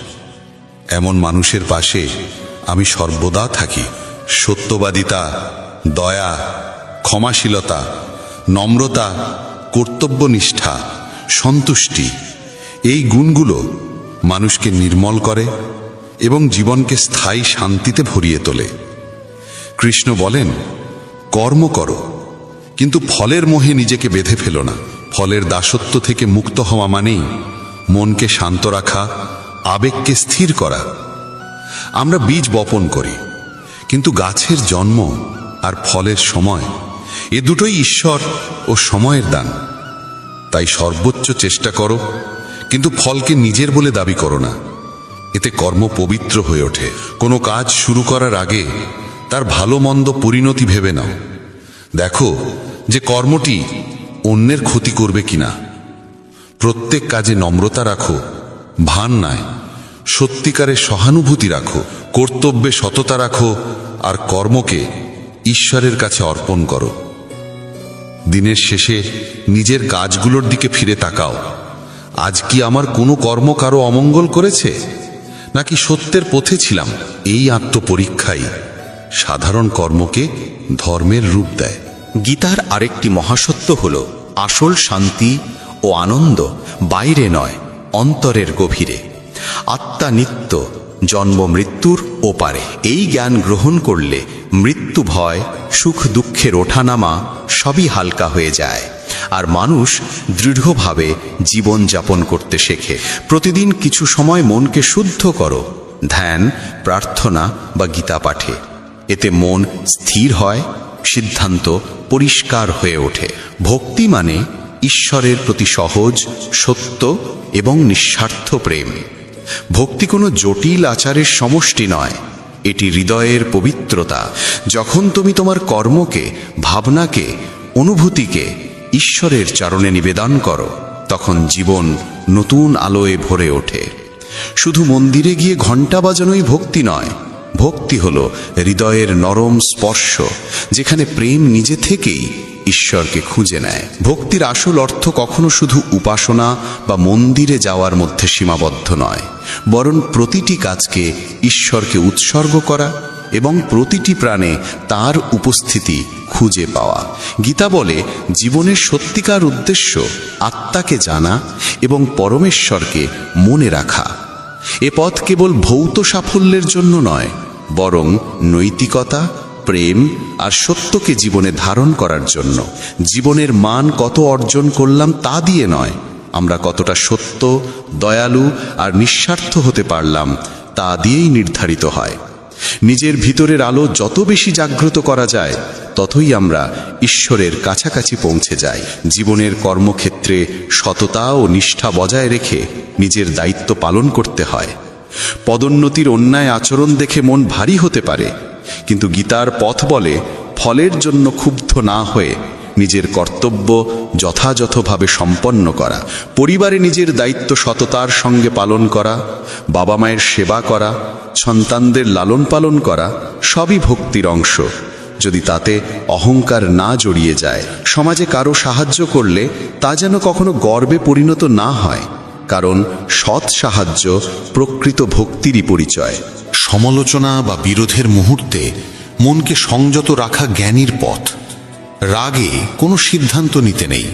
এমন মানুষের পাশে আমি সর্বদা থাকি। সত্যবাদিতা, দয়া, ক্ষমাশীলতা, নম্রতা, কর্তব্যনিষ্ঠা, সন্তুষ্টি, এই গুণগুলো মানুষকে নির্মল করে এবং জীবনকে স্থায়ী শান্তিতে ভরিয়ে তোলে। কৃষ্ণ বলেন, কর্ম করো, কিন্তু ফলের মোহে নিজেকে বেঁধে ফেলো না। ফলের দাসত্ব থেকে মুক্ত হওয়া মানেই মনকে শান্ত রাখা, আবেগকে স্থির করা। আমরা বীজ বপন করি, কিন্তু গাছের জন্ম আর ফলের সময়, এ দুটোই ঈশ্বর ও সময়ের দান। তাই সর্বোচ্চ চেষ্টা করো, কিন্তু ফলকে নিজের বলে দাবি করো না। এতে কর্ম পবিত্র হয়ে ওঠে। কোনো কাজ শুরু করার আগে তার ভালো মন্দ পরিণতি ভেবে নাও। দেখো যে কর্মটি অন্যের ক্ষতি করবে কিনা। প্রত্যেক কাজে নম্রতা রাখো, ভান নয়, সত্যিকারের সহানুভূতি রাখো, কর্তব্যে সততা রাখো আর কর্মকে ঈশ্বরের কাছে অর্পণ করো। দিনের শেষে নিজের কাজগুলোর দিকে ফিরে তাকাও। আজ কি আমার কোনো কর্ম কারো অমঙ্গল করেছে, নাকি সত্যের পথে ছিলাম? এই আত্মপরীক্ষাই সাধারণ কর্মকে ধর্মের রূপ দেয়। গীতার আরেকটি মহাসত্য হল, আসল শান্তি ও আনন্দ বাইরে নয়, অন্তরের গভীরে। আত্মা নিত্য, জন্ম মৃত্যুর ওপারে। এই জ্ঞান গ্রহণ করলে মৃত্যু ভয়, সুখ দুঃখের ওঠানামা সবই হালকা হয়ে যায়, আর মানুষ দৃঢ়ভাবে জীবন যাপন করতে শেখে। প্রতিদিন কিছু সময় মনকে শুদ্ধ করো, ধ্যান, প্রার্থনা বা গীতা পাঠে। এতে মন স্থির হয়, সিদ্ধান্ত পরিষ্কার হয়ে ওঠে। ভক্তি মানে ঈশ্বরের প্রতি সহজ, সত্য এবং নিঃস্বার্থ প্রেম। ভক্তি কোনো জটিল আচারের সমষ্টি নয়, এটি হৃদয়ের পবিত্রতা। যখন তুমি তোমার কর্মকে, ভাবনাকে, অনুভূতিকে ঈশ্বরের চরণে নিবেদন করো, তখন জীবন নতুন আলোয় ভরে ওঠে। শুধু মন্দিরে গিয়ে ঘণ্টা বাজানোই ভক্তি নয়, ভক্তি হলো হৃদয়ের নরম স্পর্শ, যেখানে প্রেম নিজে থেকেই ঈশ্বরকে খুঁজে নেয়। ভক্তির আসল অর্থ কখনো শুধু উপাসনা বা মন্দিরে যাওয়ার মধ্যে সীমাবদ্ধ নয়, বরং প্রতিটি কাজকে ঈশ্বরকে উৎসর্গ করা এবং প্রতিটি প্রাণে তার উপস্থিতি খুঁজে পাওয়া। গীতা বলে, জীবনের সত্যিকার উদ্দেশ্য আত্মাকে জানা এবং পরমেশ্বরকে মনে রাখা। এ পথ কেবল ভৌত সাফল্যের জন্য নয়, বরং নৈতিকতা, প্রেম আর সত্যকে জীবনে ধারণ করার জন্য। জীবনের মান কত অর্জন করলাম তা দিয়ে নয়, আমরা কতটা সত্য, দয়ালু আর নিঃস্বার্থ হতে পারলাম তা দিয়েই নির্ধারিত হয়। নিজের ভিতরের আলো যত বেশি জাগ্রত করা যায়, ততই আমরা ঈশ্বরের কাছাকাছি পৌঁছে যাই। জীবনের কর্মক্ষেত্রে সততা ও নিষ্ঠা বজায় রেখে নিজের দায়িত্ব পালন করতে হয়। পদোন্নতির অন্যায় আচরণ দেখে মন ভারী হতে পারে, কিন্তু গীতার পথ বলে, ফলের জন্য ক্ষুব্ধ না হয়ে নিজের কর্তব্য যথাযথভাবে সম্পন্ন করা, পরিবারে নিজের দায়িত্ব সততার সঙ্গে পালন করা, বাবা মায়ের সেবা করা, সন্তানদের লালন পালন করা সবই ভক্তির অংশ, যদি তাতে অহংকার না জড়িয়ে যায়। সমাজে কারো সাহায্য করলে তা যেন কখনো গর্বে পরিণত না হয়, কারণ সৎ সাহায্য প্রকৃত ভক্তিরই পরিচয়। সমালোচনা বা বিরোধের মুহূর্তে মনকে সংযত রাখা জ্ঞানীর পথ। রাগে কোনো সিদ্ধান্ত নিতে নেই,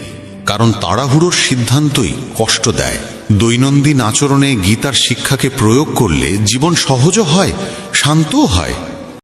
কারণ তাড়াহুড়োর সিদ্ধান্তই কষ্ট দেয়। দৈনন্দিন আচরণে গীতার শিক্ষাকে প্রয়োগ করলে জীবন সহজও হয়, শান্তও হয়।